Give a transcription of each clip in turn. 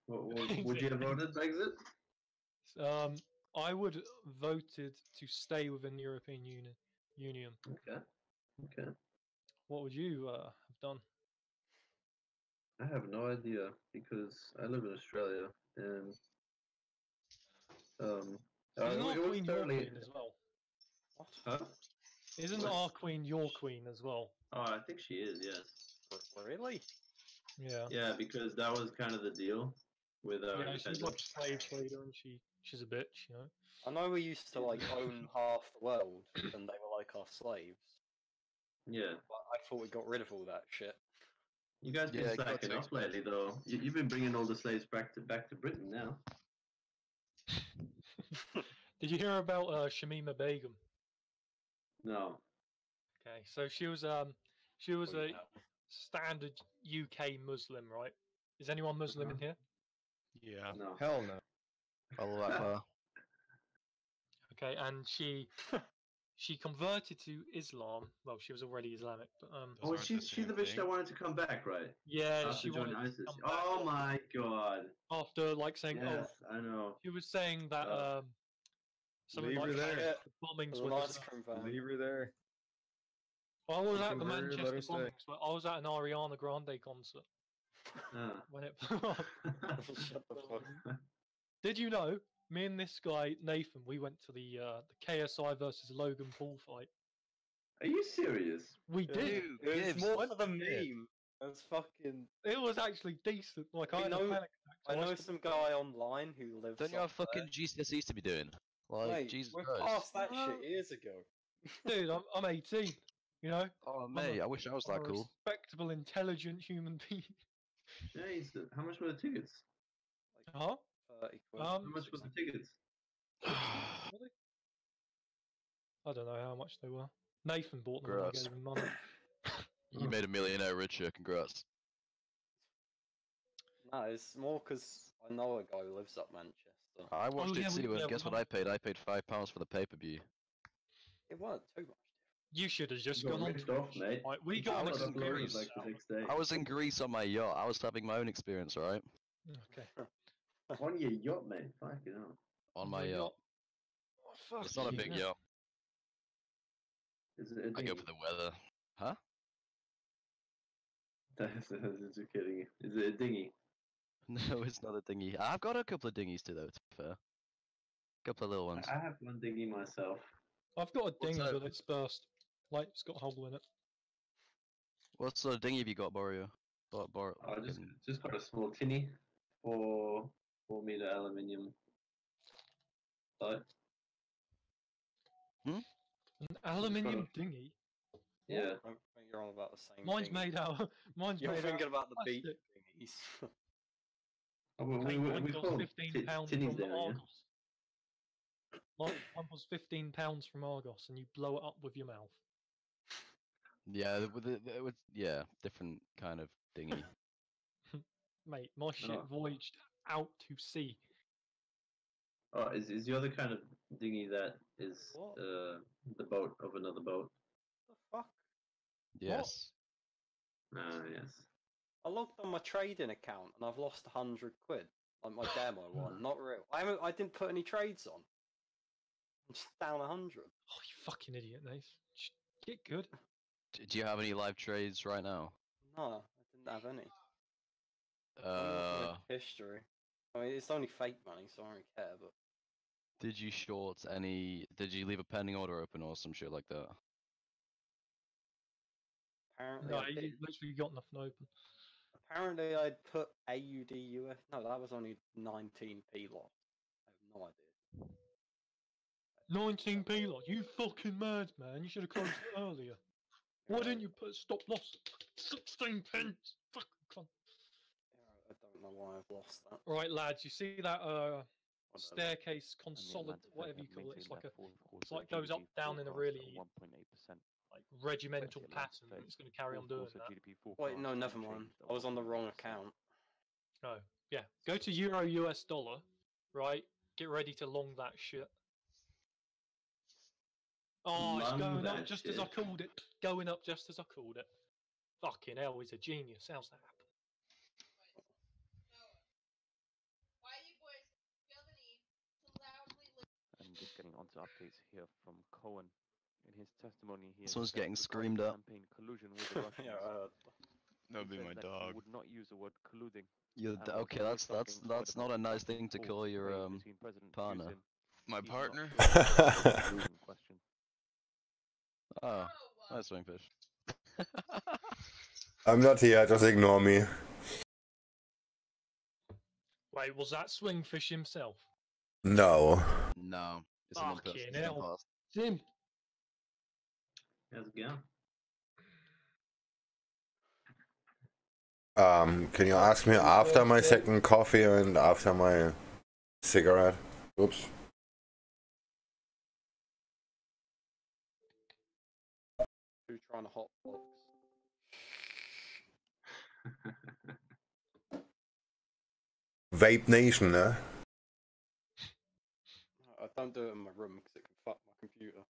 Would you have voted to exit? I would voted to stay within the European Union. Okay. Okay. What would you have done? I have no idea because I live in Australia and Isn't it our was queen your thoroughly. queen as well? What? Huh? Isn't What? our queen your queen as well? Oh, I think she is. Yes. Really? Yeah. Yeah, because that was kind of the deal with our Yeah, she's like a independence. slave trader, and she's a bitch, you know. I know we used to like own half the world, and they were like our slaves. Yeah. But I thought we got rid of all that shit. You guys been Yeah, it got slacking too up lately, though. You've been bringing all the slaves back to Britain now. Did you hear about Shamima Begum? No. Okay, so she was a standard UK Muslim, right? Is anyone Muslim in here? Yeah. No. Hell no. Follow that bar. Okay, and she converted to Islam. Well, she was already Islamic, but Oh, she's the bitch that wanted to come back, right? yeah, After she joining wanted to ISIS. come back Oh my god. after like saying, Yes, I know. she was saying that something Leave like her there. the bombings The were last deserved. confirmed. Leave her there. I was at the Converted, let her Manchester stay. bombings, but I was at an Ariana Grande concert when it blew up. Shut the fuck. Did you know? Me and this guy Nathan, we went to the KSI versus Logan Paul fight. Are you serious? We did. Dude, It was Gibbs, more what for the the- meme. That's fucking. It was actually decent. Like I I had know- a panic attack. I know watched it. some guy online who lives. Don't you have up there. fucking GCSEs to be doing? Like, Mate, Jesus we're Christ. past that No. shit years ago. Dude, I'm 18. You know, Oh, mate, I wish I was that I'm a cool. respectable, intelligent human being. Jeez, how much were the tickets? Huh? 30 quid. How much were the tickets? Really? I don't know how much they were. Nathan bought them and I Gross. gave him money. You made a millionaire richer, congrats. No, it's more because I know a guy who lives up Manchester. I watched yeah, it too, yeah, and guess what I paid? I paid £5 for the pay-per-view. It weren't too much different. You should have just You got gone on. ripped off, mate. Right, we You got I on was a in uploaded, Greece. like the next day. I was in Greece on my yacht. I was having my own experience, right? Okay. On your yacht, mate. Fucking hell. On my yacht. Oh, fuck It's not a you. big yacht. Is it a I dinghy? go for the weather. Huh? That's just kidding. Is it a dinghy? No, it's not a dinghy. I've got a couple of dinghies too, though, to be fair. Couple of little ones. I have one dinghy myself. I've got a What's dinghy, that? but it's burst. Like, it's got a hole in it. What sort of dinghy have you got, Borio? I just got a small tinny, 4 meter aluminium. But An aluminium dinghy? yeah, I think you're on about the same Mine's thing. made out. Mine's You're made thinking out about the beach plastic. thingies. Mine call cost them £15 tinnies from there, yeah. Argos. Mine was £15 from Argos, and you blow it up with your mouth. Yeah, different kind of dinghy. Mate, my shit Oh. voyaged out to sea. Oh, is the other kind of dinghy that is What? the boat of another boat? The fuck? Yes. Ah, yes. I logged on my trading account and I've lost 100 quid. Like my demo one, not real. I didn't put any trades on. I'm just down 100. Oh, you fucking idiot, Nath. Get good. Do you have any live trades right now? No, I didn't have any. Uh, History. I mean, it's only fake money, so I don't care. But did you short any? Did you leave a pending order open or some shit like that? apparently, No, I did. you literally got nothing open. Apparently, I'd put AUD UF. No, that was only 19p loss. I have no idea. 19p lot. You fucking mad, man. You should have closed it earlier. Why didn't you put stop loss? 16 pence. Fucking cunt. Yeah, I don't know why I've lost that. Right, lads. You see that I don't know. staircase consolidate, whatever you call it? It's like goes up down in a really 1.8%. like regimental pattern. It's going to carry on doing that. Wait, no, never mind. I was on the wrong account. Oh, yeah. Go to Euro US dollar, right? Get ready to long that shit. Oh, it's Long going that up just as I shit. called it. Going up just as I called it. Fucking hell, he's a genius. How's that happen? updates here from Cohen. In his testimony, he has Someone's said getting regarding screamed at. campaign collusion with the Russians. That would he be said my that he dog. would not use the word colluding. and Okay, also that's restocking that's quite a not a bit nice back and thing to forth call your trade between President partner. Putin. My He's not partner? sure about the collusion question. Oh, that's Swingfish. I'm not here, just ignore me. Wait, was that Swingfish himself? No. No, it's an Fucking impersonation hell. pass. Tim. How's it going? Can you ask me after my second coffee and after my cigarette? Oops. Who's trying to hotbox? Vape Nation, ne? I don't do it in my room because it can fuck my computer.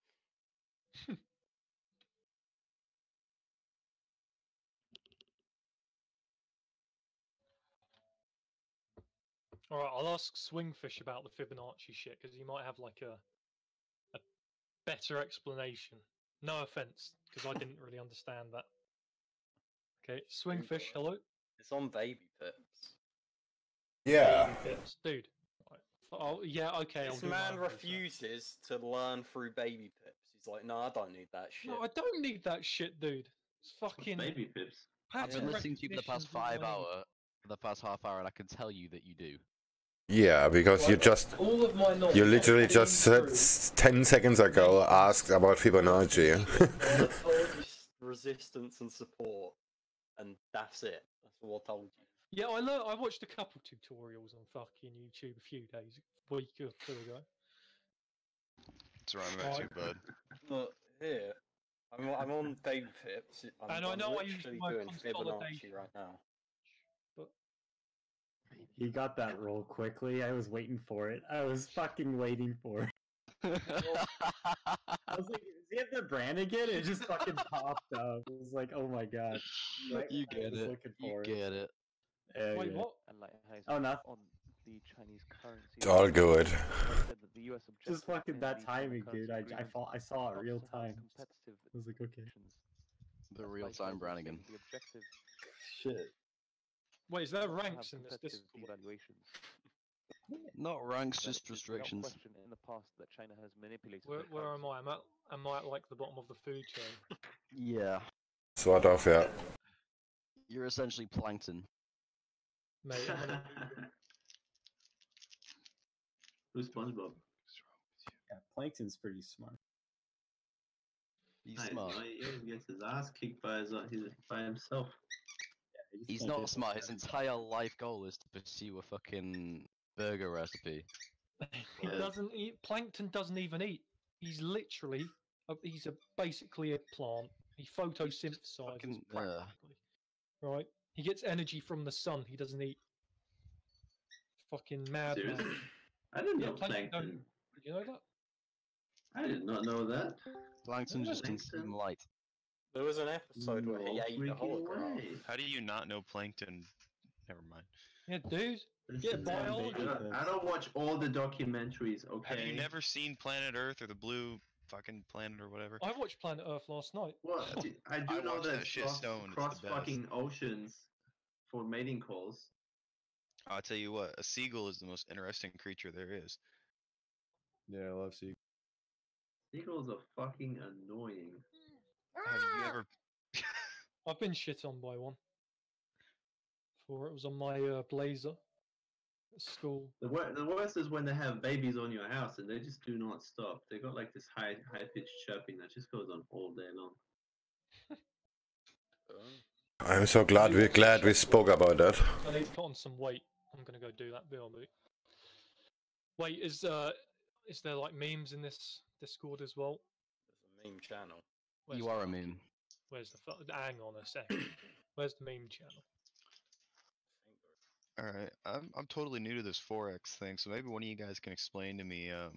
Alright, I'll ask Swingfish about the Fibonacci shit, because he might have like a better explanation. No offense, because I didn't really understand that. Okay, Swingfish, hello? It's on baby pips. Yeah. Baby Pips. Dude. Right. Oh, yeah, okay. I'll This do my man own research. refuses to learn through baby pips. He's like, no, I don't need that shit. No, I don't need that shit, dude. It's fucking. Baby pips. I've been pattern listening to you for the past recognition's all I need. for the past half hour, and I can tell you that you do. Yeah, because you just... All of my knowledge. You literally I've just been said 10 seconds ago asked about Fibonacci. I told you resistance and support, and that's it. That's all I told you. Yeah, I watched a couple tutorials on fucking YouTube a few days, week or two ago. That's where I'm at too, bud. Look, here. I'm on baby pips. And I I'm know I use literally my doing consolidation. Fibonacci right now. But He got that roll quickly. I was waiting for it. I was fucking waiting for it. I was like, is he at the brand again? It just fucking popped up. It was like, oh my god. Right You when I get was it. looking You for it. get it. Yeah, wait, yeah. what? And like how Oh, nothing. on the Chinese currency. It's all good. They said that the US Just objective fucking in that the China timing, dude. currency I agreement saw it not real to have time. competitive I was like, okay. actions. The That's real like time guys were saying Brannigan. The objective Shit. Wait, is there not to ranks have in this competitive Discord? devaluations. Not ranks, That just it is without restrictions. question in the past that China has manipulated Where am I? Am I at like the bottom of the food chain? Yeah, Sort of, yeah. you're essentially plankton. Mate, I'm gonna... Who's SpongeBob? Yeah, Plankton's pretty smart. He's Nice, smart. no, he always gets his ass kicked by by himself. Yeah, He's can't not get smart. that His done. entire life goal is to pursue a fucking burger recipe. He Yeah. doesn't eat. Plankton doesn't even eat. He's literally. Basically a plant. He photosynthesizes Fucking, practically. Right? He gets energy from the sun. He doesn't eat. Fucking madman. Seriously? I didn't Yeah, know plankton don't. plankton. Did you know that? I did not know that. Plankton Yeah, just makes consume sense. light. There was an episode where he No ate a freaking hologram. way. How do you not know plankton? Never mind. Yeah, dude. This Yeah, is- biology. I don't watch all the documentaries, okay? Have you never seen Planet Earth or the Blue fucking planet or whatever? I watched Planet Earth last night. Well, I do I know watched that that shit stoned, it's the cross best. fucking oceans for mating calls. I'll tell you what, a seagull is the most interesting creature there is. Yeah, I love seagulls. Seagulls are fucking annoying. Have you ever? I've been shit on by one. It was on my blazer at school. The worst is when they have babies on your house and they just do not stop. They got like this high pitched chirping that just goes on all day long. I'm so glad we spoke about that. I need to put on some weight. I'm gonna go do that, BRB. Wait, is there like memes in this Discord as well? There's a meme channel. Where's You the are a fuck- meme. Where's the hang on a second. Where's the meme channel? All right, I'm totally new to this forex thing, so maybe one of you guys can explain to me All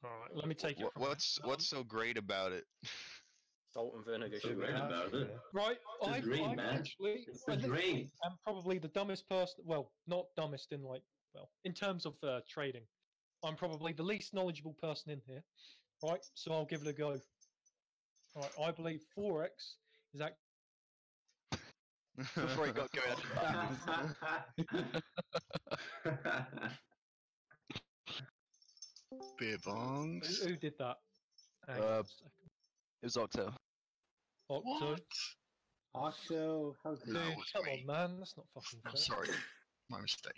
right, let me take it from what's so great about it. Salt and vinegar So sugar. great about it. right. It's the dream, I man. actually It's the dream. am probably the dumbest person. Well, not dumbest in like in terms of trading. I'm probably the least knowledgeable person in here, right? So I'll give it a go. Right, I believe 4x is actually Before he got going Beer bongs. who did that? Hang on Uh, a second. It was Octo. Octo. What? Octo, how could No, Dude, it's come me. on, man, that's not fucking I'm fair. sorry. My mistake.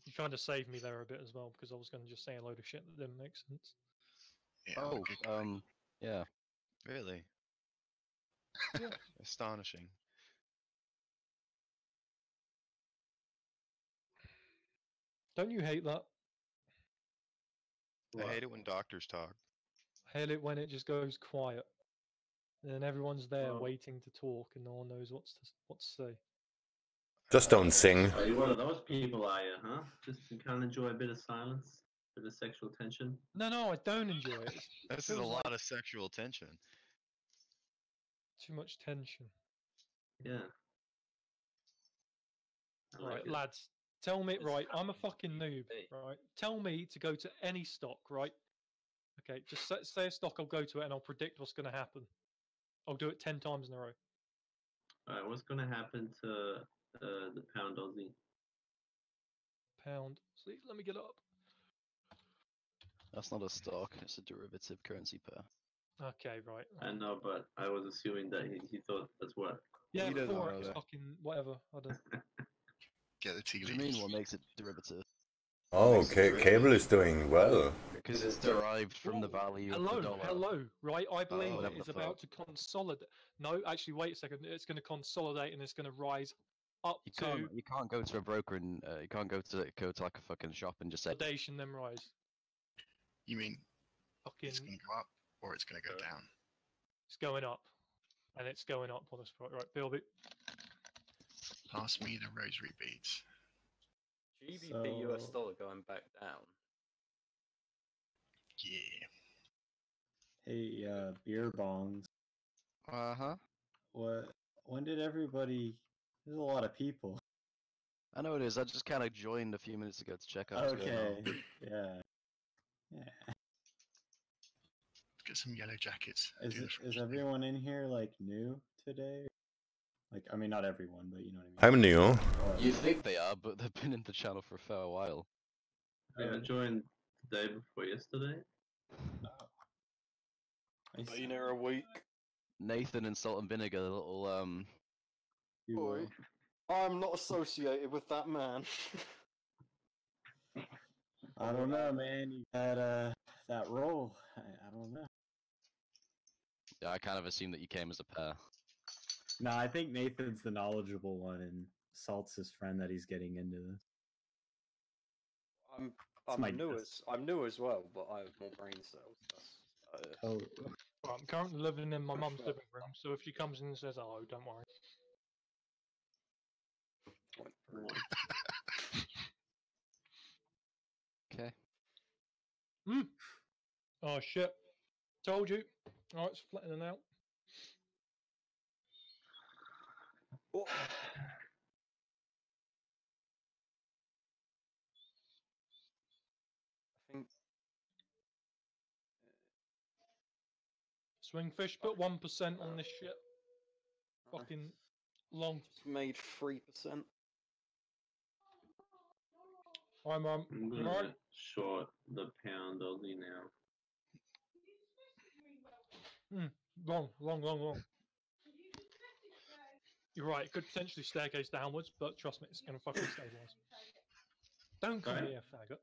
You kind of saved me there a bit as well because I was going to just say a load of shit that didn't make sense. Yeah, I'm a Oh, good guy. yeah. Really? Yeah. Astonishing. Don't you hate that? I hate it when doctors talk. I hate it when it just goes quiet, and then everyone's there Well- waiting to talk, and no one knows what to say. Just don't sing. Are you one of those people, are you, huh? Just you can't enjoy a bit of silence, a bit of sexual tension? No, I don't enjoy it. It's This is a feels like- lot of sexual tension. too much tension. Yeah. I like Right, it. lads, tell me. It's Right, I'm a happy fucking to noob. be. Right, tell me to go to any stock. Right. Okay, just say a stock. I'll go to it, and I'll predict what's going to happen. I'll do it 10 times in a row. Alright, what's gonna happen to the pound Aussie? Pound. See, let me get up. That's not a stock, it's a derivative currency pair. Okay, right. I know, but I was assuming that he thought that's what. Yeah, He doesn't know 4x that. fucking whatever. I don't. Get the tea What do you mean leaves. what makes it derivative? Oh, Cable is doing well. Because it's derived from the Whoa, value of the dollar. Hello, right? I believe whatever it is the about to consolidate. No, actually, wait a second. It's going to consolidate and it's going to rise up You to can't go to a broker and you can't go to like a fucking shop and just say consolidation, then rise. You mean Fucking, it's going to go up or it's going to go down? it's going up, and it's going up on this point. Right, Bilby. Pass me the rosary beads. GBP US So- dollar going back down. Yeah. Hey, beer bongs. Uh-huh. What? When did everybody? There's a lot of people. I know it is. I just kind of joined a few minutes ago to check out what's going Okay. on. Yeah. Let's get some yellow jackets. Is Do the is French thing. everyone in here like new today? Like, I mean, not everyone, but you know what I mean. I'm new. Or- You think they are, but they've been in the channel for a fair while. I joined the day before yesterday. I see. Been here a week. Nathan and Salt and Vinegar, the little You, Boy. I'm not associated with that man. I don't know, man. You got that role. I don't know. yeah, I kind of assumed that you came as a pair. No, I think Nathan's the knowledgeable one, and Salt's his friend that he's getting into this. my I'm new as well, but I have more brain cells. Oh, Right, I'm currently living in my mum's living room, so if she comes in and says hello, don't worry. Okay. Oh shit! Told you. Oh, it's flattening out. Oh, I think Swingfish put 1% on this shit. Fucking long. just made 3%. I'm I'm gonna right. short the pound Aussie now. Wrong. You're right. It could potentially staircase downwards, but trust me, it's gonna fucking stabilize. Don't call Right. me a faggot.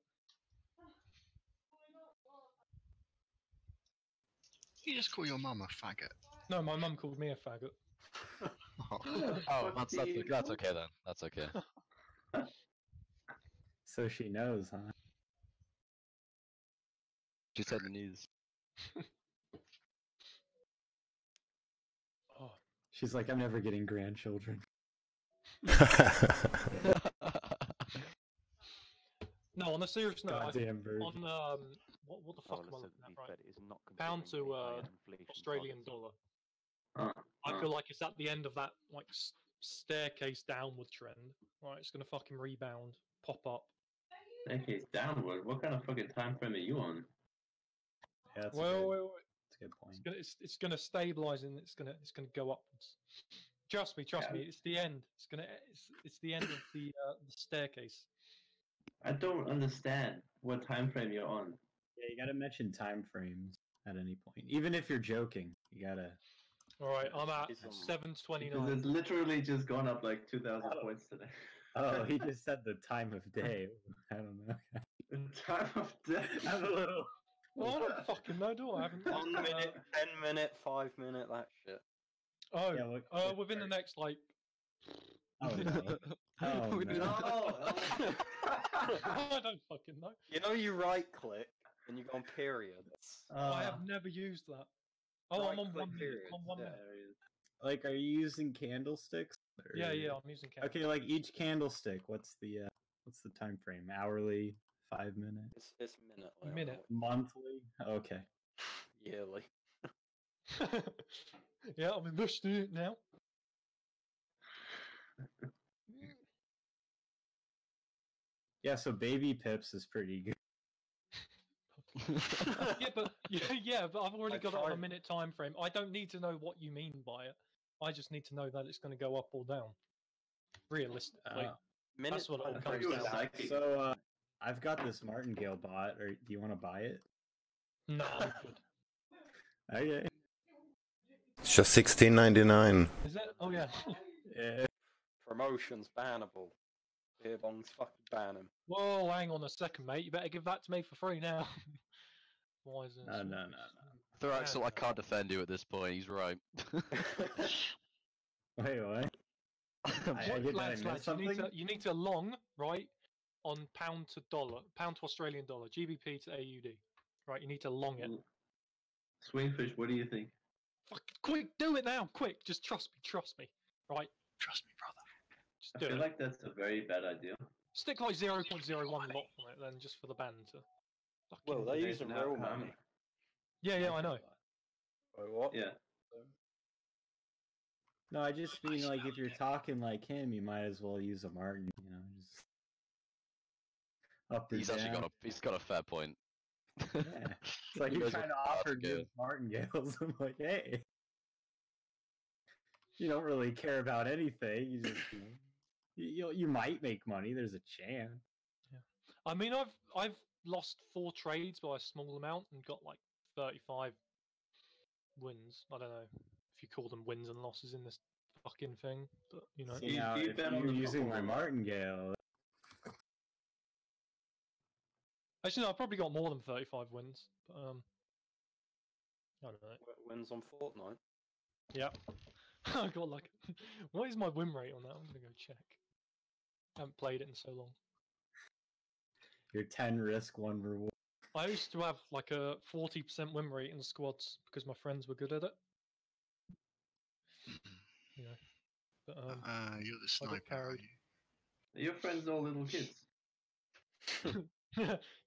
You just call your mum a faggot. No, my mum called me a faggot. Oh, that's okay then. That's okay. so she knows, huh? She said the news. Oh, She's like, I'm never getting grandchildren. no. On a serious note, Goddamn virgin. on what the fuck am I Dollar looking at? simply Right, said it is not pound considering to a higher inflation Australian target. dollar. I Oh. feel like it's at the end of that like staircase downward trend. Right, it's gonna fucking rebound, pop up. Staircase downward. What kind of fucking time frame are you on? Yeah, that's Well, a wait, good, wait. that's a good point. It's gonna stabilize and it's gonna go upwards. Trust me, Yeah. It's the end. It's the end of the staircase. I don't understand what time frame you're on. Yeah, you gotta mention time frames at any point, even if you're joking. You gotta. All right, I'm at He's on- 7:29. Because it's literally just gone up like 2,000 points today. Oh, he just said the time of day. I don't know. The time of day. I'm a little. Well, I don't fucking know, do I? I haven't. 1 minute, 10 minute, 5 minute, that shit. Oh, Yeah, what within the next like. Oh no. Oh We no. do- I don't fucking know. You know, you right click and you go on periods. I have never used that. Oh, I'm on Right-click 1 minute. periods, I'm on 1 yeah. minute. Like, are you using candlesticks? or- Yeah, I'm using candles. Okay, like each candlestick. What's the time frame? Hourly, 5 minutes, It's minute. Minute. monthly. Okay. Yearly. Yeah, I'm investing in it now. Yeah, so baby pips is pretty good. yeah, but I've already I got it on a tried- minute time frame. I don't need to know what you mean by it. I just need to know that it's going to go up or down. Realistically, Minute that's what it all time comes frame you were down. is- psychic. So I've got this martingale bot. Or do you want to buy it? No, I'm good. Okay. It's just $16.99. Is it? Oh yeah. Yeah. Promotions bannable. Beer bongs fucking ban him. Whoa, hang on a second, mate. You better give that to me for free now. Why is it? No. Thraxel, I can't defend you at this point. He's right. Wait, what? I What, did lads, I miss you need to something? you need to long right on pound to dollar, pound to Australian dollar, GBP to AUD. Right, you need to long it. Swingfish, what do you think? Fuck, quick, do it now, quick. Just trust me. Right, Trust me, brother. just I do feel it. like that's a very bad idea. Stick like 0.01 lot on it, then just for the band to. Well, fucking- they Hey, use now, real money. Yeah, I know. Wait, what? Yeah. No, I just mean like if you're talking like him, you might as well use a Martin. You know, just up or He's down. actually got a fair point. Yeah. It's like He you're knows trying to what the offer cards give martingales. I'm like, hey, you don't really care about anything. You just, you might make money. There's a chance. I mean, I've lost 4 trades by a small amount and got like 35 wins. I don't know if you call them wins and losses in this fucking thing, but you know. See, now, you if bet on you're the using my football. martingale, Actually, no, I probably got more than 35 wins. But, I don't know. Wins on Fortnite. Yeah. I got like. What is my win rate on that? I'm gonna go check. I haven't played it in so long. your 10 risk, 1 reward. I used to have like a 40% win rate in squads because my friends were good at it. You know. But You're the I got sniper, are carried. you? Are your friends all little kids?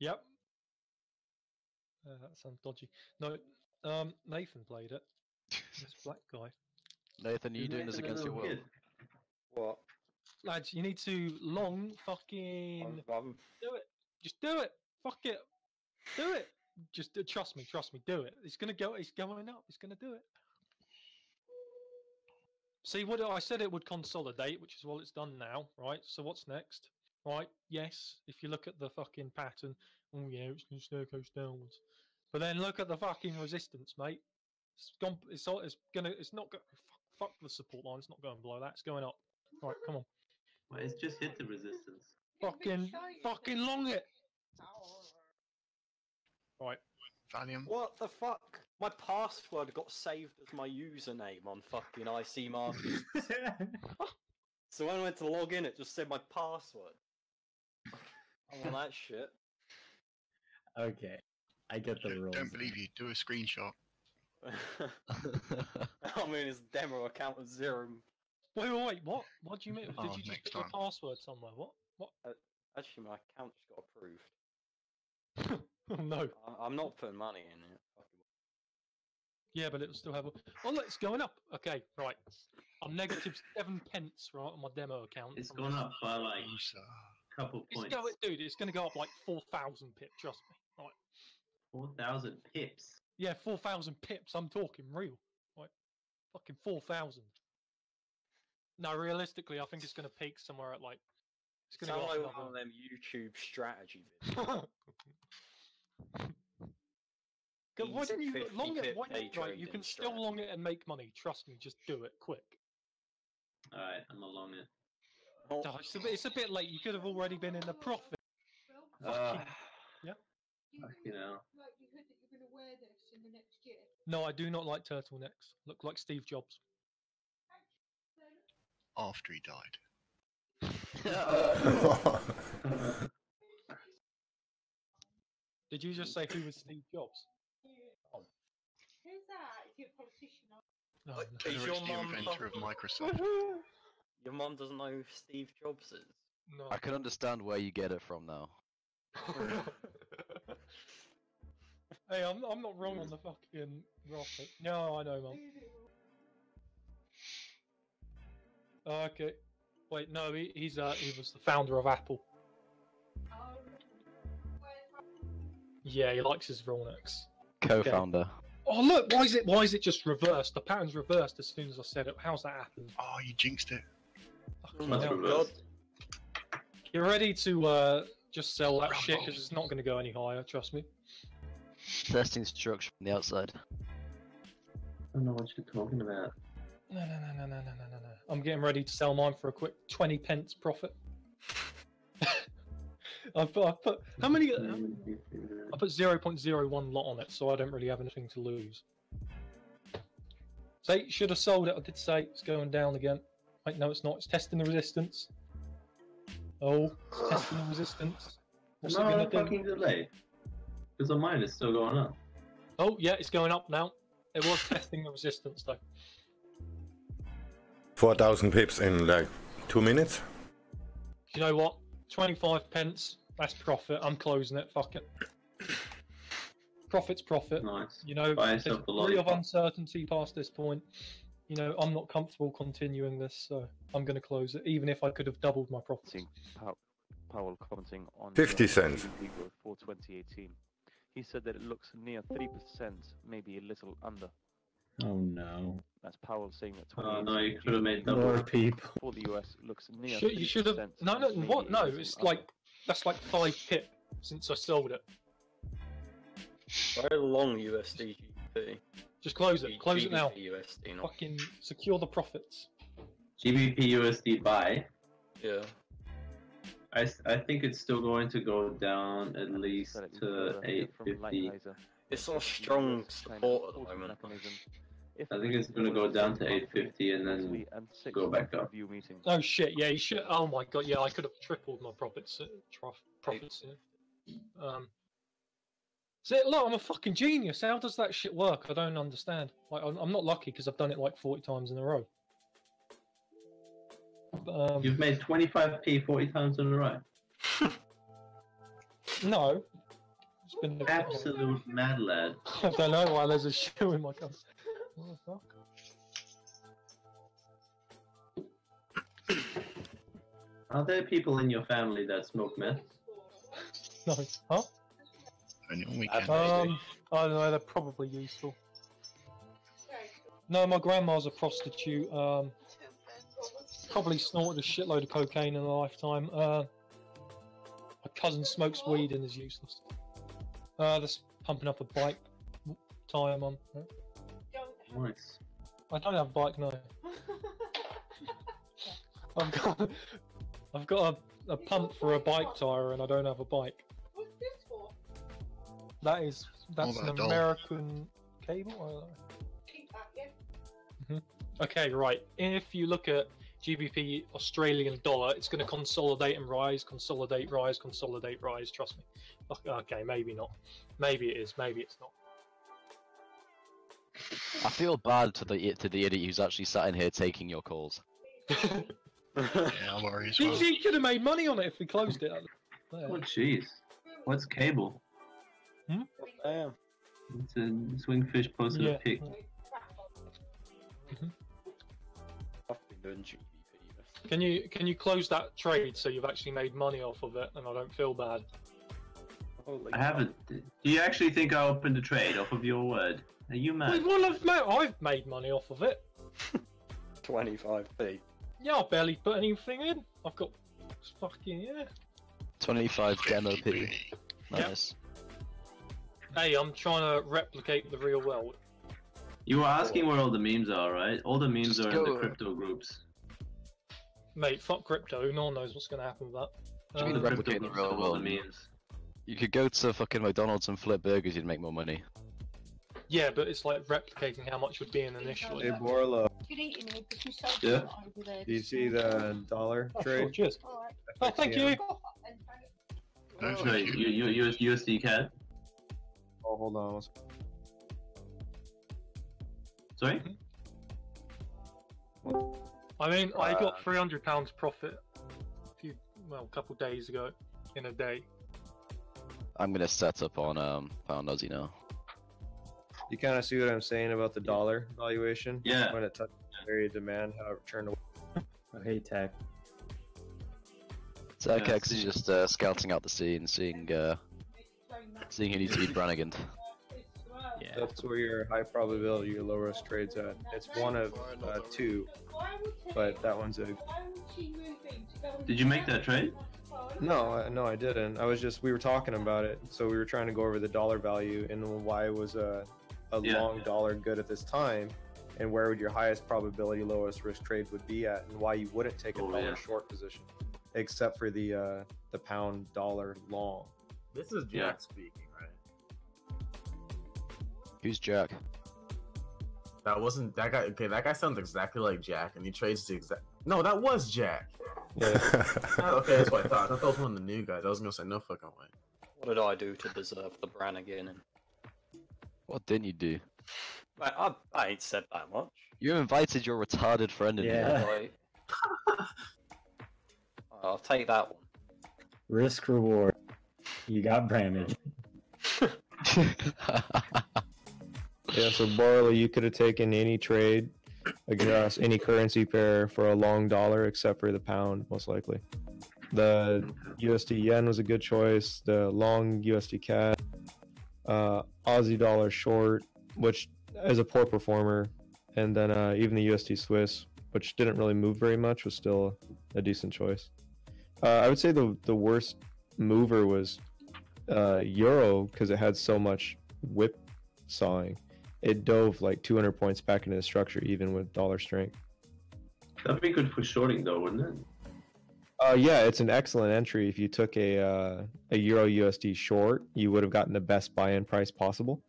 Yep. That sounds dodgy. No, Nathan played it. This black guy. Nathan, are you Is doing this Nathan a against your little will? kid? What? Lads, you need to long fucking I'm do it. Just do it. Fuck it. Do it. Just trust me. Do it. It's gonna go. It's going up. It's gonna do it. See what I said? It would consolidate, which is what it's done now, right? So what's next? Right? Yes. If you look at the fucking pattern, oh yeah, it's gonna staircase downwards. But then look at the fucking resistance, mate. It's gone. It's gonna. It's not. Fuck the support line. It's not going below that. It's going up. Right. Come on. Well, it's just hit the resistance. Fucking long it. Right. Valium. What the fuck? My password got saved as my username on fucking IC Market. So when I went to log in, it just said my password. I'm on that shit. Okay, I get the rules. Don't believe you. Do a screenshot. I mean, it's demo account of 0. Wait. What? What do you mean? Did Oh, you just next put your time. password somewhere? What? Actually, my account just got approved. Oh no. I'm not putting money in it. Fucking- Yeah, but it'll still have. Oh, look, it's going up. Okay, right. I'm negative 7 pence right on my demo account. It's from gone this. up by like Who's, a couple It's points. dude, it's gonna go up like 4,000 pips. Trust me. Right. 4,000 pips. Yeah, 4,000 pips. I'm talking real. Like, fucking 4,000. No, realistically, I think it's gonna peak somewhere at like. It's gonna Sound go like up one of another. them YouTube strategy videos. Why don't you 50 long it? pip Why day don't, right, you can trading still strat. long it and make money. Trust me, just do it quick. Alright, I'm along it. Oh, Oh, it's a bit late. You could have already been in the profit. Uh, Yeah. Fucking hell. No, I do not like turtlenecks. Look like Steve Jobs. after he died. Did you just say who was Steve Jobs? Who's that? Is he a politician? No, Like, no. is Pretty your much the mum inventor of fucking- Microsoft. Your mum doesn't know who Steve Jobs is. No. I can understand where you get it from now. Hey, I'm not wrong on the fucking graphic. No, I know, Mum. Okay. Wait, no, he was the founder of Apple. Yeah, he likes his Rolex. Co-founder. Oh look, why is it just reversed? The pattern's reversed as soon as I said it. How's that happened? Oh, you jinxed it. Fucking That's hell. reversed. Get ready to just sell that shit because it's not going to go any higher. Trust me. Testing structure from the outside. I don't know what you're talking about. No. I'm getting ready to sell mine for a quick 20 pence profit. I put how many? I put 0.01 lot on it, so I don't really have anything to lose. Say, should have sold it. I did say it's going down again. Wait, no, it's not. It's testing the resistance. Oh, it's testing the resistance. What's it No, gonna do? fucking delay. Because on mine it's still going up. Oh, yeah, it's going up now. It was testing the resistance though. 4,000 pips in like 2 minutes. You know what? 25 pence. That's profit. I'm closing it. Fuck it. Profit's profit. Nice. You know, Buy there's a yourself a degree of lollipop. uncertainty past this point. You know, I'm not comfortable continuing this, so I'm going to close it, even if I could have doubled my profits. Seeing Powell commenting on 50 cents. GDP growth for 2018. He said that it looks near 3%, maybe a little under. Oh no. That's Powell saying that Oh 2018 no, you could have made double. More people. for the US looks near You should have. 3%, No, maybe what? a No, little it's under. like that's like 5 pip since I sold it. Very long USD GBP. Just close it. Close it now. USD, not. Fucking secure the profits. GBP USD buy. Yeah. I think it's still going to go down at least Slightly to further from 850. Lighthizer. It's on strong support at the moment. I think it's gonna go down to 850 and then go back up. Meeting. Oh shit! Yeah, you should. Oh my god! Yeah, I could have tripled my profits. Profits. Yeah. So look, I'm a fucking genius. How does that shit work? I don't understand. Like, I'm not lucky because I've done it like 40 times in a row. But, You've made 25p 40 times in a row. no. It's been a Absolute mad lad. I don't know why there's a shoe in my cup. What the fuck? Are there people in your family that smoke meth? No. Huh? Only on weekends. I don't know. They're probably useful. No, my grandma's a prostitute. Probably snorted a shitload of cocaine in a lifetime. My cousin smokes weed and is useless. That's pumping up a bike tire, Mum. Nice. I don't have a bike, no. I've got a pump for a bike tire, and I don't have a bike. What's this for? That's about an a doll? American cable. I don't know. Keep that, yeah. Okay, right. If you look at GBP Australian dollar, it's going to consolidate and rise, consolidate, rise, consolidate, rise. Trust me. Okay, maybe not. Maybe it is. Maybe it's not. I feel bad to the idiot who's actually sat in here taking your calls. Yeah, I worry as well. He could have made money on it if we closed it. Oh jeez. What's cable? Damn. It's a swingfish posted Yeah. a pic. I've doing GBP. Can you close that trade so you've actually made money off of it and I don't feel bad? Holy I haven't. Do you actually think I opened a trade off of your word? Are you mad? Well, I've made money off of it. 25p. Yeah, I barely put anything in. I've got fucking 25 demo P. 50p. Nice. Hey, I'm trying to replicate the real world. You were asking where all the memes are, right? All the memes Just are in the go- crypto groups. Mate, fuck crypto. No one knows what's gonna happen with that. Just The gonna crypto replicate the groups real have all the world. memes. You could go to fucking McDonald's and flip burgers, you'd make more money. Yeah, but it's like replicating how much would be in initially. Hey, Borlo, You're eating it, but you sold Yeah. it over there. do you see the dollar Oh, sure, trade? cheers. Alright. Oh, thank you. No, Sorry, thank you. USD CAD. Oh, hold on. Sorry? I mean, I got £300 profit a couple days ago in a day. I'm gonna set up on Pound Aussie now. You kind of see what I'm saying about the dollar valuation? Yeah. When it touches the area of demand, how it turned away. I hate tech. Zerkex is just scouting out the scene, seeing who needs to be Brannigan. Yeah. That's where your high probability, your low risk trades at. It's one of two, but that one's a. Did you make that trade? No, I didn't. We were talking about it, so we were trying to go over the dollar value and why was a long dollar good at this time, and where would your highest probability, lowest risk trade would be at, and why you wouldn't take a dollar short position, except for the pound dollar long. This is Jack speaking, right? Who's Jack? That wasn't that guy. Okay, that guy sounds exactly like Jack, and he trades the exact. No, that was Jack. Yeah. Okay, that's what I thought. I thought that was one of the new guys. I was gonna say no fucking way. What did I do to deserve the Brannigan? What didn't you do? I ain't said that much. You invited your retarded friend in Yeah. here. I'll take that one. Risk reward. You got Brandon. Yeah, so Barley, you could have taken any trade across any currency pair for a long dollar, except for the pound, most likely. The USD yen was a good choice. The long USD CAD, Aussie dollar short, which is a poor performer, and then even the USD Swiss, which didn't really move very much, was still a decent choice. I would say the worst mover was Euro, because it had so much whip sawing. It dove like 200 points back into the structure, even with dollar strength. That'd be good for shorting, though, wouldn't it? Yeah, it's an excellent entry. If you took a Euro USD short, you would have gotten the best buy-in price possible.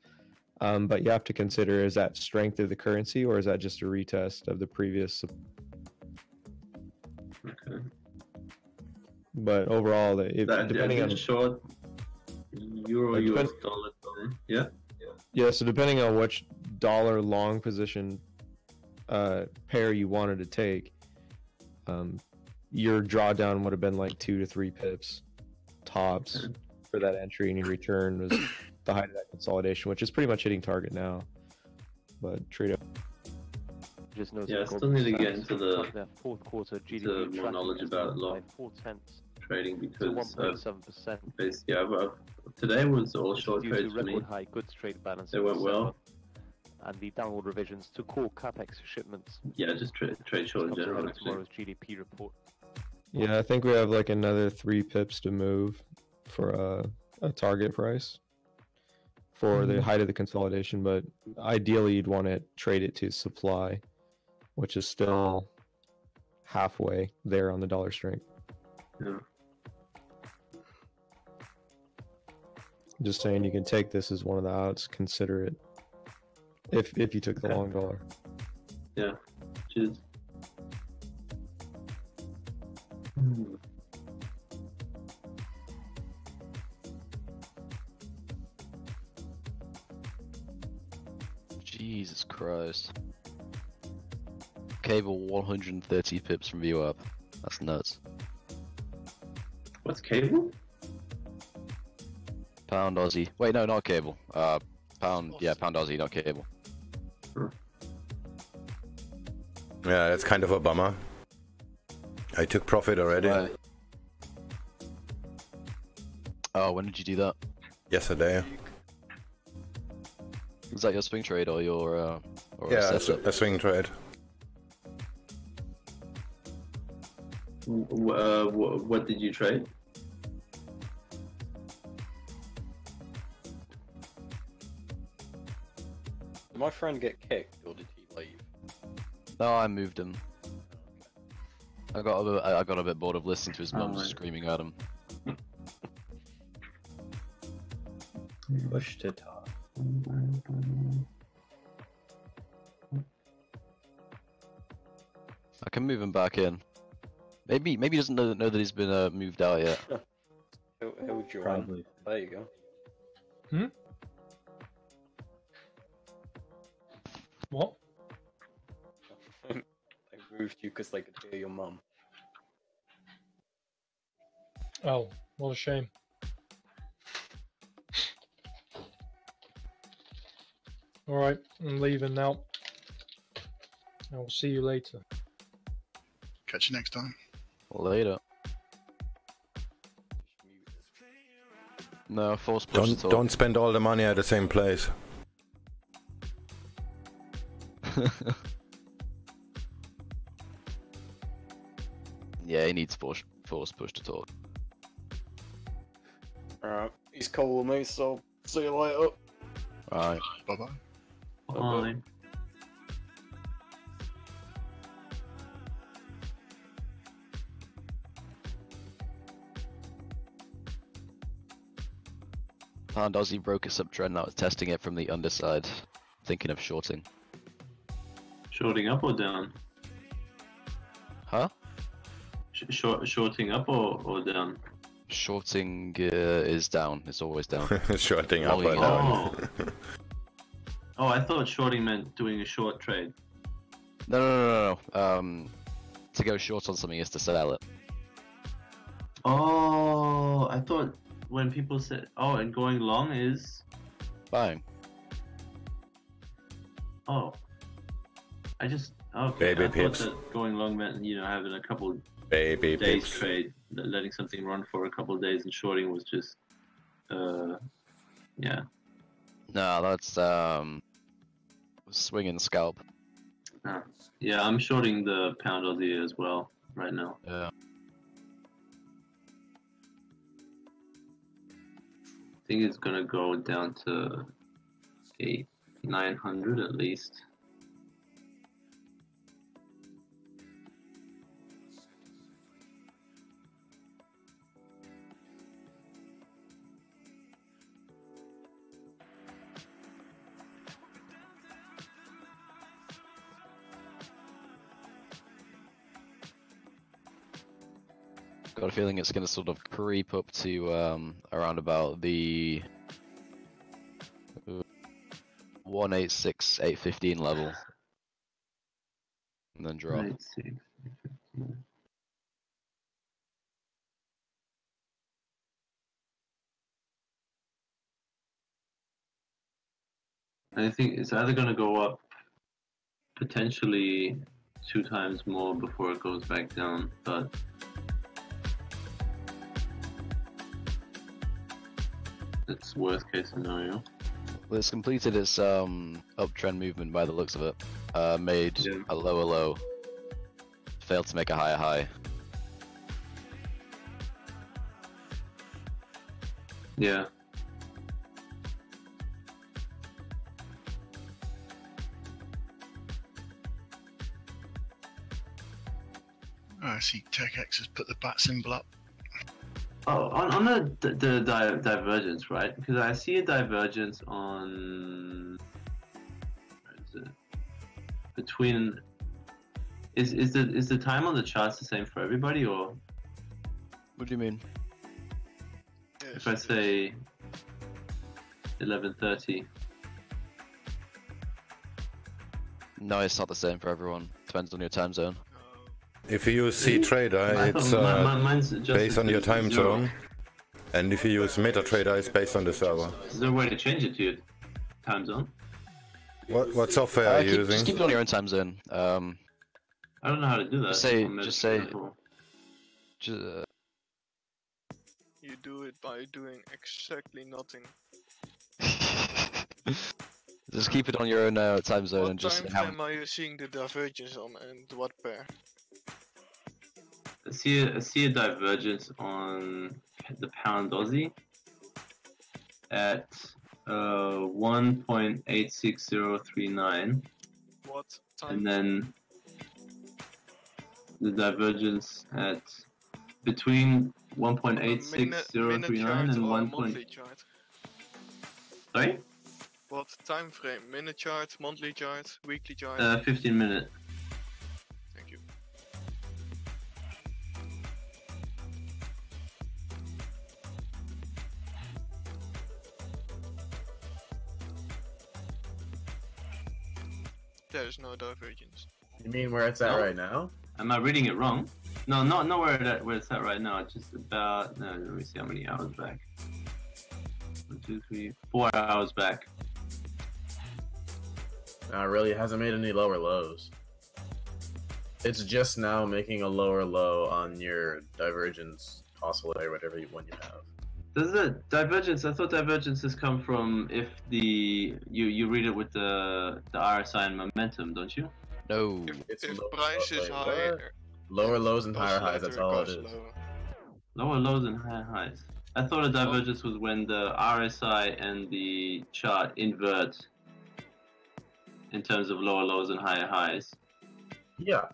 But you have to consider, is that strength of the currency, or is that just a retest of the previous? Okay. But overall, depending on short Euro US dollar, yeah. Yeah, so depending on which dollar long position pair you wanted to take, your drawdown would have been like 2 to 3 pips tops for that entry, and your return was the height of that consolidation, which is pretty much hitting target now. But trade up. Just Yeah, I still need to get into their fourth quarter GDP to more knowledge about long trading because basically today was all short trades for me. High goods trade balance They went well. And the downward revisions to core capex shipments. Yeah, just trade short in general. Tomorrow's GDP report. Yeah, I think we have like another 3 pips to move for a target price for the height of the consolidation, but ideally you'd want to trade it to supply, which is still halfway there on the dollar strength. Yeah. Just saying, you can take this as one of the outs. Consider it if you took the long dollar. Yeah. Cheers. Jesus Christ. Cable 130 pips from view up. That's nuts. What's cable? Pound Aussie. Wait, no, not cable. Pound Aussie, not cable. Yeah, that's kind of a bummer. I took profit already. Right. Oh, when did you do that? Yesterday. Was that your swing trade or your or Yeah, a setup? a swing trade. What did you trade? Did my friend get kicked or did he leave? No, I moved him. I got a bit bored of listening to his mum screaming at him. Push to talk. I can move him back in. Maybe he doesn't know that he's been moved out yet. He'll join. Probably. There you go. Hmm? What? They moved you because they could hear your mum. Oh, what a shame. Alright, I'm leaving now. I will see you later. Catch you next time. Later. No, force push to talk. Don't spend all the money at the same place. Yeah, he needs force push to talk. Alright, he's cool with me, so see you later. Alright. Bye-bye. Bye. And Ozzy broke a subtrend that was testing it from the underside, thinking of shorting. Shorting up or down? Huh? Shorting up or down? Shorting is down. It's always down. Shorting up or Logging down. Oh, I thought shorting meant doing a short trade. No. To go short on something is to sell it. Oh, I thought when people said, oh, and going long is... Buying. Oh. I just... Okay, Baby I thought pips. that going long meant, having a couple Baby days pips. trade, letting something run for a couple days, and shorting was just... yeah. No, that's swinging scalp. Yeah, I'm shorting the pound Aussie as well right now. Yeah. I think it's gonna go down to 900 at least. Got a feeling it's going to sort of creep up to around about the 186,815 level, and then drop. 186. I think it's either going to go up potentially 2 times more before it goes back down, but it's worst case scenario. Well, it's completed its uptrend movement by the looks of it. Made a lower low, failed to make a higher high. Yeah. I see TechX has put the bat symbol up. Oh, on the divergence, right? Because I see a divergence on... Where is it? Between... Is the time on the charts the same for everybody, or... What do you mean? If I say 11:30. No, it's not the same for everyone. Depends on your time zone. If you use CTrader, it's mine's just based on your time 0. zone. And if you use MetaTrader, it's based on the server. Is there a way to change it to your time zone? What software are you Just using? keep it on your own time zone. I don't know how to do that. Just say, on just say, Medicine. You do it by doing exactly nothing. just keep it on your own time zone What and just time have. frame are you seeing the divergence on, and what pair? I see a divergence on the pound Aussie at 1.86039. What time? And then the divergence at between 1.86039 and 1. Monthly chart. Sorry? What time frame? Minute chart, monthly chart, weekly chart? 15 minute. Thank you. There is no divergence. You mean where it's at No. right now? Am I reading it wrong? No, not where it's at right now. Just about. No, let me see how many hours back. 1, 2, 3, 4 hours back. Really, it hasn't made any lower lows. It's just now making a lower low on your divergence oscillator, whatever one you have. Does the divergence? I thought divergences come from if you read it with the RSI and momentum, don't you? No. If price is wait, higher, Lower lows and higher highs, that's all it goes is. lower. Lower lows and higher highs. I thought a divergence was when the RSI and the chart invert in terms of lower lows and higher highs. Yeah.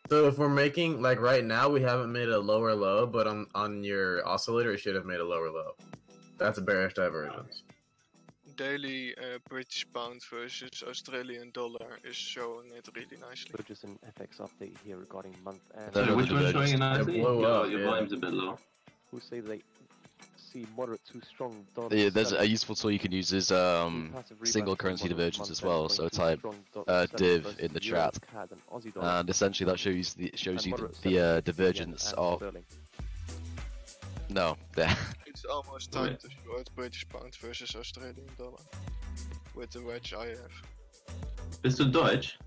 So if we're making, like right now, we haven't made a lower low, but on your oscillator, it should have made a lower low. That's a bearish divergence. Daily British pound versus Australian dollar is showing it really nicely. So just an FX update here regarding month end. Sorry, which one's showing it nicely? It blew up, Your yeah. volume's a bit low. Who say they see moderate to strong dollar. Yeah, there's a useful tool you can use is single currency divergence as well. So type div in the chat, and essentially that shows you the divergence of. No, there. It's almost time to show it British pound versus Australian dollar with the wedge I have. Bist du Deutsch?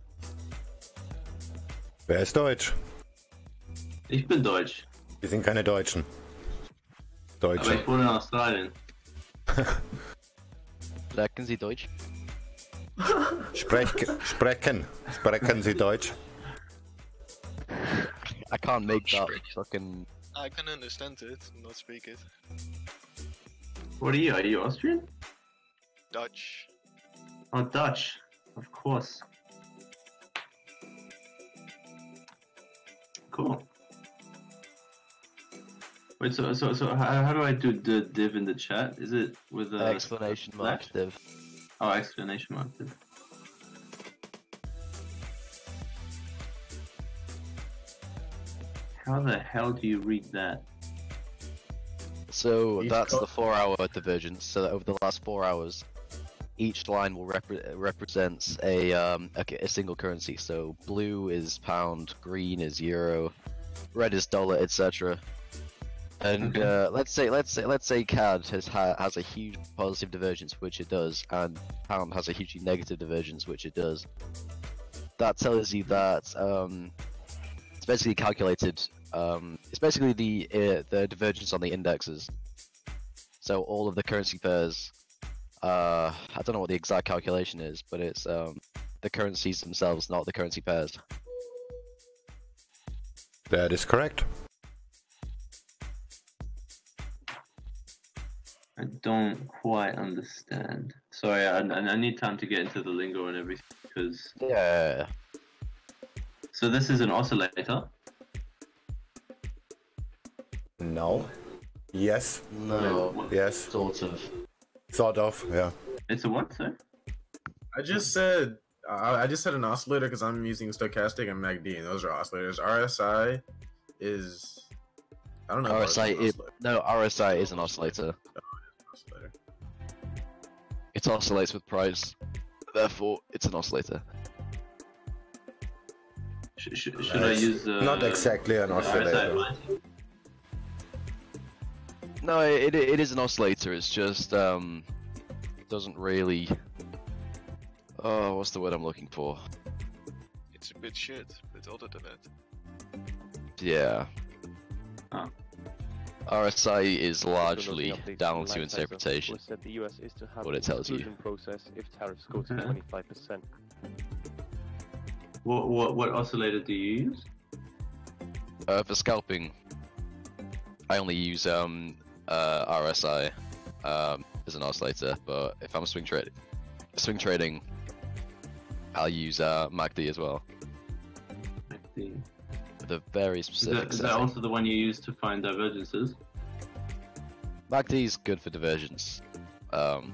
Wer ist Deutsch? Ich bin Deutsch. Wir sind keine Deutschen. Aber Deutsche. ich wohne in Australien. Sprechen Sie Deutsch? Sprechen Sie Deutsch? I can't make that fucking. I can understand it, not speak it. What are you? Are you Austrian? Dutch. Oh, Dutch. Of course. Cool. Wait, so how do I do the div in the chat? Is it with the Explanation mark div. Oh, exclamation mark div. How the hell do you read that? So that's the 4-hour divergence. So that over the last 4 hours, each line will represents a single currency. So blue is pound, green is euro, red is dollar, etc. And let's say CAD has a huge positive divergence, which it does, and pound has a hugely negative divergence, which it does. That tells you that it's basically calculated. It's basically the divergence on the indexes. So all of the currency pairs. I don't know what the exact calculation is, but it's the currencies themselves, not the currency pairs. That is correct. I don't quite understand. Sorry, I need time to get into the lingo and everything because. Yeah. So this is an oscillator. No. Yes. No. Yes. Sort of. Sort of. Yeah. It's a what, sir? I just said an oscillator because I'm using stochastic and MACD, and those are oscillators. RSI is I don't know. RSI is an oscillator. Oscillator. It oscillates with price, therefore it's an oscillator. Should I use not exactly an oscillator. No, it is an oscillator. It's just it doesn't really. Oh, what's the word I'm looking for? it's a bit shit, but other than that. Yeah. Oh. RSI is Also largely noting updates down from to Lighthizer, interpretation. who said the US is to have What an it tells you. exclusion process if tariffs go to Okay. 25%. What oscillator do you use? For scalping, I only use RSI as an oscillator, but if I'm swing trading, I'll use MACD as well. MACD. With a very Is specific that setting. also the one you use to find divergences? MACD is good for divergence. Okay.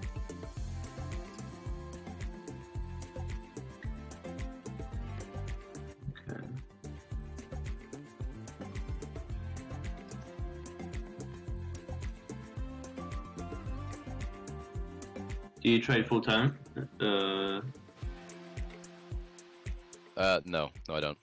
Do you trade full time? No, I don't.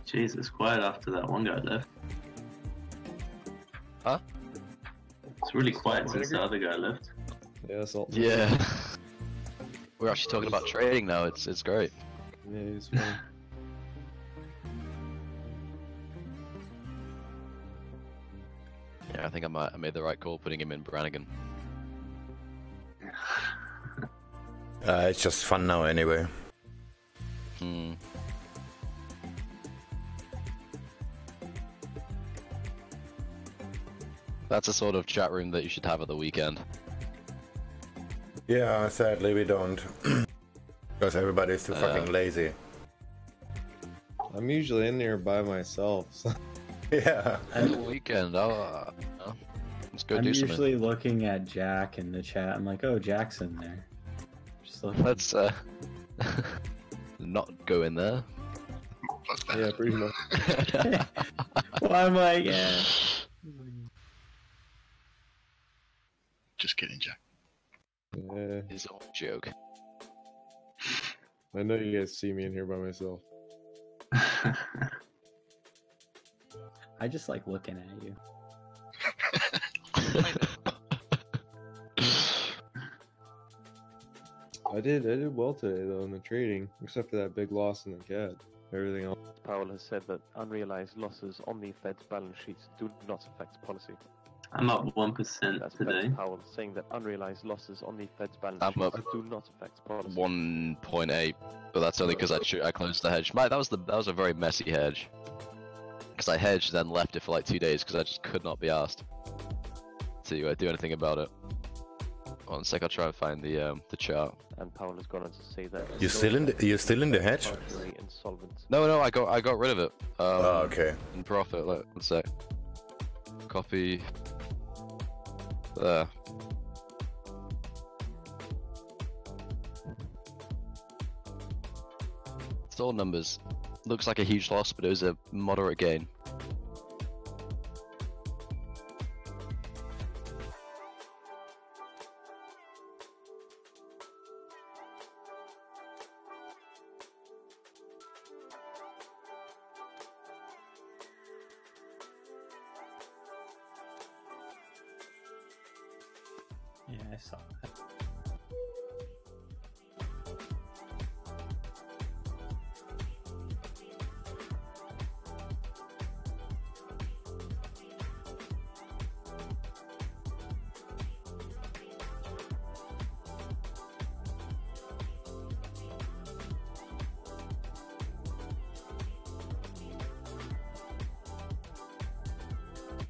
Jeez, it's quiet after that one guy left. Huh? It's really quiet since the other guy left. Yeah, salt. Yeah. We're actually talking about trading now. It's great. Yeah, he's fine. Yeah, I think I made the right call putting him in Brannigan. It's just fun now anyway. Hmm. That's a sort of chat room that you should have at the weekend. Yeah, sadly we don't. Because everybody's too fucking lazy. I'm usually in there by myself. So. Yeah. At the weekend, let's go I'm do something. usually looking at Jack in the chat. I'm like, oh, Jack's in there. Just looking. Let's not go in there. Yeah, pretty much. Well, I'm like, yeah. Just kidding, Jack. Yeah. It's all a joke. I know you guys see me in here by myself. I just like looking at you. I did well today though in the trading, except for that big loss in the CAD. Everything else. Powell has said that unrealized losses on the Fed's balance sheets do not affect policy. I'm up 1% That's today. Fed's Powell saying that unrealized losses on the Fed's balance I'm sheets up do not affect policy. 1.8, but that's only because I closed the hedge. Mate, that was a very messy hedge. Because I hedged, then left it for like 2 days because I just could not be asked to do anything about it. One sec, I'll try and find the chart. And Powell has gone on to say that You're still in the hedge? partially insolvent. No, I got rid of it. Oh, okay. In profit. Look, one sec. Copy. There. It's all numbers. Looks like a huge loss, but it was a moderate gain. Yeah, I saw that.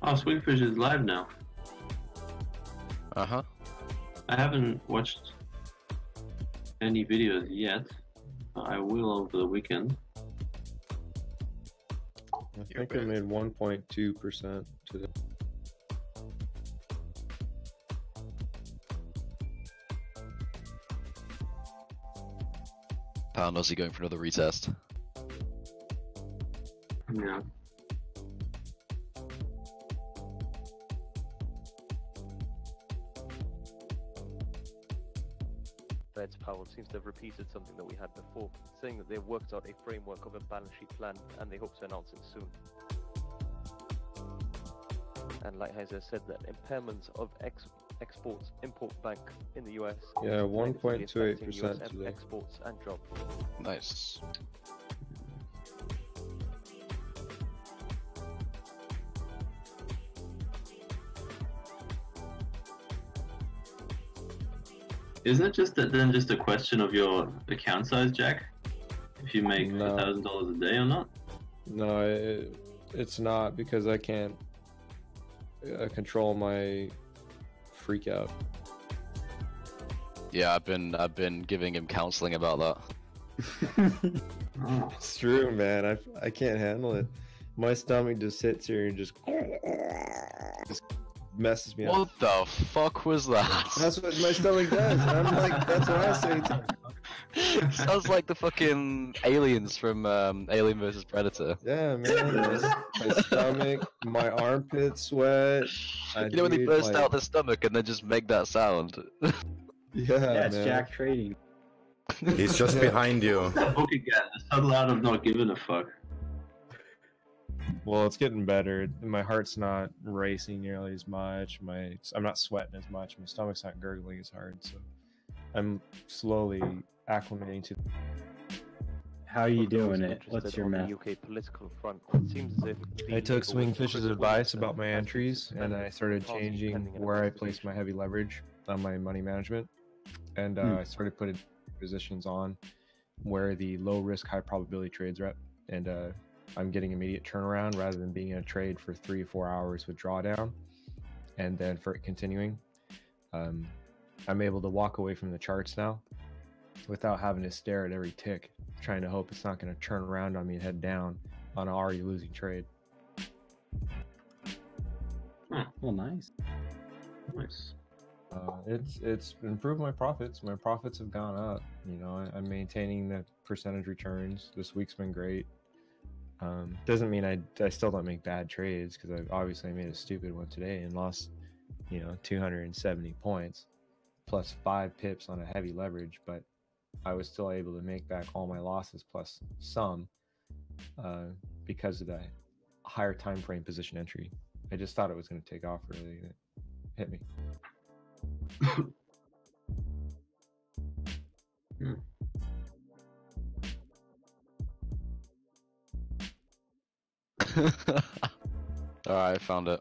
Oh, Swingfish is live now. Uh-huh. I haven't watched any videos yet. I will over the weekend. I think I made 1.2% today. Pound Aussie going for another retest. Yeah. Eds Powell seems to have repeated something that we had before, saying that they've worked out a framework of a balance sheet plan and they hope to announce it soon. And Lighthizer said that impairments of exports import bank in the US. Yeah, negatively 1.28% affecting US today. exports and jobs. Nice. Isn't it just just a question of your account size, Jack? If you make $1,000 a day or not? No, it's not, because I can't control my freak out. Yeah, I've been giving him counseling about that. It's true, man. I can't handle it. My stomach just sits here and just messes me up. What the fuck was that? That's what my stomach does. And I'm like, that's what I say too. Sounds like the fucking aliens from Alien vs Predator. Yeah, man. My stomach, my armpit sweat. You know when they burst out the stomach and then just make that sound? Yeah, it's man. Jack trading. He's just behind you. Book again. The subtle out of not giving a fuck. Well, it's getting better. My heart's not racing nearly as much. I'm not sweating as much. My stomach's not gurgling as hard. So I'm slowly acclimating to. How are you For those doing it? interested What's your on the meth? UK political front, it seems as if I took the Swingfish's advice about my has been entries, and I started suspended, changing pending an where I investigation. place my heavy leverage on my money management, and I started putting positions on where the low risk, high probability trades are at, and I'm getting immediate turnaround rather than being in a trade for 3 or 4 hours with drawdown, and then for it continuing. I'm able to walk away from the charts now without having to stare at every tick, trying to hope it's not going to turn around on me and head down on an already losing trade. Well, nice. Nice. It's improved my profits. My profits have gone up. You know, I'm maintaining the percentage returns. This week's been great. Doesn't mean I still don't make bad trades, because I obviously made a stupid one today and lost, 270 points plus 5 pips on a heavy leverage, but I was still able to make back all my losses plus some because of that higher time frame position entry. I just thought it was going to take off early and it hit me. Alright, I found it.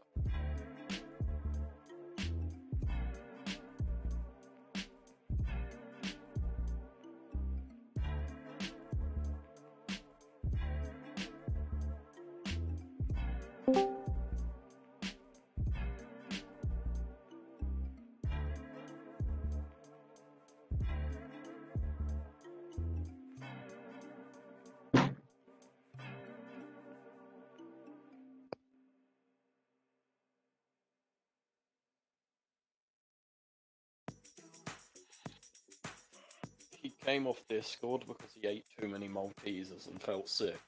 He came off Discord because he ate too many Maltesers and felt sick.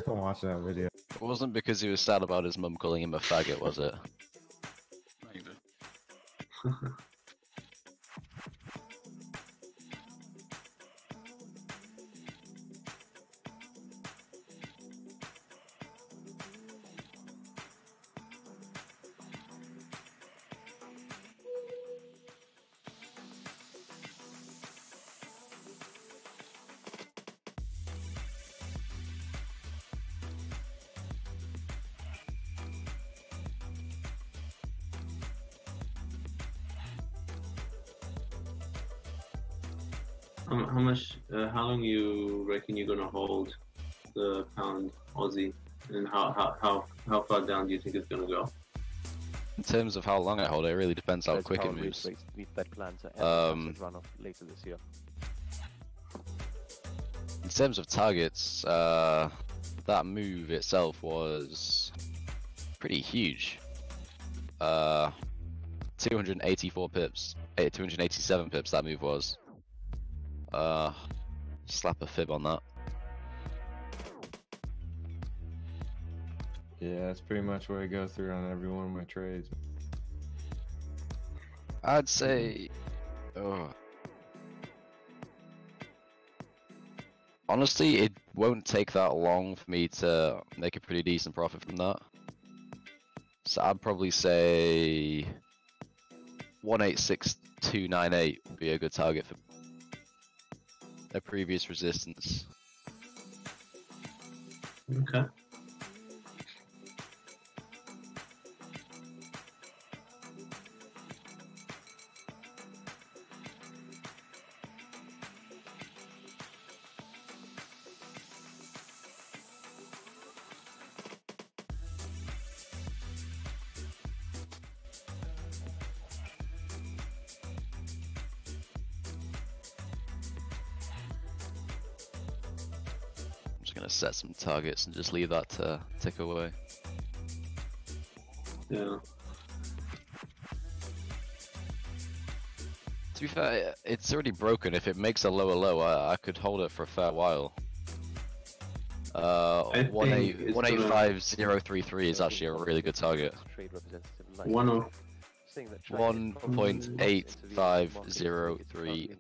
Watch that video. It wasn't because he was sad about his mum calling him a faggot, was it? Maybe. How much? How long you reckon you're gonna hold the pound Aussie, and how far down do you think it's gonna go? In terms of how long I hold it, it really depends how Fed's quick it power moves. rate the Fed plan to end the runoff later this year. In terms of targets, that move itself was pretty huge. 284 pips, 287 pips that move was. Slap a fib on that. Yeah, that's pretty much what I go through on every one of my trades. I'd say. Honestly, it won't take that long for me to make a pretty decent profit from that. So I'd probably say 186298 would be a good target for a previous resistance. Okay. I'm just gonna set some targets and just leave that to tick away. Yeah. To be fair, it's already broken. If it makes a lower low, I could hold it for a fair while. 185033 is actually a really good target. Trade representative 1.8503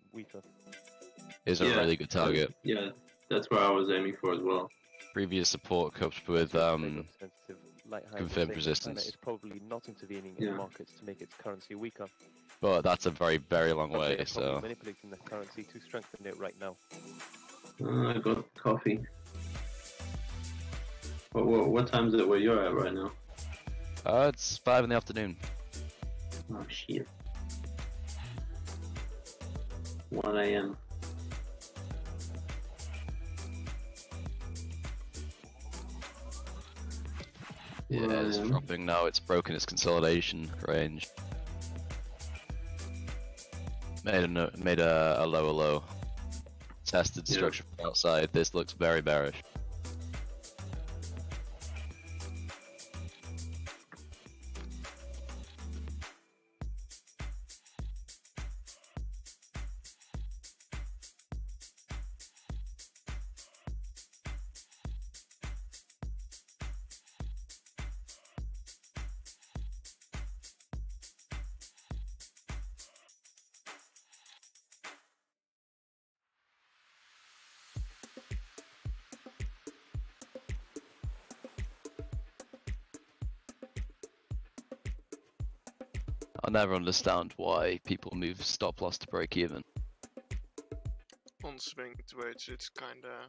is a really good target. Yeah, that's where I was aiming for as well. Previous support coped with confirmed resistance. It's probably not intervening in markets to make its currency weaker. But that's a very, very long way, They're so... probably manipulating the currency to strengthen it right now. I got coffee. What time is it where you're at right now? It's 5 in the afternoon. Oh shit. 1 AM. Yeah, it's dropping now. It's broken its consolidation range. Made a lower low. Tested structure from outside. This looks very bearish. I never understand why people move stop loss to break even. On swing trades, it's kinda.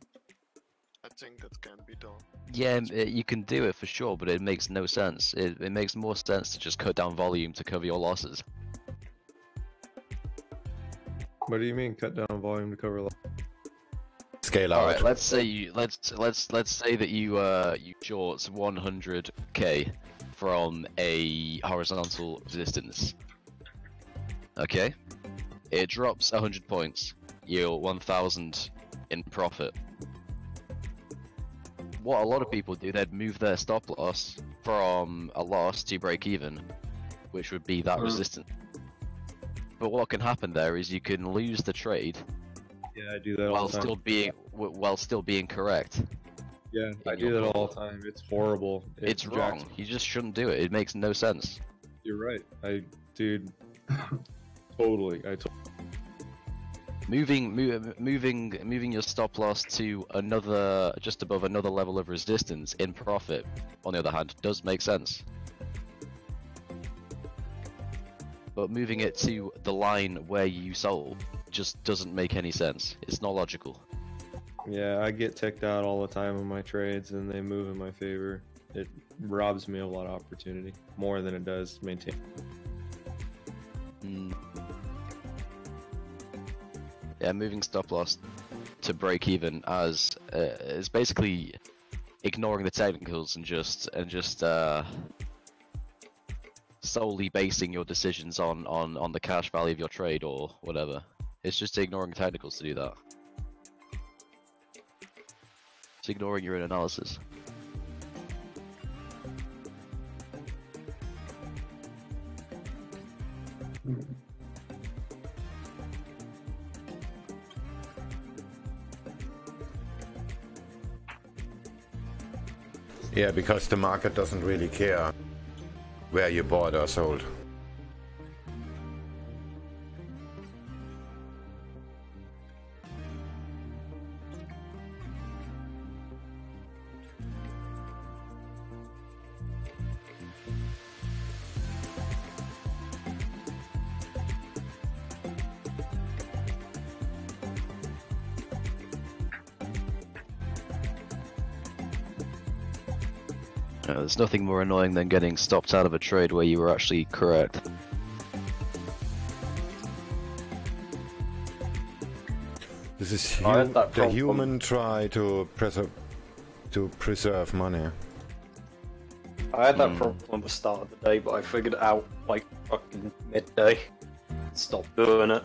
I think that can be done. Yeah, you can do it for sure, but it makes no sense. It makes more sense to just cut down volume to cover your losses. What do you mean cut down volume to cover loss? Scale out. All right, let's say let's say that you short 100k from a horizontal resistance. Okay, it drops 100 points. You're 1,000 in profit. What a lot of people do, they'd move their stop loss from a loss to break even, which would be that resistance. But what can happen there is you can lose the trade. Yeah, I do that all the time. While still being correct. Yeah, I do that all the time. It's horrible. It's wrong. You just shouldn't do it. It makes no sense. You're right. Dude, totally. Moving your stop loss to another, just above another level of resistance in profit, on the other hand, does make sense. But moving it to the line where you sold just doesn't make any sense. It's not logical. Yeah, I get ticked out all the time on my trades and they move in my favor. It robs me of a lot of opportunity, more than it does maintain. Yeah, moving stop loss to break even as is basically ignoring the technicals and just solely basing your decisions on the cash value of your trade or whatever. It's just ignoring technicals to do that. It's ignoring your own analysis. Yeah, because the market doesn't really care where you bought or sold. there's nothing more annoying than getting stopped out of a trade where you were actually correct. This is I had that the problem. human try to preserve money. I had that problem at the start of the day, but I figured it out like fucking midday. Stopped doing it.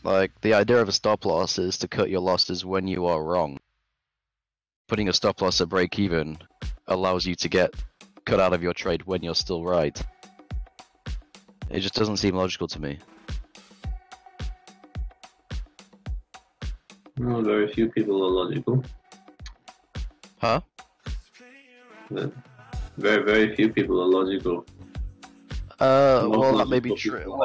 Like, the idea of a stop loss is to cut your losses when you are wrong. Putting a stop loss at break even allows you to get cut out of your trade when you're still right. It just doesn't seem logical to me. Well, very few people are logical. Huh? But very few people are logical. Well, that may be true.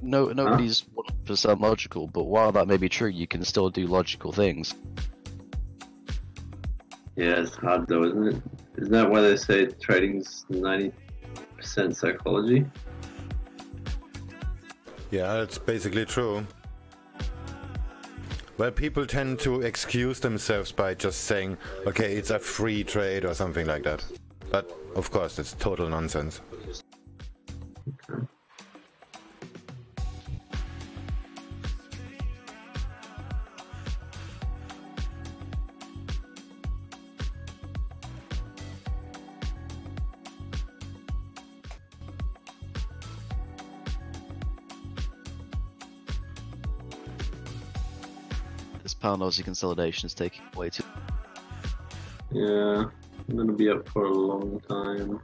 Nobody's 100% logical, but while that may be true, you can still do logical things. Yeah, it's hard though, isn't it? Isn't that why they say trading's 90% psychology? Yeah, that's basically true. Well, people tend to excuse themselves by just saying, okay, it's a free trade or something like that. But, of course, it's total nonsense. Okay. This pound Aussie consolidation is taking way too. Yeah, I'm gonna be up for a long time.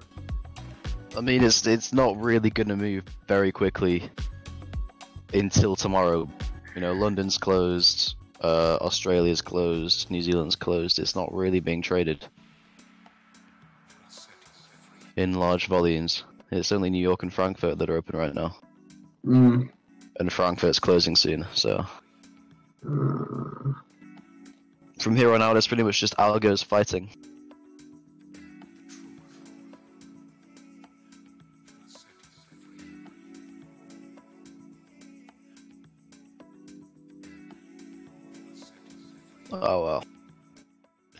I mean, it's not really gonna move very quickly until tomorrow. You know, London's closed, Australia's closed, New Zealand's closed. It's not really being traded in large volumes. It's only New York and Frankfurt that are open right now. Mm. And Frankfurt's closing soon, so. From here on out, it's pretty much just algos fighting. Oh well.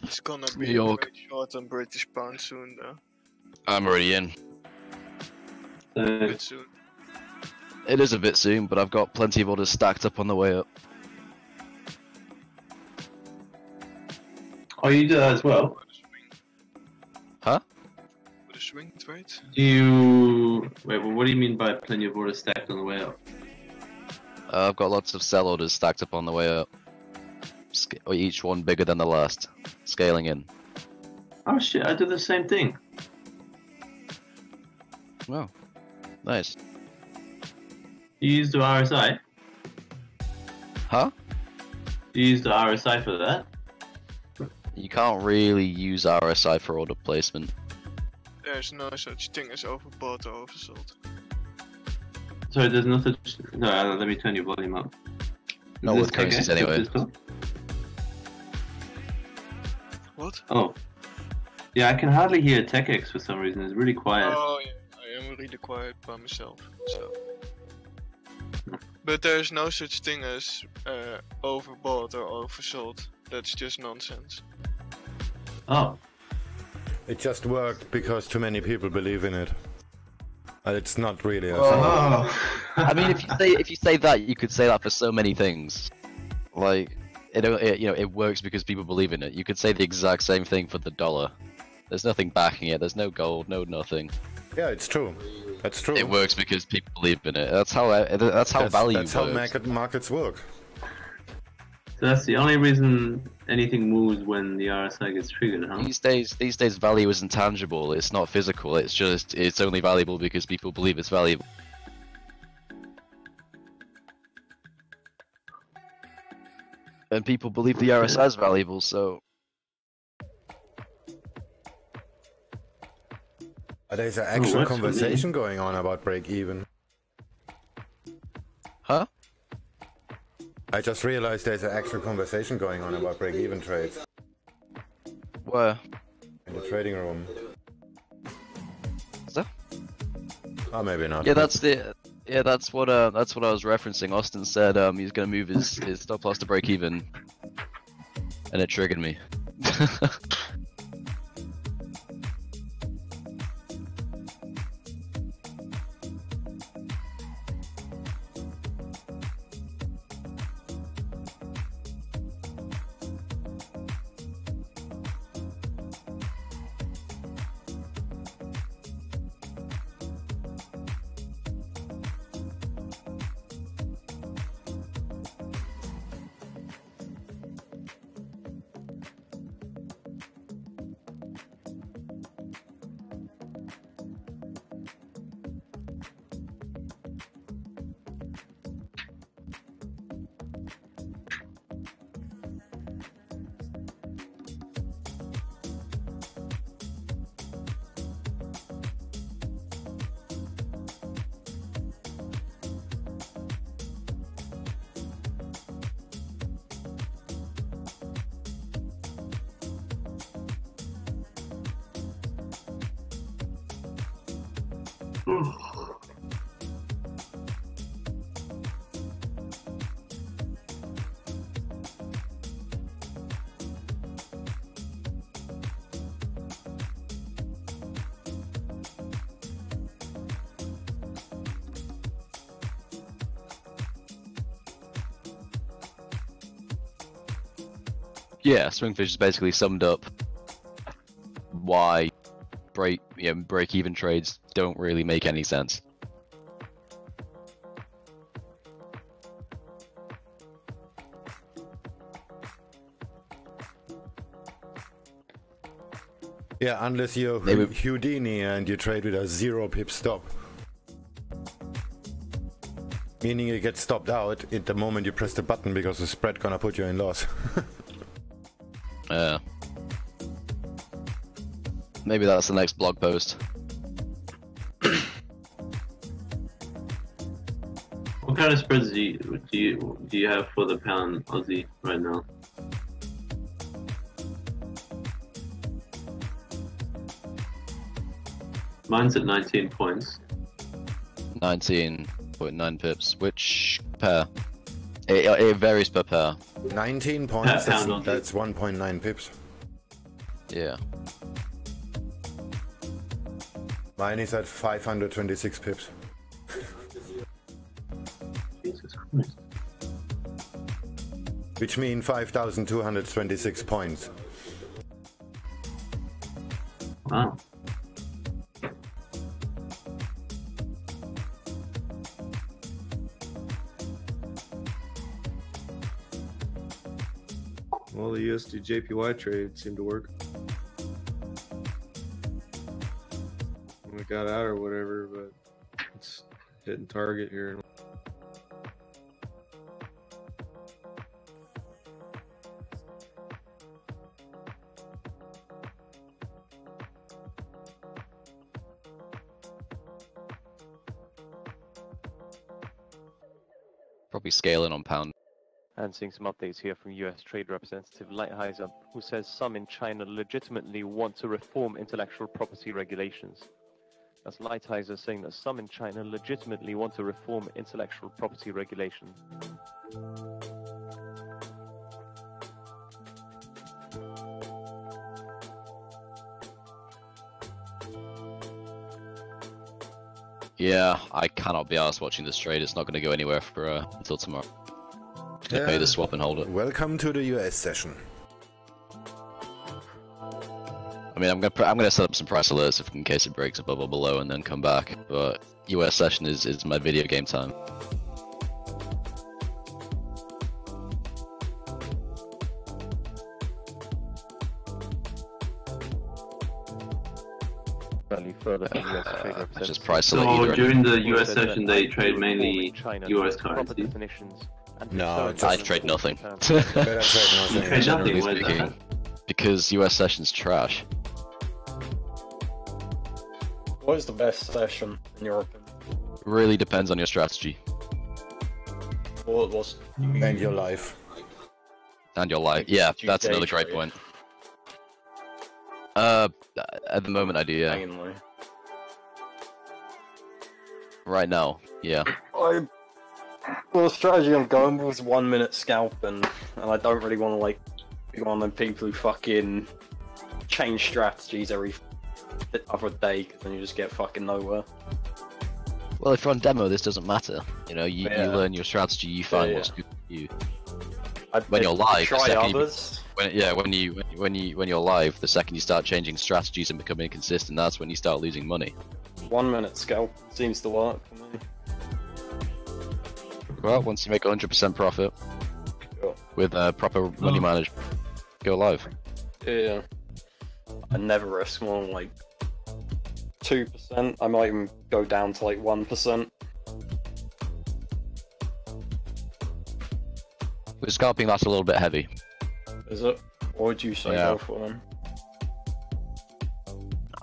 It's gonna New be York. very short on British pound soon, though. I'm already in. A bit soon. It is a bit soon, but I've got plenty of orders stacked up on the way up. Oh, you do that as well? Huh? With a swing trade? Do you... Wait, well, what do you mean by plenty of orders stacked on the way up? I've got lots of sell orders stacked up on the way up. Each one bigger than the last. Scaling in. Oh shit, I do the same thing. Wow. Nice. You use the RSI? Huh? You use the RSI for that? You can't really use RSI for order placement. There's no such thing as overbought or oversold. Sorry, there's no such... No, let me turn your volume up. Not Is with this currencies okay? anyway. Is this cool? What? Oh. Yeah, I can hardly hear TechX for some reason. It's really quiet. Oh yeah, I am really quiet by myself, so... But there's no such thing as overbought or oversold. That's just nonsense. Oh. It just worked because too many people believe in it. It's not really a thing. I mean, if you say that, you could say that for so many things. Like, it works because people believe in it. You could say the exact same thing for the dollar. There's nothing backing it. There's no gold, no nothing. Yeah, it's true. That's true. It works because people believe in it. That's how value That's works. how markets work. So that's the only reason anything moves when the RSI gets triggered, huh? These days, value isn't tangible. It's not physical. It's only valuable because people believe it's valuable. And people believe the RSI is valuable, so. There's an actual what's conversation going on about break even. Huh? I just realized there's an actual conversation going on about break even trades. Where? In the trading room. Is that? Oh, maybe not. Yeah, that's what I was referencing. Austin said he's gonna move his stop loss to break even, and it triggered me. Yeah, Swingfish is basically summed up why break-even trades don't really make any sense. Yeah, unless you're Houdini and you trade with a 0 pip stop. Meaning you get stopped out at the moment you press the button because the spread gonna put you in loss. Maybe that's the next blog post. What kind of spreads do you have for the pound Aussie right now? Mine's at 19 points. 19.9 pips. Which pair? It varies per pair. 19 points, that's 1.9 pips. Yeah. Mine is at 526 pips. Jesus Christ. Which means 5,226 points. Wow. Well, the USD JPY trade seemed to work. We got out or whatever, but it's hitting target here. Probably scaling on pound. And seeing some updates here from US Trade Representative Lighthizer, who says some in China legitimately want to reform intellectual property regulations. That's Lighthizer saying that some in China legitimately want to reform intellectual property regulation. Yeah, I cannot be asked watching this trade. It's not going to go anywhere for until tomorrow. Gonna pay the swap and hold it. Welcome to the US session. I mean, I'm gonna set up some price alerts in case it breaks above or below, and then come back. But US session is my video game time. Further from US Trade Representative. Just price So alert during the US session, they trade mainly US currency. No, I trade nothing. Better trade nothing. You trade Generally nothing, why is speaking, that? because US session's trash. What is the best session in your opinion? Really depends on your strategy What was And your life. and your life. Yeah, Do you that's day another great trade? point. At the moment I do, yeah. mainly? Right now, yeah. Well, the strategy I'm going with is 1 minute scalping, and I don't really want to like be one of them people who fucking change strategies every other day, because then you just get fucking nowhere. Well, if you're on demo, this doesn't matter. You know, you learn your strategy, you find Yeah, what's good for you. I'd When you're live, the try second you- others. when you're live, the second you start changing strategies and becoming inconsistent, that's when you start losing money. 1 minute scalp seems to work for me. Well, once you make 100% profit Sure. with proper money management, go live. Yeah. I never risk more than like 2%. I might even go down to like 1%. With scalping, that's a little bit heavy. Is it? What would you say Yeah. go for then?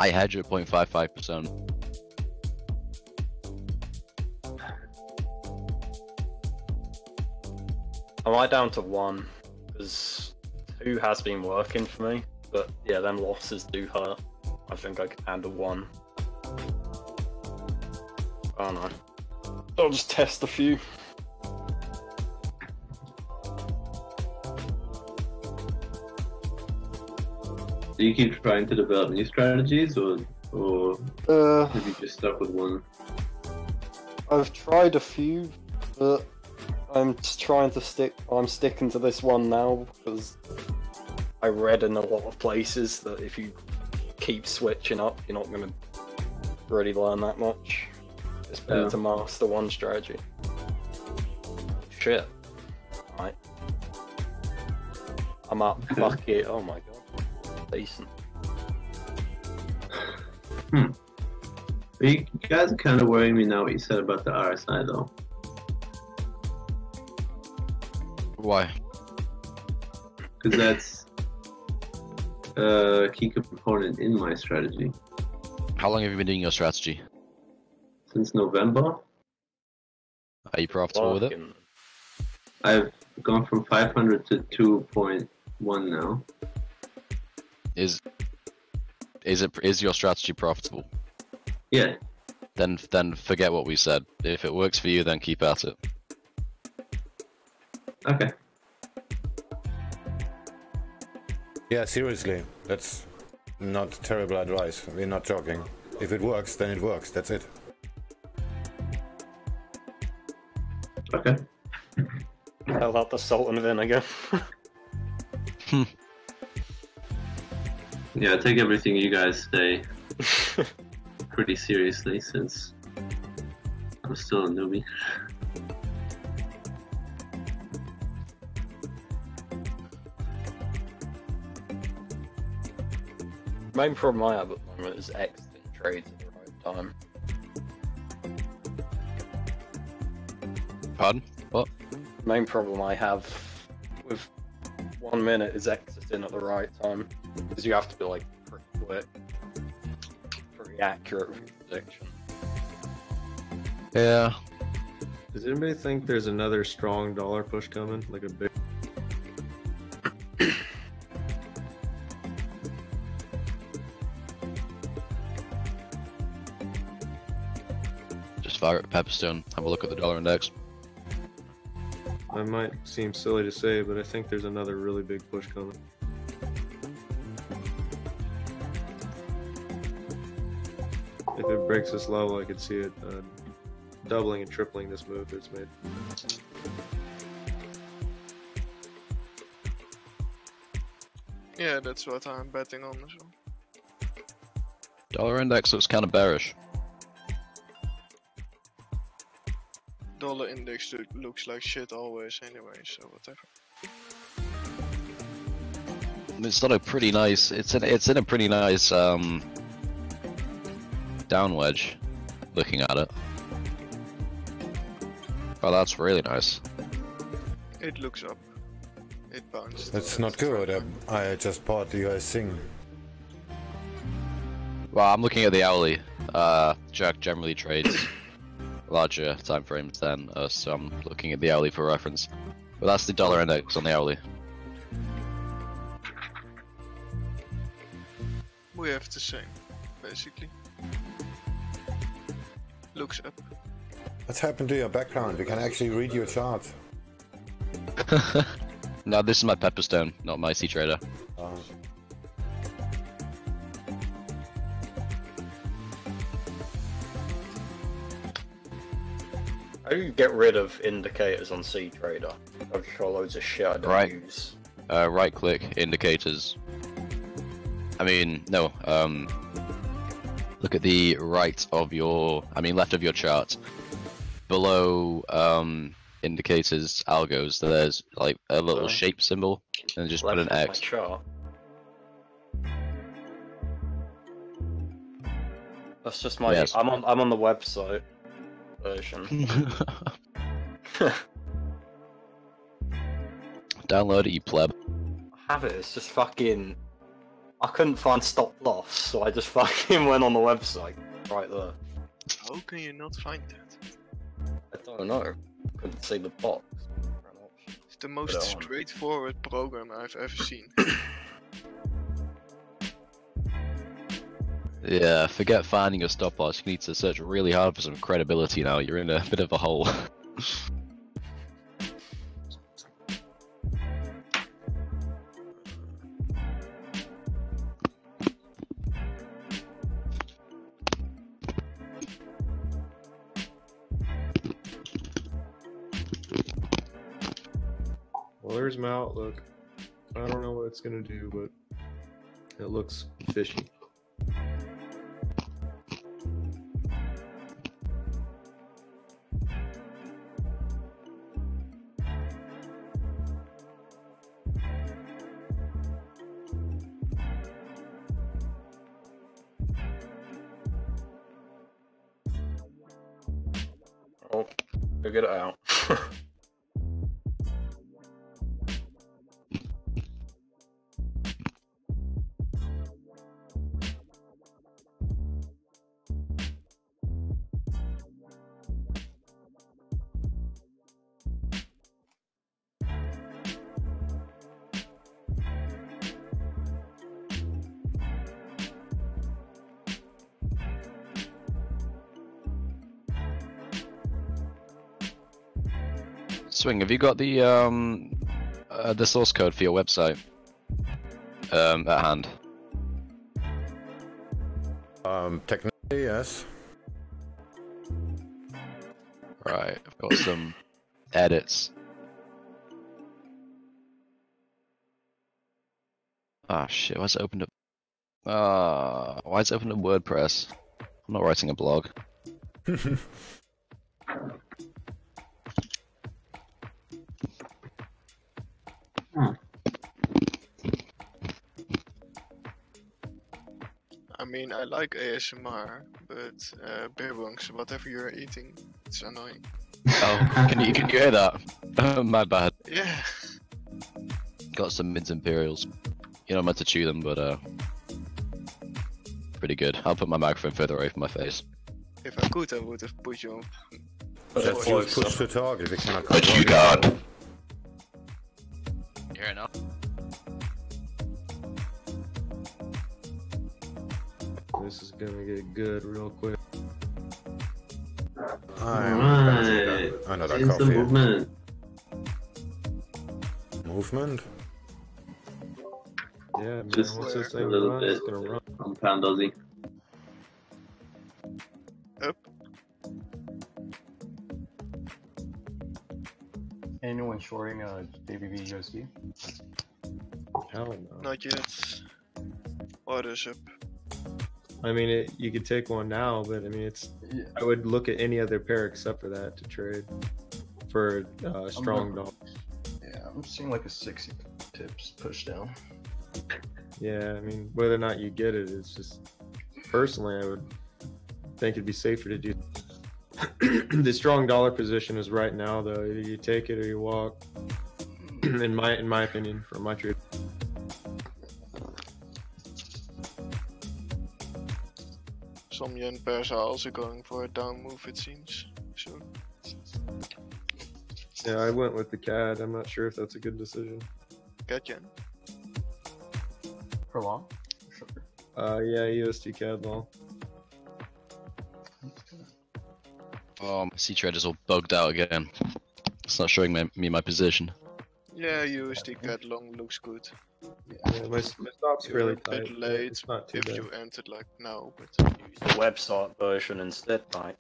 I hedge at 0.55%. I might down to 1, because 2 has been working for me, but yeah, them losses do hurt. I think I can handle 1. Oh no. I'll just test a few. Do you keep trying to develop new strategies, or have you just stuck with one? I've tried a few, but I'm just trying to stick. I'm sticking to this one now because I read in a lot of places that if you keep switching up, you're not going to really learn that much. It's better to master one strategy. Shit. Right. I'm up. Fuck it. Oh my god. Decent. You guys are kind of worrying me now what you said about the RSI though. Why? Because that's a key component in my strategy. How long have you been doing your strategy? Since November. Are you profitable with it? I've gone from 500 to 2.1 now. Is your strategy profitable? Yeah. Then forget what we said. If it works for you, then keep at it. Okay. Yeah, seriously, that's not terrible advice. We're not joking. If it works, then it works. That's it. Okay. How about the salt and vinegar? Yeah, I take everything you guys say pretty seriously since I'm still a newbie. Main problem I have at the moment is exiting trades at the right time. Pardon? What? Main problem I have with 1 minute is exiting at the right time. Because you have to be like pretty quick, pretty accurate with your prediction. Yeah. Does anybody think there's another strong dollar push coming? Like a big... Just fire at Pepperstone. Have a look at the dollar index. That might seem silly to say, but I think there's another really big push coming. If it breaks this level, I could see it doubling and tripling this move that it's made. Yeah, that's what I'm betting on as well. Dollar index looks kind of bearish. Dollar index looks like shit always anyway, so whatever. It's not a pretty nice. It's in a pretty nice down wedge. Looking at it. Oh, that's really nice. It looks up. It bounced. That's not good. I just bought the US thing. Well, I'm looking at the hourly. Jack generally trades larger time frames than us, so I'm looking at the hourly for reference. But that's the dollar index on the hourly. We have the same, basically. Looks up. What's happened to your background? We can actually read your chart. No, this is my Pepperstone, not my C-Trader. How do you get rid of indicators on C-Trader? I've got loads of shit I don't use. Right click, indicators. I mean, no, look at the right of your, left of your chart. Below, indicators, algos, there's like a little shape symbol, and just put an X. My chart. That's just my, Yes. I'm on the website version. Download it, you pleb. I have it, it's just fucking... I couldn't find stop loss, so I just fucking went on the website, right there. How can you not find that? I don't know. Couldn't see the box. It's the most straightforward program I've ever seen. Yeah, forget finding a stop loss. You need to search really hard for some credibility now. You're in a bit of a hole. Well, there's my outlook. I don't know what it's gonna do, but it looks fishy. Oh, figure it out. Swing, have you got the source code for your website at hand? Technically, yes. Right, I've got some edits. Ah shit, why's it opened up? Why is it opened up WordPress? I'm not writing a blog. I mean, I like ASMR, but beerbongs, whatever you're eating, it's annoying. Oh, can you hear that? My bad. Yeah. Got some mids imperials. You're not meant to chew them, but pretty good. I'll put my microphone further away from my face. If I could, I would have put you on. Let's use push to talk if we cannot But control you it. can't. You hear it now? This is gonna get good real quick. I'm another It's the coffee. movement. Movement? Yeah, man, Just once this a thing little runs, bit it's gonna run. on Pound Aussie. Up. Anyone shorting JBV USD? Hell no. Not yet. Orders up. I mean, you could take one now, but I mean, I would look at any other pair except for that to trade for strong dollar. Yeah, I'm seeing like a 60 tips push down. Yeah, I mean, whether or not you get it, it's just personally, I would think it'd be safer to do. The strong dollar position is right now, though. Either you take it or you walk. in my opinion, from my trade. Some yen pairs are also going for a down move, it seems. So. Yeah, I went with the CAD. I'm not sure if that's a good decision. Get yen. For long? Yeah, USD CAD long. Oh, my C-Trade is all bugged out again. It's not showing me my position. Yeah, USD CAD long looks good. Yeah, my stop's You're really a bit tight. late It's not too if bad. you entered like now, but Use the website version instead, mate.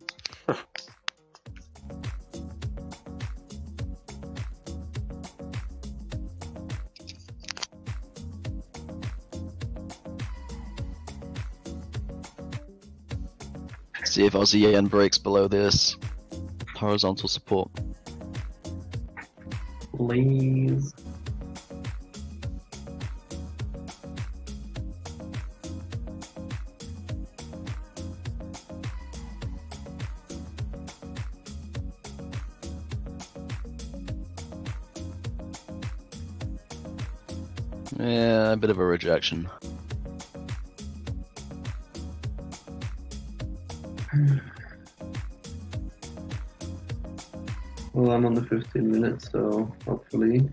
See if Aussie yen breaks below this horizontal support. Please. Yeah, a bit of a rejection. Well, I'm on the 15 minutes, so hopefully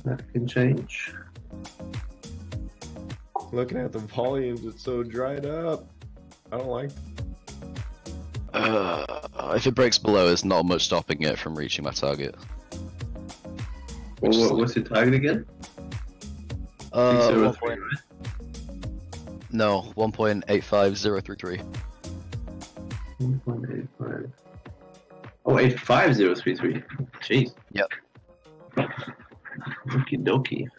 that can change. Looking at the volumes, it's so dried up. I don't like. If it breaks below, there's not much stopping it from reaching my target. What's your target again? 603, right? No, 1.85033. 1.85. Oh, 85033. Jeez. Yep. Okie dokie.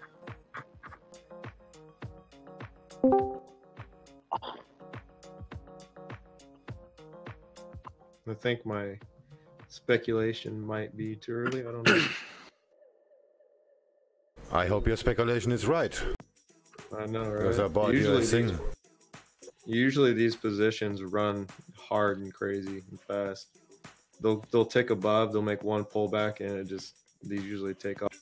I think my speculation might be too early. I don't know. I hope your speculation is right. I know, right? Because I bought you a thing. Usually these positions run hard and crazy and fast. They'll tick above, they'll make one pullback, and these usually take off.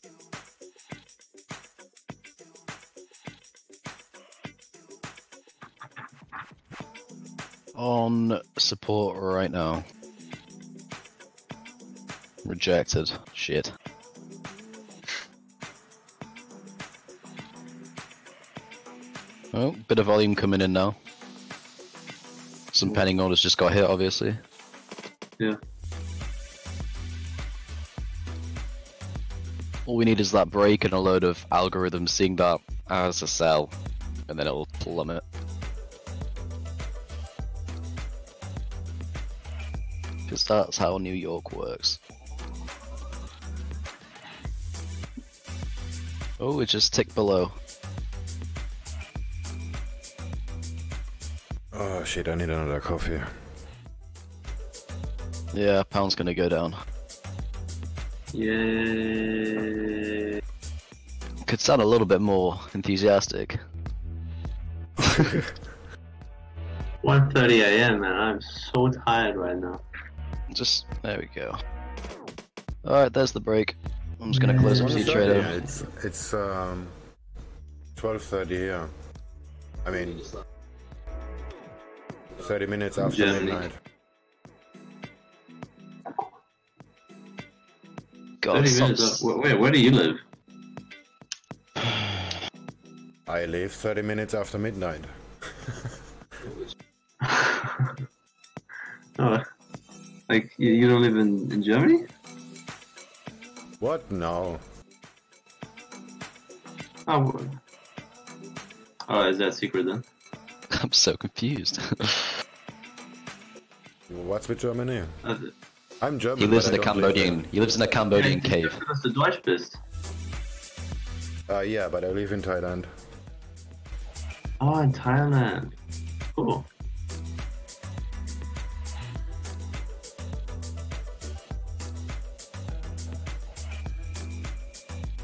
On support right now. Rejected. Shit. Oh, bit of volume coming in now. Some pending orders just got hit, obviously. Yeah. All we need is that break and a load of algorithms seeing that as a sell, and then it'll plummet. Because that's how New York works. Oh, it just ticked below. Oh shit, I need another coffee. Yeah, pound's gonna go down. Yay. Could sound a little bit more enthusiastic. 1:30 a.m. man, I'm so tired right now. Just, there we go. Alright, there's the break. I'm just gonna close up the trader. Yeah, it's 12:30 here. I mean, 30 minutes after midnight. God, 30 minutes. Wait, where do you live? I leave 30 minutes after midnight. Oh, like you don't live in Germany? What? No. Oh, is that secret then? I'm so confused. What's with Germany? I'm German. He lives in a but I don't live Cambodian. He lives in a Cambodian cave. Dass du Deutsch bist. Yeah, but I live in Thailand. Oh, in Thailand. Cool.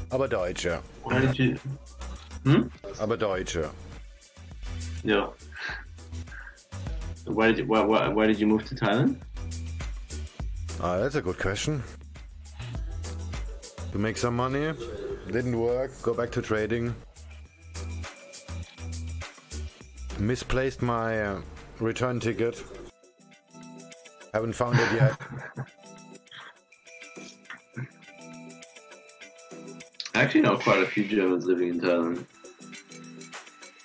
Aber Deutsche. Why did you? Hmm? Aber Deutsche. Yeah. Why did you move to Thailand? That's a good question. To make some money. Didn't work. Go back to trading. Misplaced my return ticket. Haven't found it yet. I actually know quite a few Germans living in Thailand.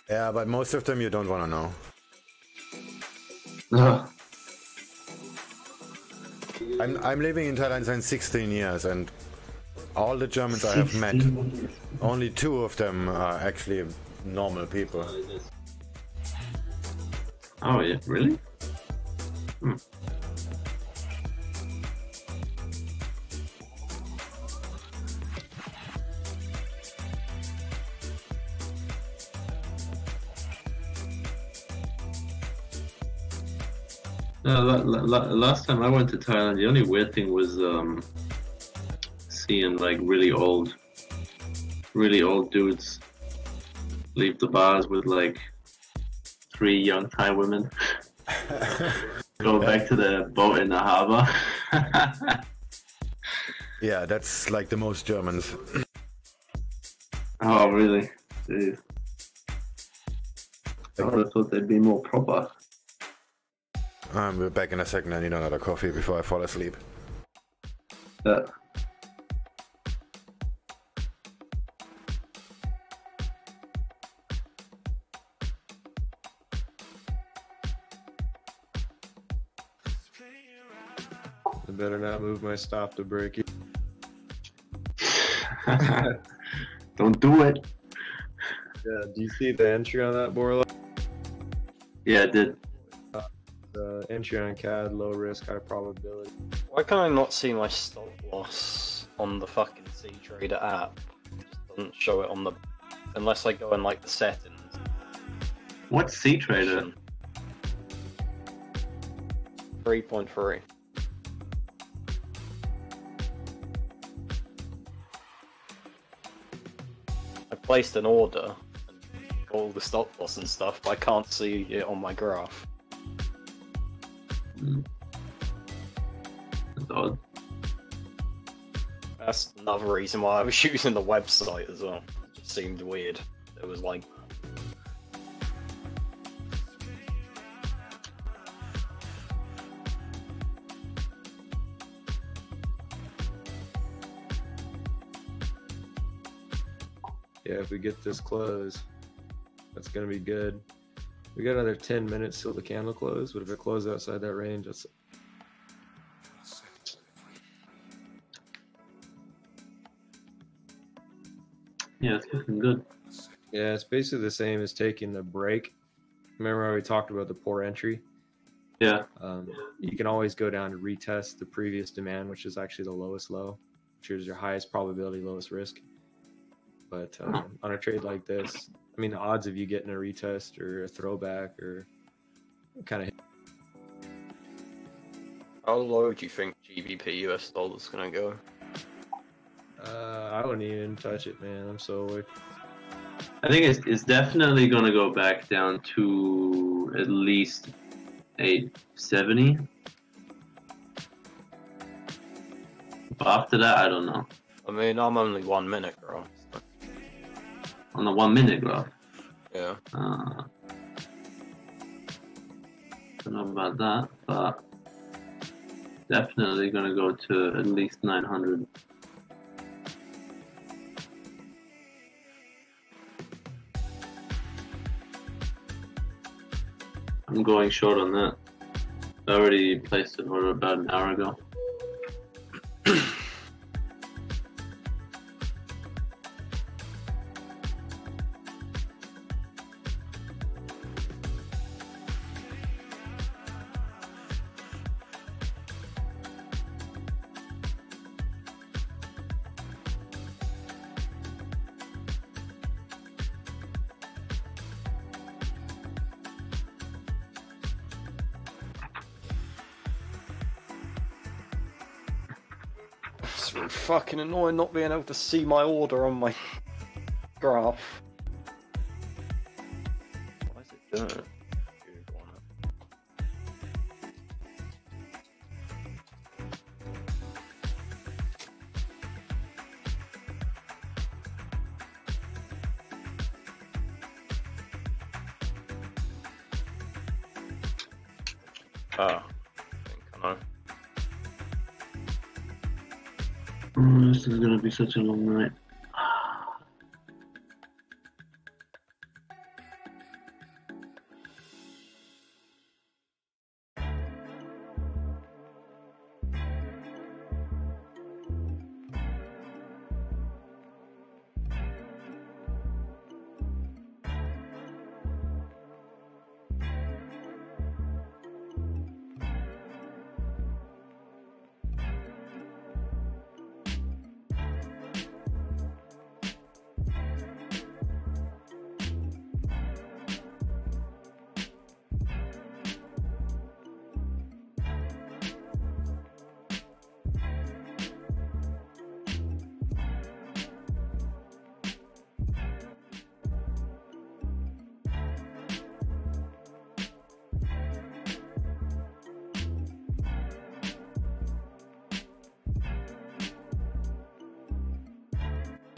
Yeah, but most of them you don't want to know. I'm living in Thailand since 16 years, and all the Germans I have met, only 2 of them are actually normal people. Oh yeah, really? Hmm. Last time I went to Thailand, the only weird thing was seeing like really old dudes leave the bars with like 3 young Thai women. Go back to the boat in the harbor. Yeah, that's like the most Germans. Oh, really? Jeez. I would have thought they'd be more proper. We're back in a second. I need another coffee before I fall asleep. Yeah. I better not move my stop to break it. Don't do it. Yeah, do you see the entry on that board? Yeah, I did. The entry on CAD, low risk, high probability. Why can I not see my stop loss on the fucking C-Trader app? It just doesn't show it on the... Unless I go in, like, the settings. What's C-Trader? 3.3. I placed an order and all the stop loss and stuff, but I can't see it on my graph. That's odd. That's another reason why I was using the website as well. It just seemed weird. It was like... Yeah, if we get this close, that's gonna be good. We got another 10 minutes till the candle close, but if it closes outside that range, that's... Yeah, it's looking good. Yeah, it's basically the same as taking the break. Remember how we talked about the poor entry? Yeah. You can always go down to retest the previous demand, which is actually the lowest low, which is your highest probability, lowest risk. But on a trade like this, I mean, the odds of you getting a retest or a throwback or kind of... How low do you think GBP US dollar's gonna go? I wouldn't even touch it, man. I'm so away. I think it's definitely gonna go back down to at least 870. But after that, I don't know. I mean, I'm only 1 minute, bro. On the 1 minute graph. Yeah. Don't know about that, but definitely gonna go to at least 900. I'm going short on that. I already placed an order about an hour ago. It's really fucking annoying not being able to see my order on my graph. Why is it doing it? Ah, I think I know. This is gonna be such a long night.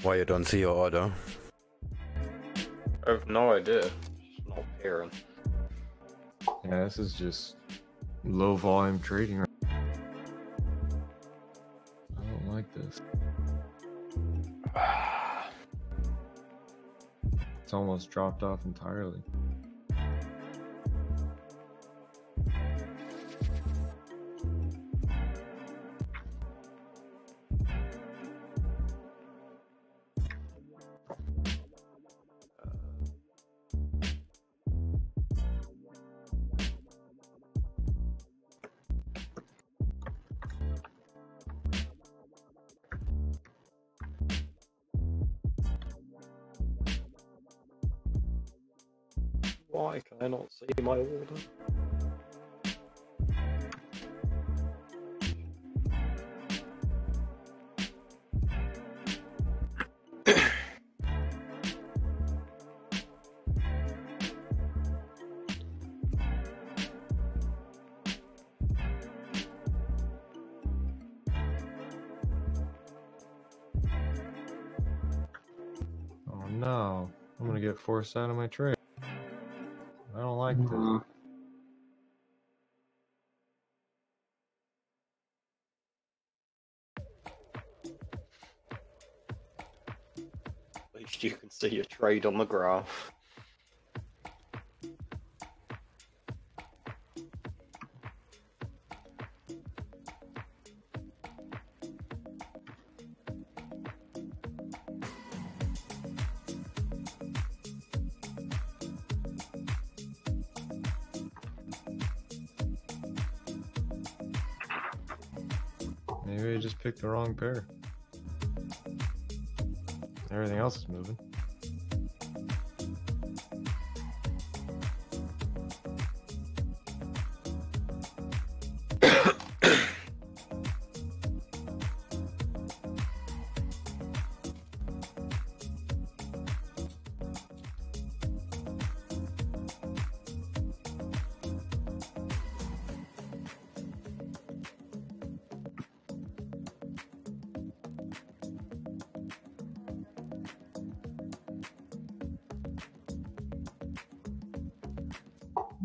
Why you don't see your order? I have no idea. It's not appearing. Yeah, this is just low volume trading. I don't like this. It's almost dropped off entirely. Why can I not see my order? Oh no, I'm gonna get forced out of my trade. I don't like this. At least you can see your trade on the graph. Maybe I just picked the wrong pair. Everything else is moving.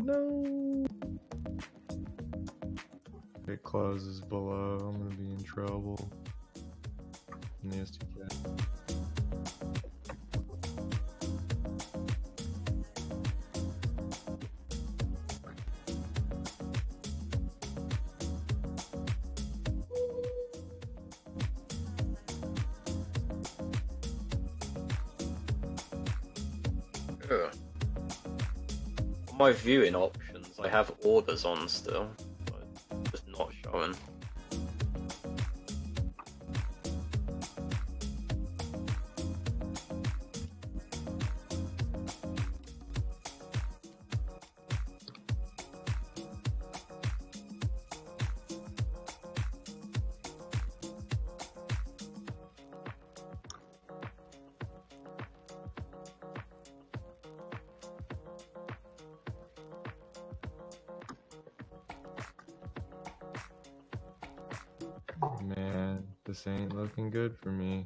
No. If it closes below, I'm gonna be in trouble. Nasty cat. Yeah. On my viewing options, I have orders on still, but just not showing. Man, this ain't looking good for me.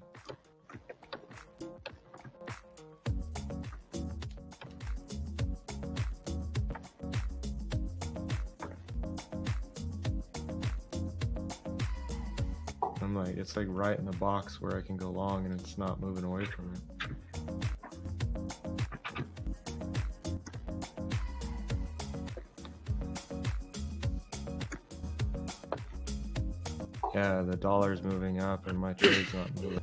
I'm like, it's like right in the box where I can go long and it's not moving away from me. Yeah, the dollar's moving up and my trade's not moving.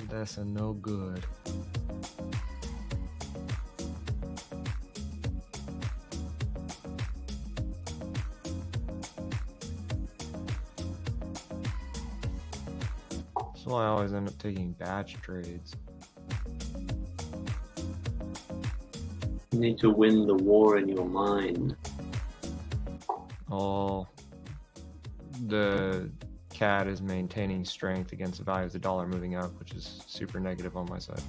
That's a no good. So I always end up taking batch trades. You need to win the war in your mind. Oh, the CAD is maintaining strength against the value of the dollar moving up, which is super negative on my side.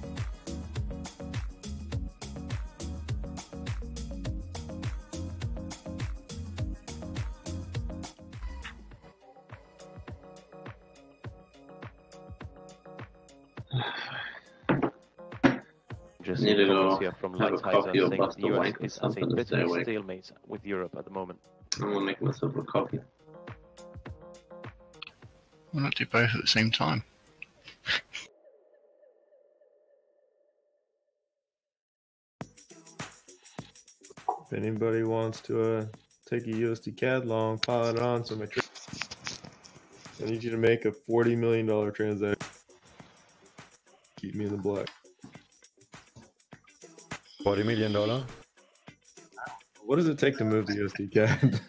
Just Need to comments go here from have a coffee or Lightheiser saying bust the a US wine or is at a something to stay bitter awake. stalemate with Europe at the moment. I'm gonna make myself a coffee. Why not do both at the same time? If anybody wants to take a USD CAD long, pile it on. So my I need you to make a $40 million transaction. Keep me in the black. $40 million? What does it take to move the USD CAD?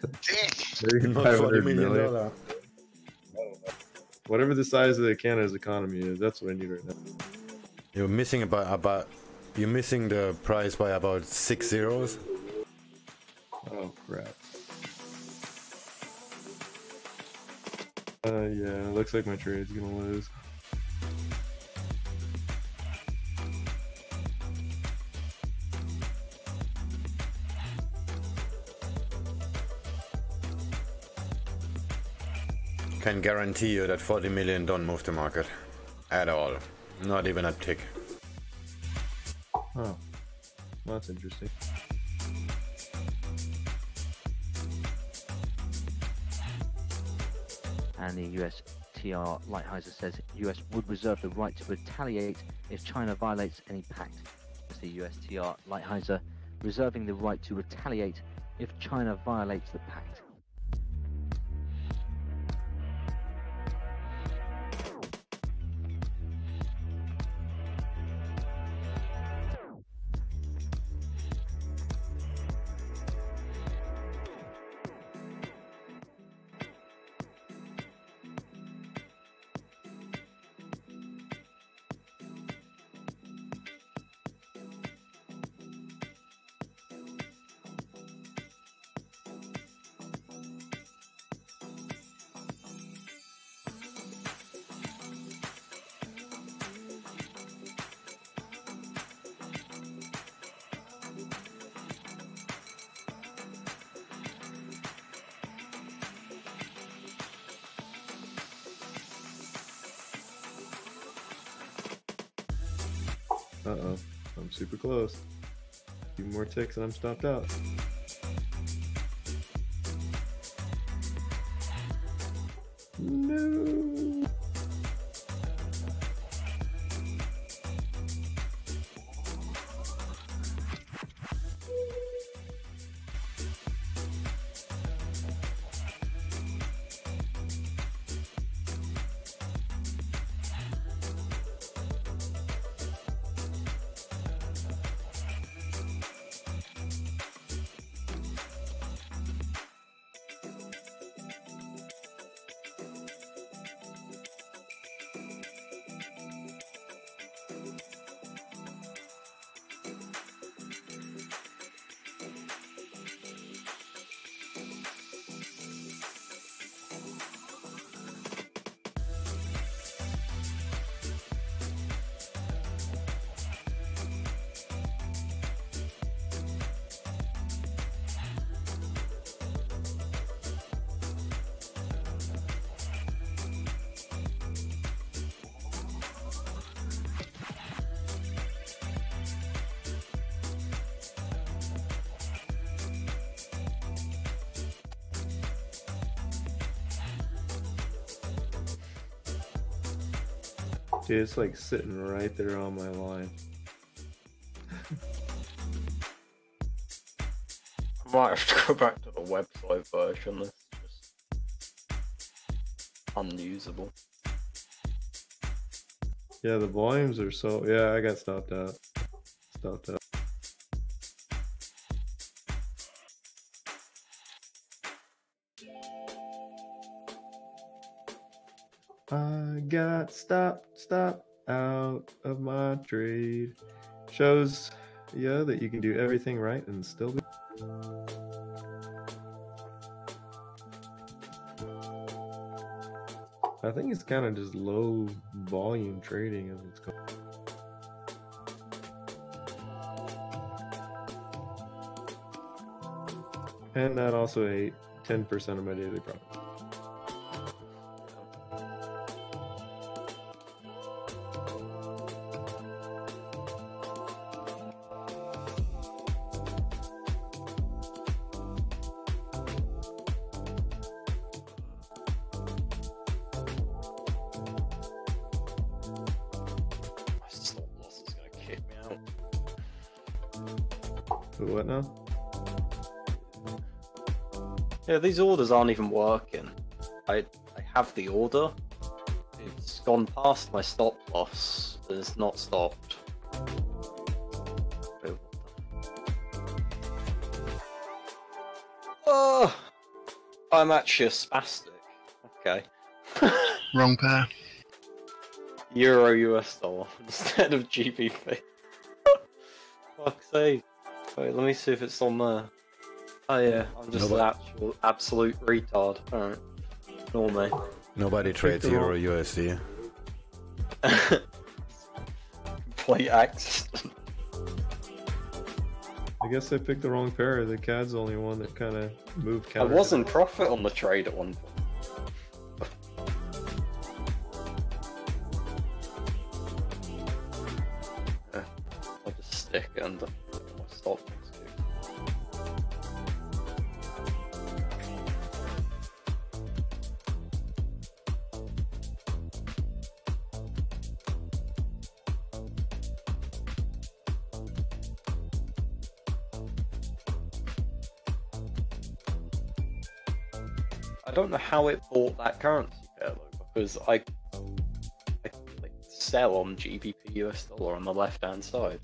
Maybe Not $40 $500 million. million. Whatever the size of the Canada's economy is, that's what I need right now. You're missing you're missing the price by about 6 zeros. Oh crap. Yeah, looks like my trade's gonna lose. Can guarantee you that 40 million don't move the market at all. Not even a tick. Oh, that's interesting. And the USTR Lighthizer says US would reserve the right to retaliate if China violates any pact. It's the USTR Lighthizer reserving the right to retaliate if China violates the pact. Uh-oh, I'm super close. A few more ticks and I'm stopped out. No. Dude, it's like sitting right there on my line. I might have to go back to the website version. It's just unusable. Yeah, the volumes are so... Yeah, I got stopped out. Stopped out. I got stopped out of my trade. Shows, yeah, that you can do everything right and still be... I think it's kind of just low volume trading as it's called. And that also ate 10% of my daily profit. What now? Yeah, these orders aren't even working. I have the order. It's gone past my stop loss. It's not stopped. Oh, I'm actually a spastic. Okay. Wrong pair. Euro US dollar instead of GBP. Fuck's sake. Wait, let me see if it's on there. Oh yeah, I'm just an actual absolute retard. Alright. Ignore me. Nobody trades Euro USD. Complete accident. I guess I picked the wrong pair. The CAD's the only one that kind of moved I counter. was in profit on the trade at one point. I'll just stick it under my stop. I don't know how it bought that currency pair though, because I like, sell on GBP US dollar on the left hand side.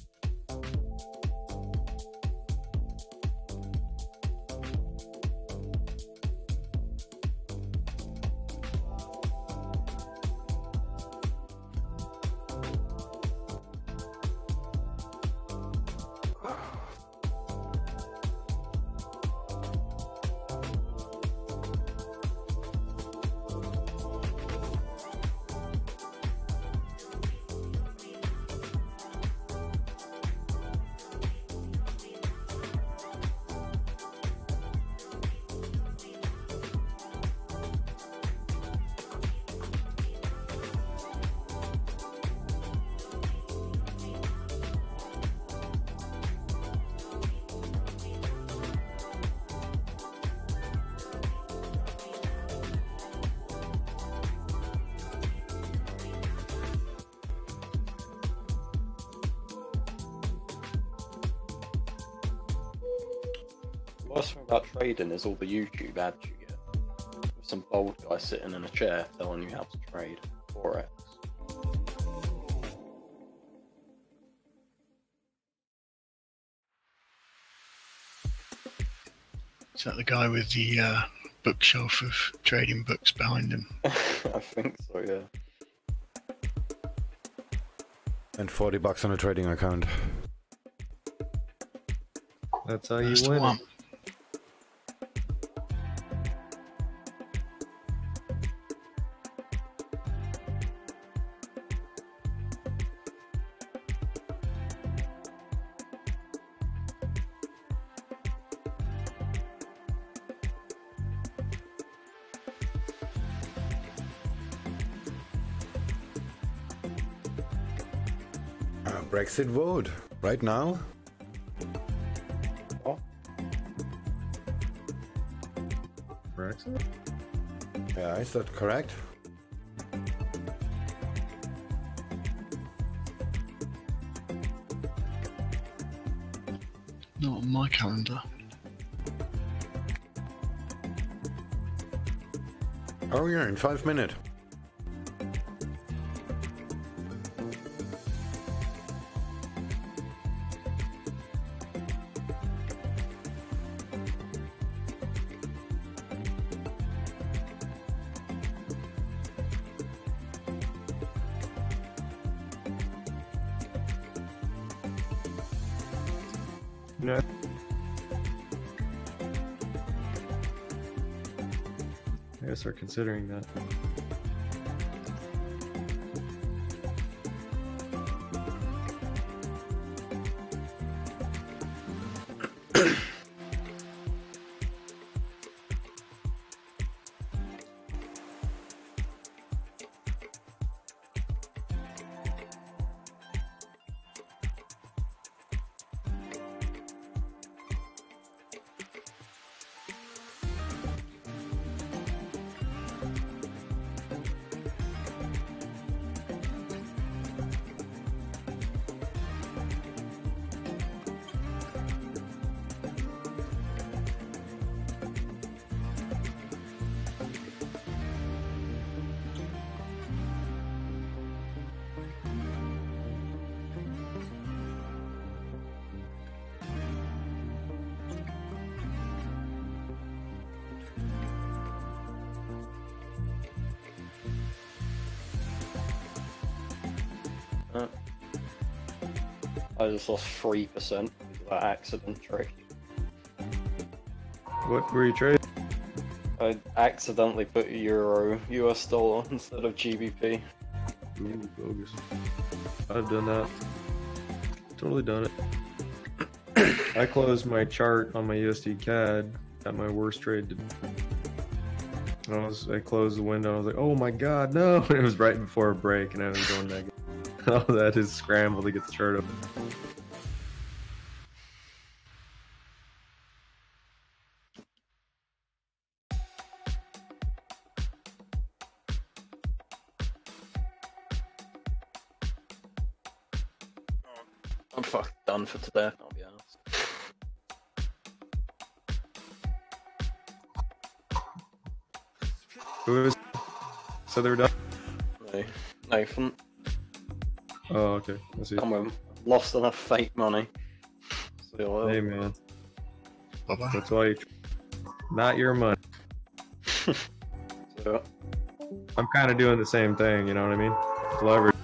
The worst thing about trading is all the YouTube ads you get. With some bald guy sitting in a chair telling you how to trade Forex. Is that the guy with the bookshelf of trading books behind him? I think so, yeah. And $40 on a trading account. That's how you That's the win. one. Brexit vote right now. Brexit? Yeah, is that correct? Not on my calendar. Oh yeah, in 5 minutes. No. I guess they're considering that. I just lost 3% because of that accident trick. What were you trading? I accidentally put Euro, US dollar instead of GBP. Ooh, bogus. I've done that. Totally done it. I closed my chart on my USD CAD at my worst trade. I closed the window. I was like, "Oh my god, no!" And it was right before a break, and I was going negative. All that is scramble to get the chart open. I'm fucking done for today, I'll be honest. Who is? So they were done. No, Nathan. Oh, okay. I see. Lost enough fake money. See you later. Hey, man. That's why you. Not your money. So, I'm kind of doing the same thing. You know what I mean? Leverage.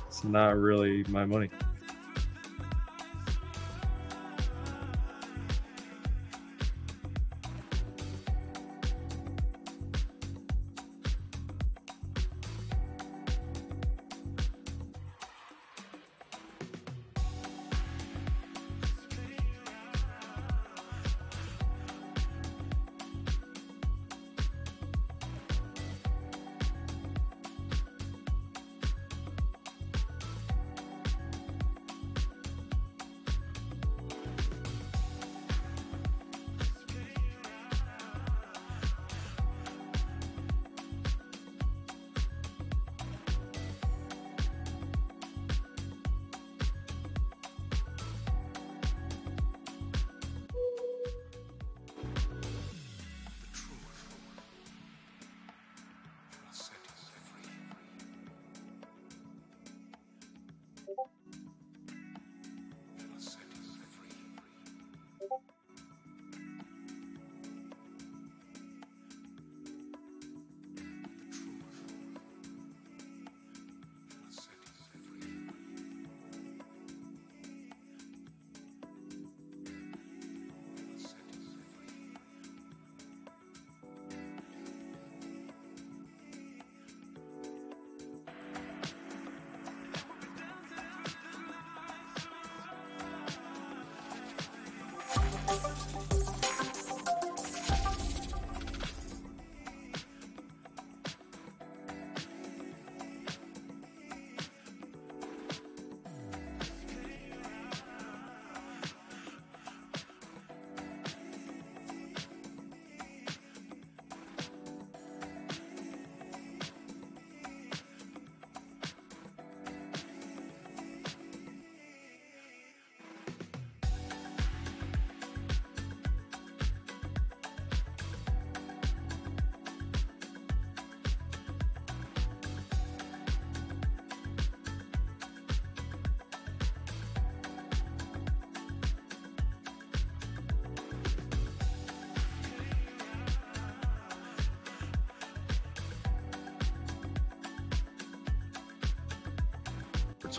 It's not really my money.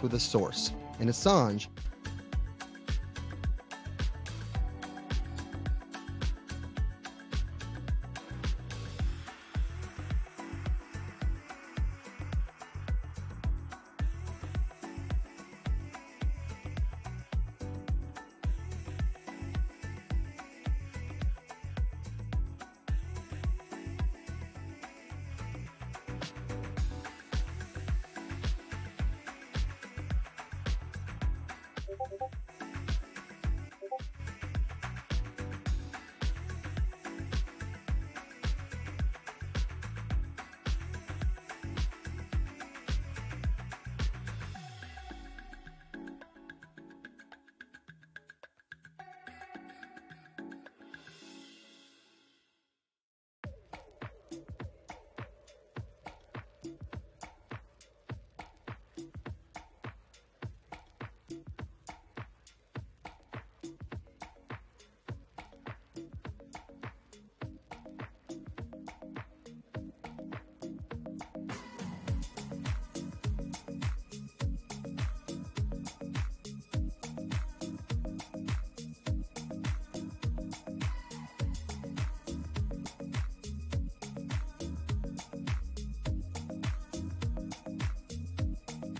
With a source. And Assange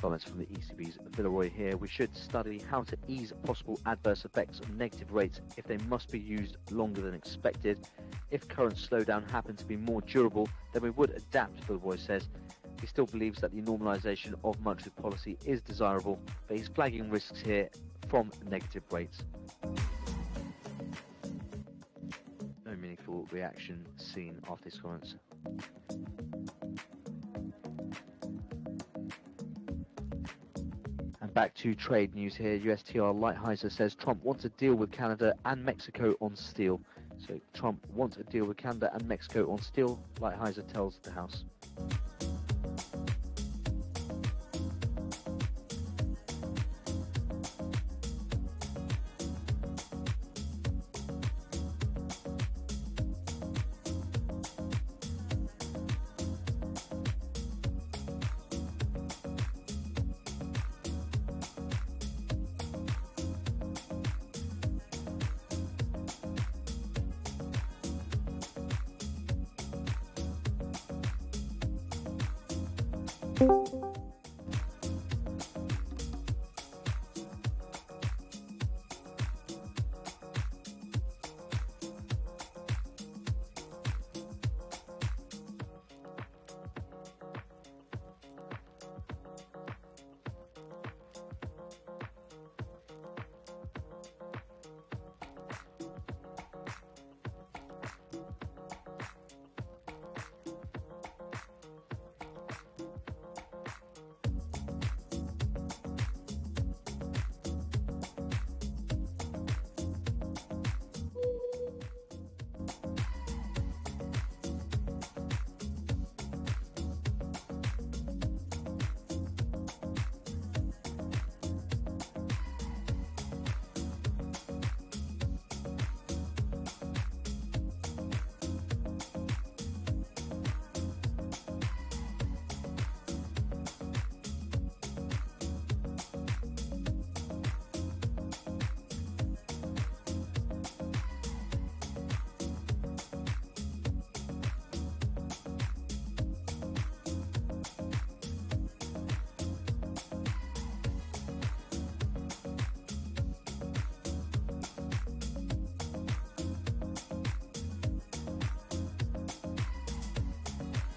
Comments from the ECB's Villeroy here. We should study how to ease possible adverse effects of negative rates if they must be used longer than expected. If current slowdown happened to be more durable, then we would adapt, Villeroy says. He still believes that the normalisation of monetary policy is desirable, but he's flagging risks here from negative rates. No meaningful reaction seen after his comments. And back to trade news here. USTR Lighthizer says Trump wants a deal with Canada and Mexico on steel. So Trump wants a deal with Canada and Mexico on steel, Lighthizer tells the House.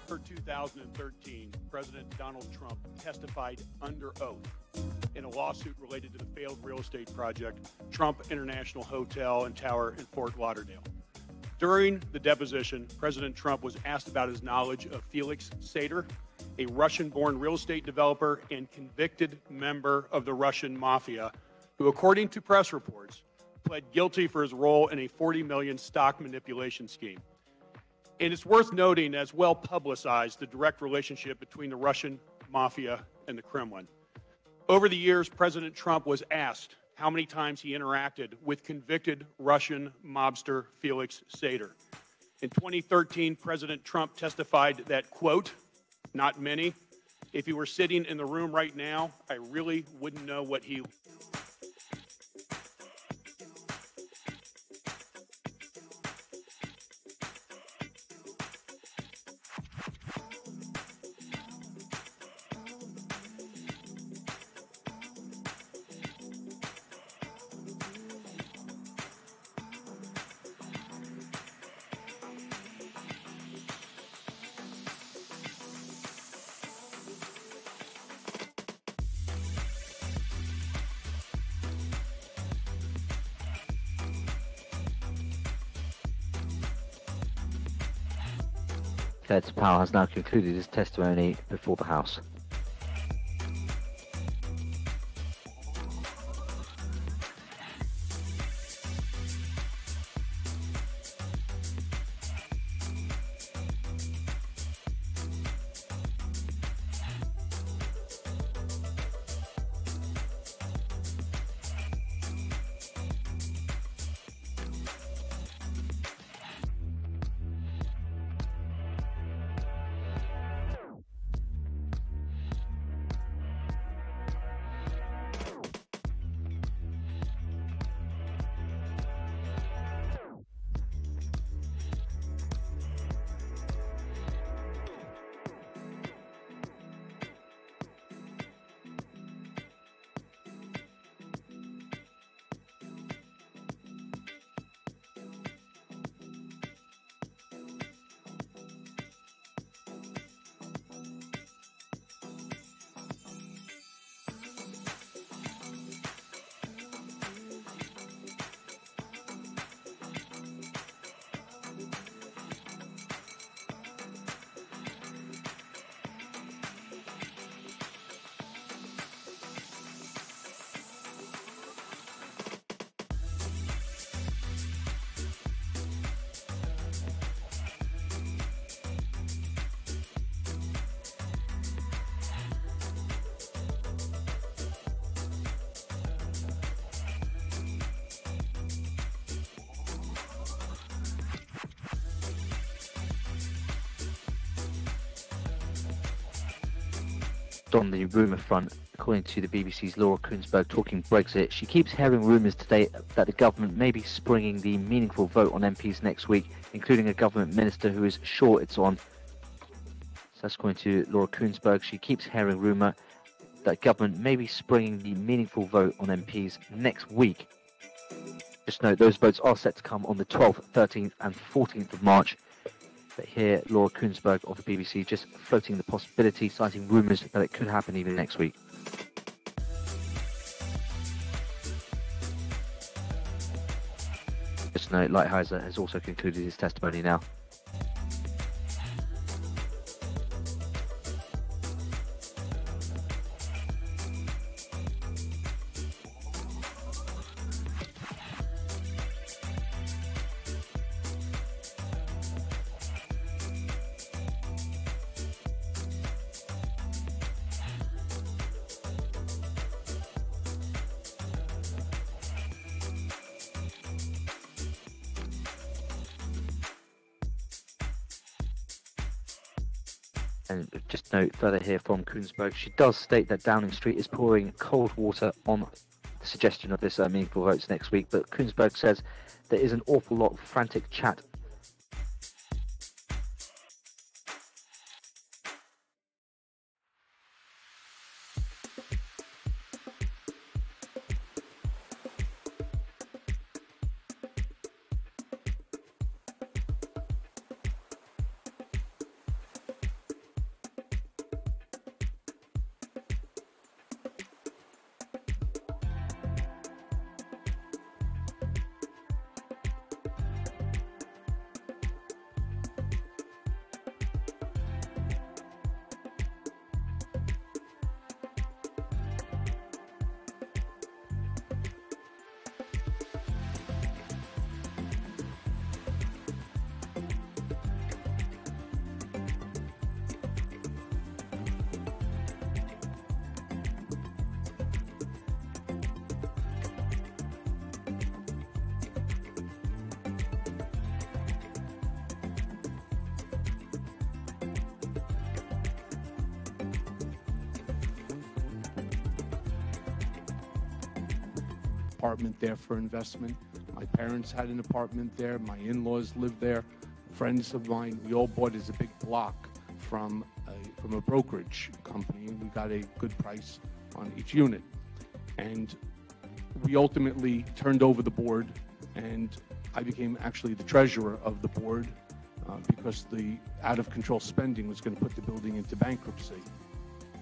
November 2013, President Donald Trump testified under oath in a lawsuit related to the failed real estate project, Trump International Hotel and Tower in Fort Lauderdale. During the deposition, President Trump was asked about his knowledge of Felix Sater, a Russian-born real estate developer and convicted member of the Russian mafia, who, according to press reports, pled guilty for his role in a $40 million stock manipulation scheme. And it's worth noting, as well publicized, the direct relationship between the Russian mafia and the Kremlin. Over the years, President Trump was asked how many times he interacted with convicted Russian mobster Felix Sater. In 2013, President Trump testified that, quote, "Not many. If he were sitting in the room right now, I really wouldn't know what he..." Curtis Powell has now concluded his testimony before the House. On the rumour front, according to the BBC's Laura Kuenssberg talking Brexit, she keeps hearing rumours today that the government may be springing the meaningful vote on MPs next week, including a government minister who is sure it's on. So that's according to Laura Kuenssberg. She keeps hearing rumour that government may be springing the meaningful vote on MPs next week. Just note, those votes are set to come on the 12th, 13th and 14th of March. But here, Laura Kuenssberg of the BBC just floating the possibility, citing rumours that it could happen even next week. Just note, Lighthizer has also concluded his testimony now. And just note further here from Kuenssberg, she does state that Downing Street is pouring cold water on the suggestion of this meaningful votes next week, but Kuenssberg says there is an awful lot of frantic chat. Apartment there for investment. My parents had an apartment there. My in-laws lived there. Friends of mine, we all bought as a big block from a brokerage company, and we got a good price on each unit. And we ultimately turned over the board, and I became actually the treasurer of the board because the out-of-control spending was going to put the building into bankruptcy.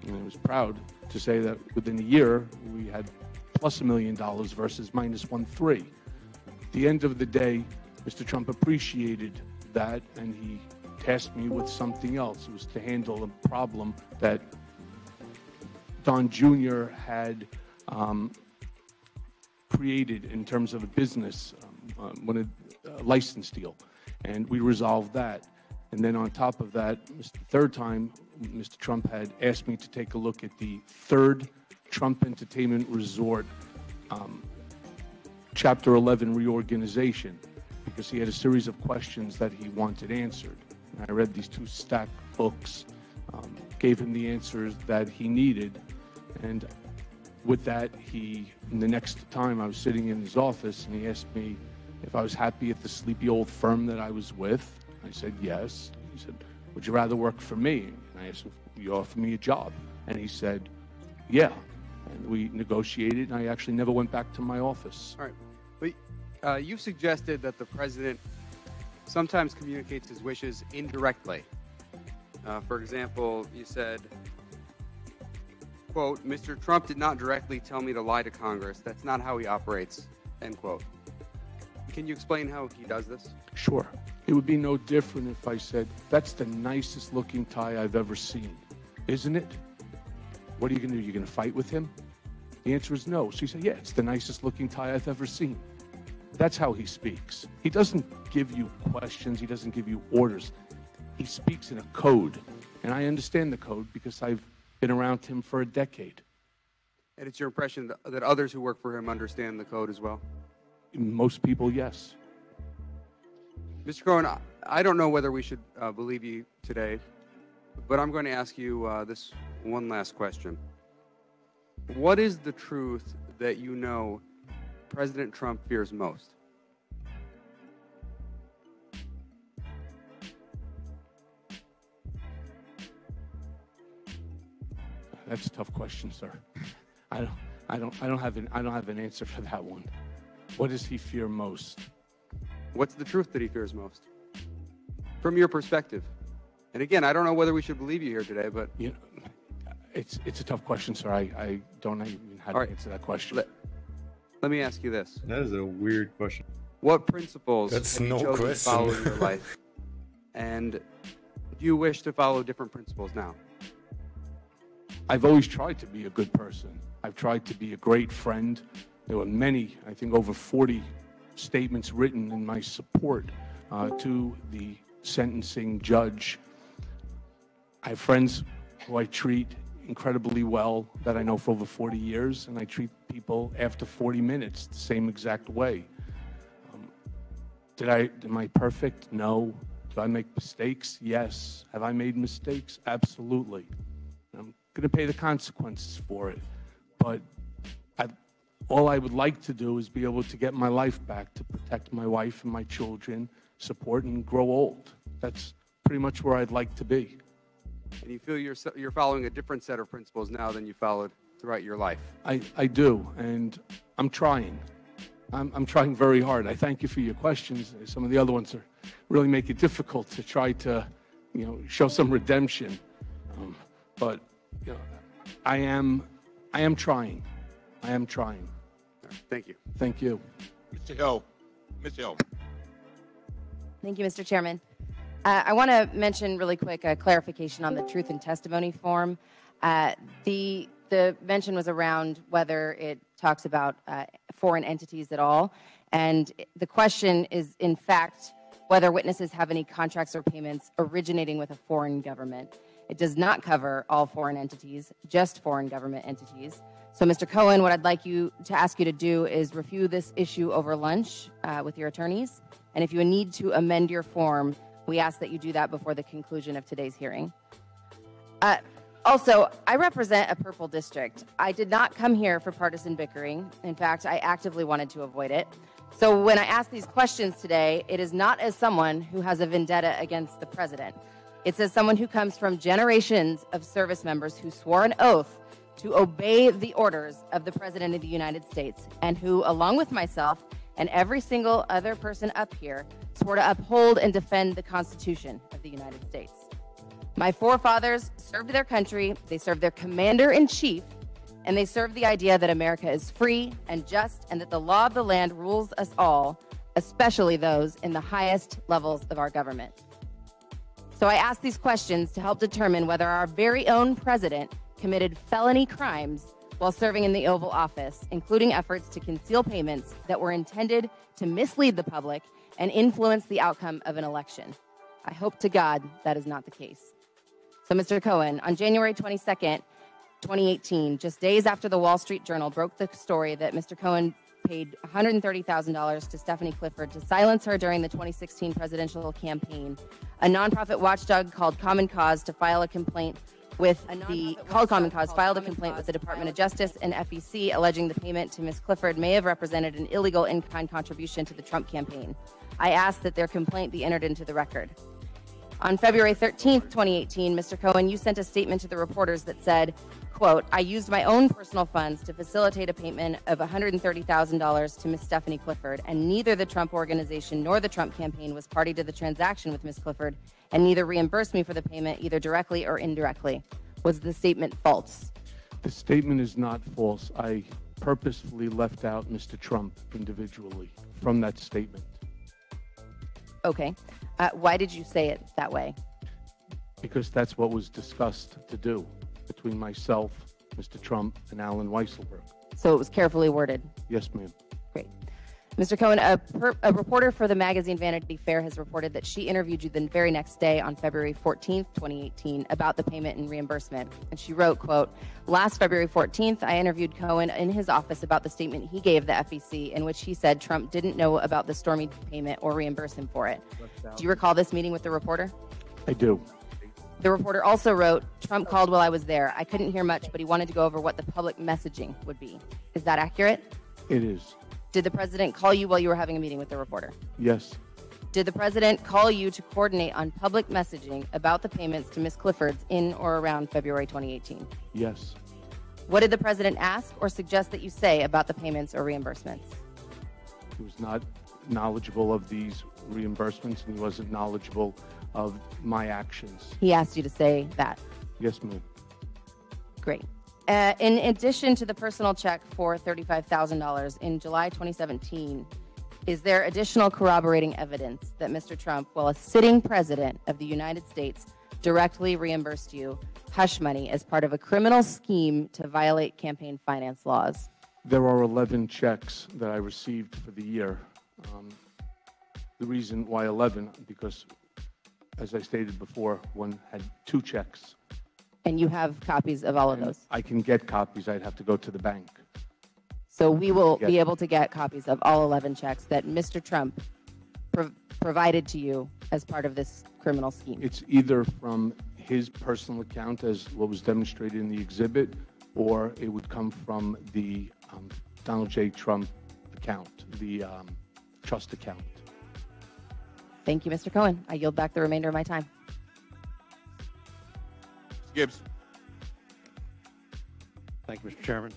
And I was proud to say that within a year, we had plus $1 million versus minus 1.3. At the end of the day, Mr. Trump appreciated that, and he tasked me with something else. It was to handle a problem that Don Jr. had created in terms of a business, a license deal, and we resolved that. And then on top of that, the third time, Mr. Trump had asked me to take a look at the third Trump Entertainment Resort Chapter 11 reorganization, because he had a series of questions that he wanted answered. And I read these two stacked books, gave him the answers that he needed, and with that, the next time I was sitting in his office, and he asked me if I was happy at the sleepy old firm that I was with. I said yes. He said, "Would you rather work for me?" And I asked him, "Will you offer me a job?" And he said, "Yeah." And we negotiated, and I actually never went back to my office. All right. But you suggested that the president sometimes communicates his wishes indirectly. For example, you said, quote, "Mr. Trump did not directly tell me to lie to Congress. That's not how he operates," end quote. Can you explain how he does this? Sure. It would be no different if I said, "That's the nicest looking tie I've ever seen, isn't it?" What are you going to do? You're going to fight with him? The answer is no. So you say, "Yeah, it's the nicest looking tie I've ever seen." That's how he speaks. He doesn't give you questions. He doesn't give you orders. He speaks in a code. And I understand the code because I've been around him for a decade. And it's your impression that others who work for him understand the code as well? Most people, yes. Mr. Cohen, I don't know whether we should believe you today, but I'm going to ask you this one last question. What is the truth that you know President Trump fears most? That's a tough question, sir. I don't have an answer for that one. What does he fear most? What's the truth that he fears most? From your perspective. And again, I don't know whether we should believe you here today, but it's a tough question, sir. I don't even know how to answer that question. Let me ask you this. That is a weird question. What principles That's have you no chosen to question. follow in your life? And do you wish to follow different principles now? I've always tried to be a good person. I've tried to be a great friend. There were many, I think over 40 statements written in my support to the sentencing judge. I have friends who I treat incredibly well that I know for over 40 years, and I treat people after 40 minutes the same exact way. Am I perfect? No. Do I make mistakes? Yes. Have I made mistakes? Absolutely. I'm going to pay the consequences for it. But all I would like to do is be able to get my life back, to protect my wife and my children, support and grow old. That's pretty much where I'd like to be. And you feel you're following a different set of principles now than you followed throughout your life? I do, and I'm trying. I'm trying very hard. I thank you for your questions. Some of the other ones really make it difficult to try to, show some redemption. But I am trying. I am trying. Thank you. Thank you. Mr. Hill. Ms. Hill. Thank you, Mr. Chairman. I want to mention really quick a clarification on the truth and testimony form. The mention was around whether it talks about foreign entities at all. And the question is, in fact, whether witnesses have any contracts or payments originating with a foreign government. It does not cover all foreign entities, just foreign government entities. So, Mr. Cohen, what I'd like to ask you to do is review this issue over lunch with your attorneys. And if you need to amend your form, we ask that you do that before the conclusion of today's hearing. Also, I represent a purple district. I did not come here for partisan bickering. In fact, I actively wanted to avoid it. So when I ask these questions today, it is not as someone who has a vendetta against the president. It's as someone who comes from generations of service members who swore an oath to obey the orders of the President of the United States, and who, along with myself and every single other person up here, swore to uphold and defend the Constitution of the United States. My forefathers served their country, they served their commander-in-chief, and they served the idea that America is free and just, and that the law of the land rules us all, especially those in the highest levels of our government. So I ask these questions to help determine whether our very own president committed felony crimes while serving in the Oval Office, including efforts to conceal payments that were intended to mislead the public and influence the outcome of an election. I hope to God that is not the case. So, Mr. Cohen, on January 22nd, 2018, just days after the Wall Street Journal broke the story that Mr. Cohen paid $130,000 to Stephanie Clifford to silence her during the 2016 presidential campaign, a nonprofit watchdog called Common Cause filed a complaint with the Department of Justice and FEC, alleging the payment to Ms. Clifford may have represented an illegal in-kind contribution to the Trump campaign. I ask that their complaint be entered into the record. On February 13th, 2018, Mr. Cohen, you sent a statement to the reporters that said, quote, I used my own personal funds to facilitate a payment of $130,000 to Ms. Stephanie Clifford, and neither the Trump organization nor the Trump campaign was party to the transaction with Ms. Clifford, and neither reimbursed me for the payment either directly or indirectly. Was the statement false? The statement is not false. I purposefully left out Mr. Trump individually from that statement. Okay. Why did you say it that way? Because that's what was discussed to do between myself, Mr. Trump, and Alan Weisselberg. So it was carefully worded? Yes, ma'am. Great. Mr. Cohen, a reporter for the magazine Vanity Fair has reported that she interviewed you the very next day on February 14th, 2018, about the payment and reimbursement. And she wrote, quote, last February 14th, I interviewed Cohen in his office about the statement he gave the FEC in which he said Trump didn't know about the Stormy payment or reimburse him for it. Do you recall this meeting with the reporter? I do. The reporter also wrote, Trump called while I was there. I couldn't hear much, but he wanted to go over what the public messaging would be. Is that accurate? It is. Did the president call you while you were having a meeting with the reporter? Yes. Did the president call you to coordinate on public messaging about the payments to Ms. Clifford's in or around February 2018? Yes. What did the president ask or suggest that you say about the payments or reimbursements? He was not knowledgeable of these reimbursements, and he wasn't knowledgeable of my actions. He asked you to say that. Yes, ma'am. Great. In addition to the personal check for $35,000 in July 2017, is there additional corroborating evidence that Mr. Trump, while a sitting president of the United States, directly reimbursed you hush money as part of a criminal scheme to violate campaign finance laws? There are 11 checks that I received for the year. The reason why 11, because as I stated before, one had 2 checks. And you have copies of all of those? I can get copies. I'd have to go to the bank. So we will be able to get copies of all 11 checks that Mr. Trump provided to you as part of this criminal scheme. It's either from his personal account, as what was demonstrated in the exhibit, or it would come from the Donald J. Trump account, the trust account. Thank you, Mr. Cohen. I yield back the remainder of my time. Gibbs. Thank you, Mr. Chairman.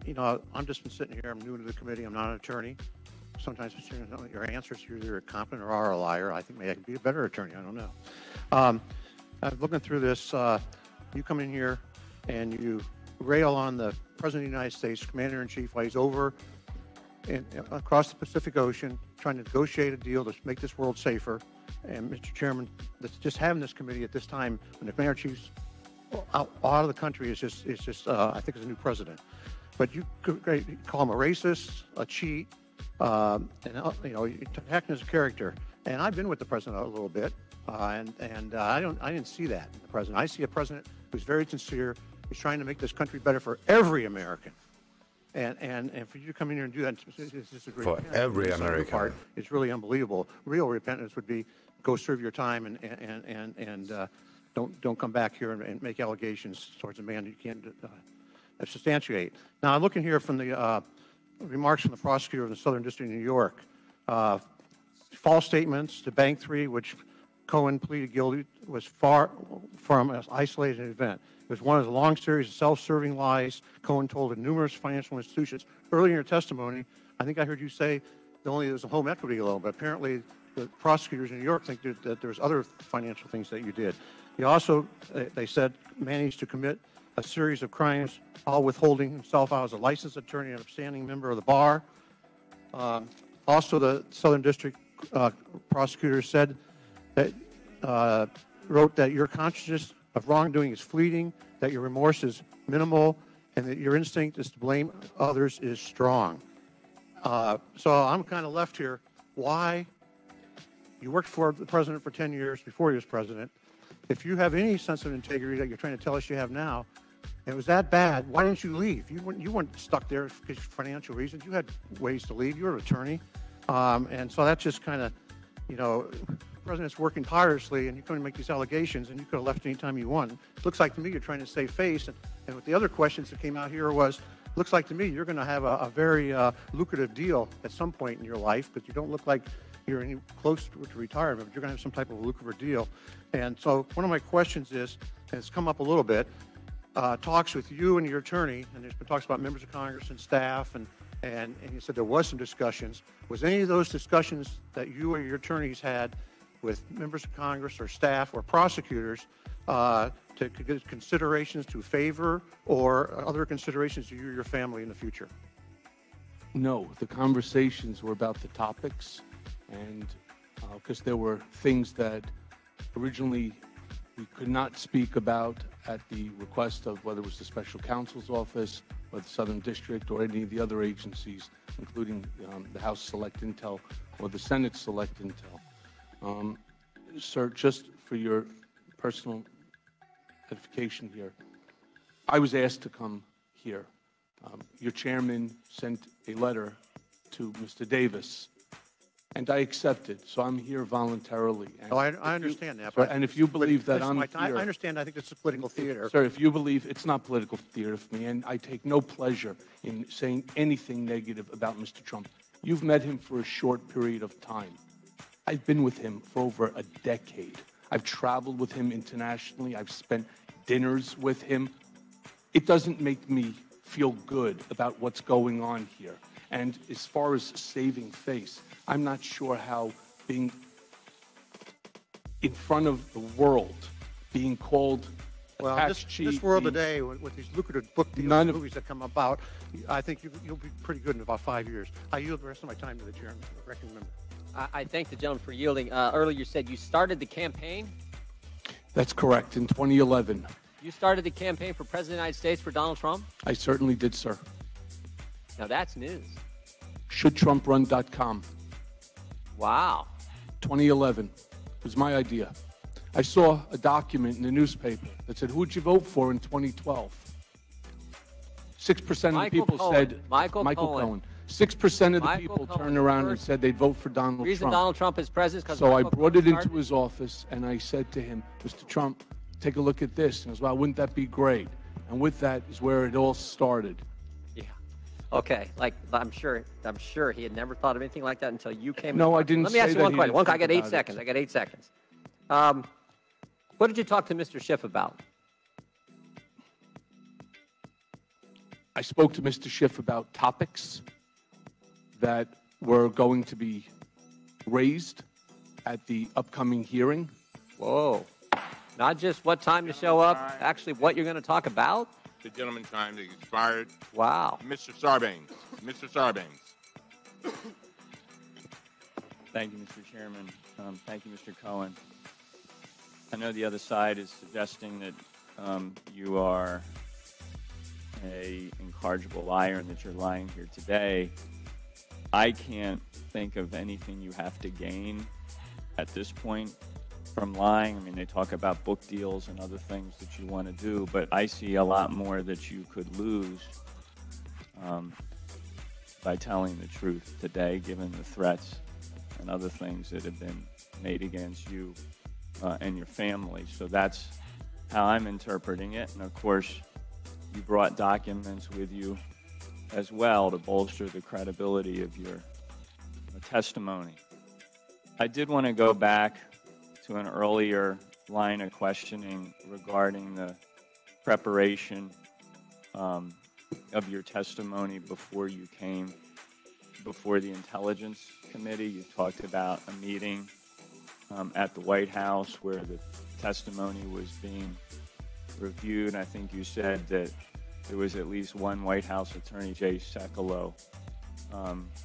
You know, I'm just been sitting here. I'm new to the committee. I'm not an attorney. Sometimes, Mr. Chairman, your answers, you're either competent or are a liar. I think maybe I could be a better attorney. I don't know. I'm looking through this. You come in here and you rail on the President of the United States, Commander-in-Chief, while he's over across the Pacific Ocean trying to negotiate a deal to make this world safer. And Mr. Chairman, just having this committee at this time when the Commander-in-Chief's out of the country is just I think, is a new president. But you could call him a racist, a cheat, and you know, attacking his character. And I've been with the president a little bit, and I didn't see that in the president. I see a president who's very sincere. He's trying to make this country better for every American. And for you to come in here and do that, for every American, part, it's really unbelievable. Real repentance would be go serve your time and don't come back here and make allegations towards a man you can't substantiate. Now, I'm looking here from the remarks from the prosecutor of the Southern District of New York. False statements to Bank 3, which Cohen pleaded guilty, was far from an isolated event. It was one of the long series of self-serving lies Cohen told in numerous financial institutions. Earlier in your testimony, I think I heard you say that only there was a home equity loan, but apparently the prosecutors in New York think that there's other financial things that you did. He also, they said, managed to commit a series of crimes, all withholding himself out as a licensed attorney and upstanding member of the bar. Also, the Southern District prosecutor said that, wrote that your consciousness of wrongdoing is fleeting, that your remorse is minimal, and that your instinct is to blame others is strong. So I'm kind of left here. Why? You worked for the president for 10 years before he was president. If you have any sense of integrity that you're trying to tell us you have now, and it was that bad, why didn't you leave? You weren't stuck there because of financial reasons. You had ways to leave. You're an attorney. And so that's just kind of, you know, the president's working tirelessly, and you come and make these allegations, and you could have left any time you want. It looks like to me you're trying to save face. And with the other questions that came out here was, looks like to me you're going to have a very lucrative deal at some point in your life, but you don't look like you're any close to retirement, but you're going to have some type of lucrative deal. And so one of my questions is, and it's come up a little bit, talks with you and your attorney, and there's been talks about members of Congress and staff, and you said there was some discussions. Was any of those discussions that you or your attorneys had with members of Congress or staff or prosecutors to get considerations to favor or other considerations to you or your family in the future? No, the conversations were about the topics, and because there were things that originally we could not speak about at the request of whether it was the special counsel's office or the Southern District or any of the other agencies, including the House Select Intel or the Senate Select Intel. Sir, just for your personal edification here, I was asked to come here. Your chairman sent a letter to Mr. Davis and I accepted. So I'm here voluntarily. And Oh, I if you- understand that. Sir, but and if you believe that listen, I'm Mike, I here, understand. I think this is political theater. sir, if you believe it's not political theater for me, and I take no pleasure in saying anything negative about Mr. Trump. You've met him for a short period of time. I've been with him for over a decade. I've traveled with him internationally. I've spent dinners with him. It doesn't make me feel good about what's going on here. And as far as saving face, I'm not sure how being in front of the world, being called Well, attached this world cheat, today, with these lucrative book deals None and of- movies that come about, I think you'll be pretty good in about 5 years. I yield the rest of my time to the chairman, ranking member. I thank the gentleman for yielding. Earlier you said you started the campaign. That's correct. In 2011, You started the campaign for President of the United States for Donald Trump. I certainly did, sir. Now that's news. ShouldTrumpRun.com. Wow. 2011 was my idea. I saw a document in the newspaper that said, "Who'd you vote for in 2012?" 6% of the Michael people Cohen. said Michael Cohen. Cohen. 6% of the Michael people Cohen turned around and first. said they'd vote for Donald Reason Trump. Donald Trump is president because So I brought it into his office and I said to him, "Mr. Trump, take a look at this." And he goes, "Well, wouldn't that be great?" And with that is where it all started. Okay, like I'm sure he had never thought of anything like that until you came. No, in. I didn't Let me ask say you that one he question. didn't I got think 8 about it. seconds. I got 8 seconds. What did you talk to Mr. Schiff about? I spoke to Mr. Schiff about topics that were going to be raised at the upcoming hearing. Whoa. Not just what time to show up, actually what you're going to talk about? The gentleman's time has expired. Wow. Mr. Sarbanes. Mr. Sarbanes. Thank you, Mr. Chairman. Thank you, Mr. Cohen. I know the other side is suggesting that you are a incorrigible liar and that you're lying here today. I can't think of anything you have to gain at this point from lying. I mean, they talk about book deals and other things that you want to do, but I see a lot more that you could lose by telling the truth today, given the threats and other things that have been made against you and your family. So that's how I'm interpreting it. And of course, you brought documents with you as well to bolster the credibility of your testimony. I did want to go back to an earlier line of questioning regarding the preparation of your testimony before you came before the Intelligence Committee. You talked about a meeting at the White House where the testimony was being reviewed. I think you said that there was at least one White House attorney, Jay Sekulow,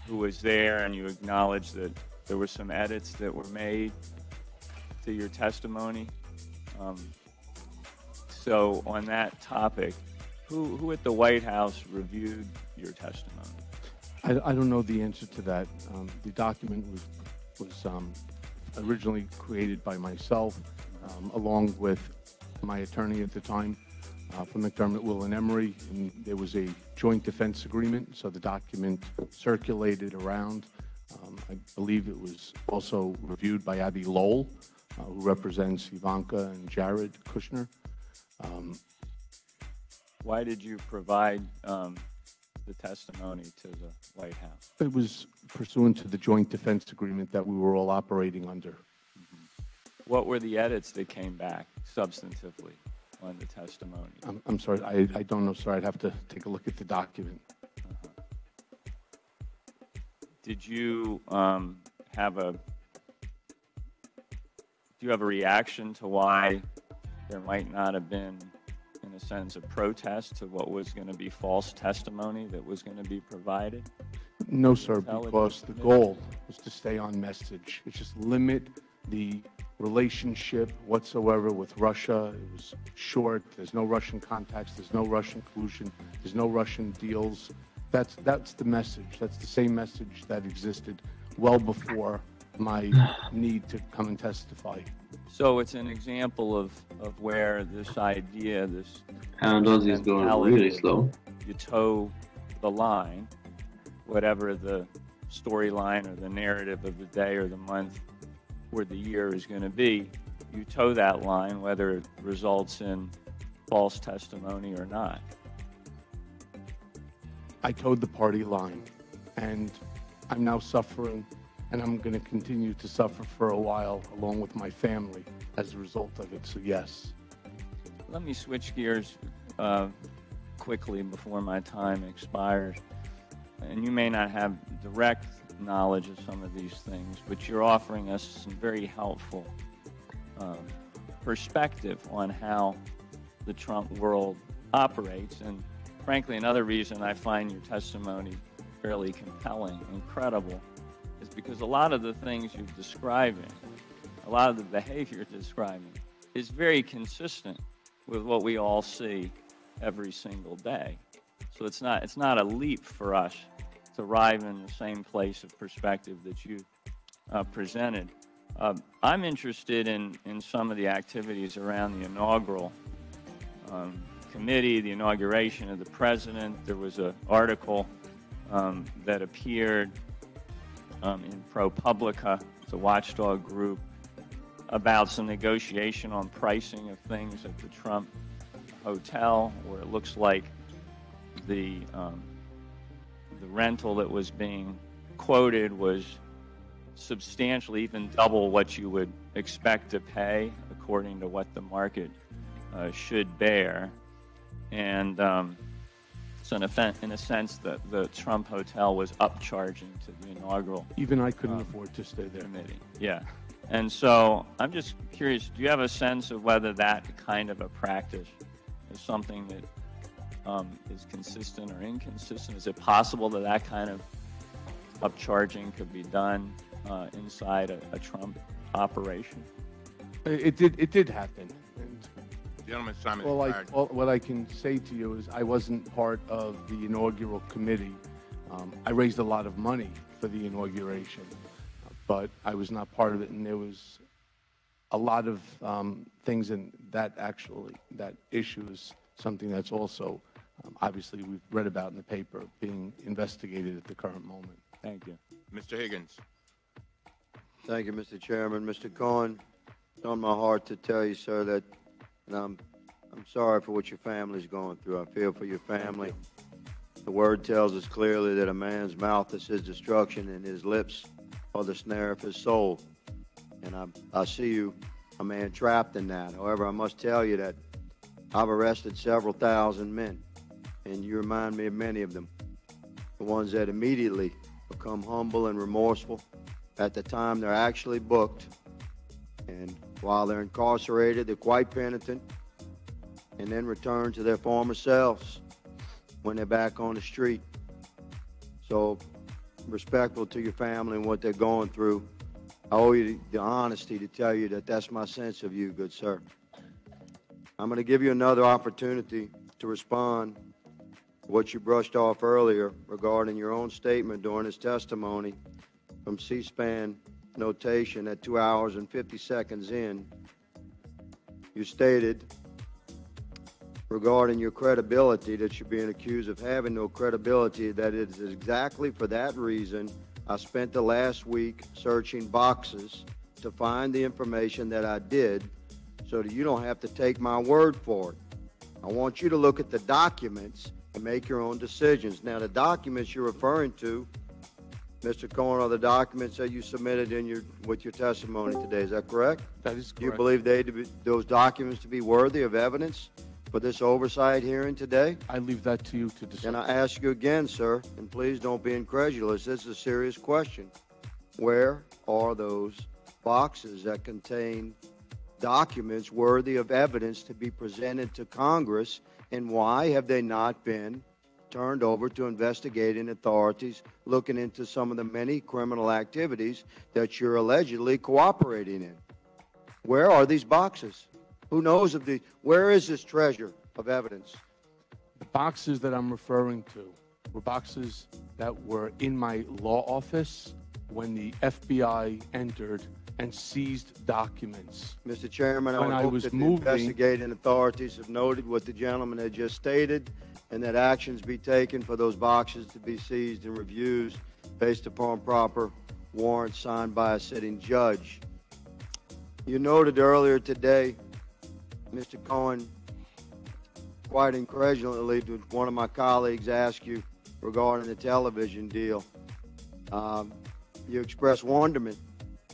who was there, and you acknowledged that there were some edits that were made to your testimony. So on that topic, who at the White House reviewed your testimony? I don't know the answer to that. The document was originally created by myself, along with my attorney at the time, from McDermott, Will and Emery, and there was a joint defense agreement, so the document circulated around. I believe it was also reviewed by Abby Lowell, who represents Ivanka and Jared Kushner. Why did you provide the testimony to the White House? It was pursuant to the joint defense agreement that we were all operating under. What were the edits that came back substantively on the testimony? I'm sorry, I don't know, sir. I'd have to take a look at the document. Did you have a reaction to why there might not have been, in a sense, a protest to what was going to be false testimony that was going to be provided? No, sir, because the goal was to stay on message. It's just limit the relationship whatsoever with Russia. It was short. There's no Russian contacts. There's no Russian collusion. There's no Russian deals. That's the message. That's the same message that existed well before my need to come and testify. So it's an example of where this idea, this Pandas is going really slow. You toe the line, whatever the storyline or the narrative of the day or the month or the year is going to be, you toe that line whether it results in false testimony or not. I towed the party line, and I'm now suffering, and I'm going to continue to suffer for a while along with my family as a result of it. So yes. Let me switch gears quickly before my time expires. And you may not have direct knowledge of some of these things, but you're offering us some very helpful perspective on how the Trump world operates. And frankly, another reason I find your testimony fairly compelling and credible is because a lot of the things you're describing, a lot of the behavior you're describing, is very consistent with what we all see every single day. So it's not a leap for us to arrive in the same place of perspective that you presented. I'm interested in some of the activities around the inaugural committee, the inauguration of the president. There was an article that appeared in ProPublica, it's a watchdog group, about some negotiation on pricing of things at the Trump hotel, where it looks like the rental that was being quoted was substantially, even double what you would expect to pay according to what the market should bear. And so in a sense, the Trump hotel was upcharging to the inaugural. Even I couldn't afford to stay there. Committee. Yeah. And so I'm just curious, do you have a sense of whether that kind of a practice is something that is consistent or inconsistent? Is it possible that that kind of upcharging could be done inside a Trump operation? It did happen. And Gentleman's time is all expired. what I can say to you is I wasn't part of the inaugural committee. I raised a lot of money for the inauguration, but I was not part of it, and there was a lot of things in that that issue is something that's also obviously we've read about in the paper being investigated at the current moment. Thank you. Mr. Higgins. Thank you, Mr. Chairman. Mr. Cohen, it's on my heart to tell you, sir, that I'm sorry for what your family's going through. I feel for your family. The word tells us clearly that a man's mouth is his destruction and his lips are the snare of his soul. And I see you, a man trapped in that. However, I must tell you that I've arrested several thousand men, and you remind me of many of them. The ones that immediately become humble and remorseful at the time they're actually booked. And while they're incarcerated, they're quite penitent, and then return to their former selves when they're back on the street. So, respectful to your family and what they're going through, I owe you the honesty to tell you that that's my sense of you, good sir. I'm going to give you another opportunity to respond to what you brushed off earlier regarding your own statement during his testimony from C-SPAN notation at 2 hours and 50 seconds in. You stated regarding your credibility that you're being accused of having no credibility, that it is exactly for that reason I spent the last week searching boxes to find the information that I did so that you don't have to take my word for it. I want you to look at the documents and make your own decisions. Now, the documents you're referring to, Mr. Cohen, are the documents that you submitted with your testimony today. Is that correct? That is correct. Do you believe those documents to be worthy of evidence for this oversight hearing today? I leave that to you to decide. And I ask you again, sir, and please don't be incredulous, this is a serious question. Where are those boxes that contain documents worthy of evidence to be presented to Congress, and why have they not been turned over to investigating authorities looking into some of the many criminal activities that you're allegedly cooperating in? Where are these boxes? Who knows of where is this treasure of evidence? The boxes that I'm referring to were boxes that were in my law office when the FBI entered and seized documents. Mr. Chairman, when I hope that the investigating authorities have noted what the gentleman had just stated, and that actions be taken for those boxes to be seized and reviewed based upon proper warrants signed by a sitting judge. You noted earlier today, Mr. Cohen, quite incredulously, one of my colleagues asked you regarding the television deal. You expressed wonderment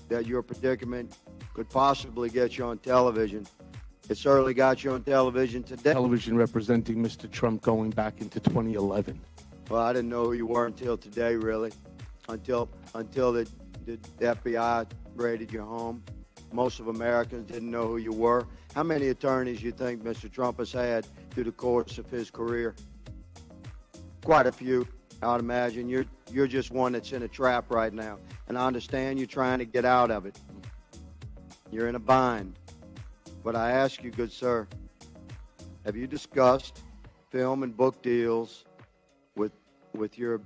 that your predicament could possibly get you on television. It certainly got you on television today. Television representing Mr. Trump going back into 2011. Well, I didn't know who you were until today, really. Until the FBI raided your home. Most of Americans didn't know who you were. How many attorneys you think Mr. Trump has had through the course of his career? Quite a few, I would imagine. You're just one that's in a trap right now. And I understand you're trying to get out of it. You're in a bind. But I ask you, good sir, have you discussed film and book deals with your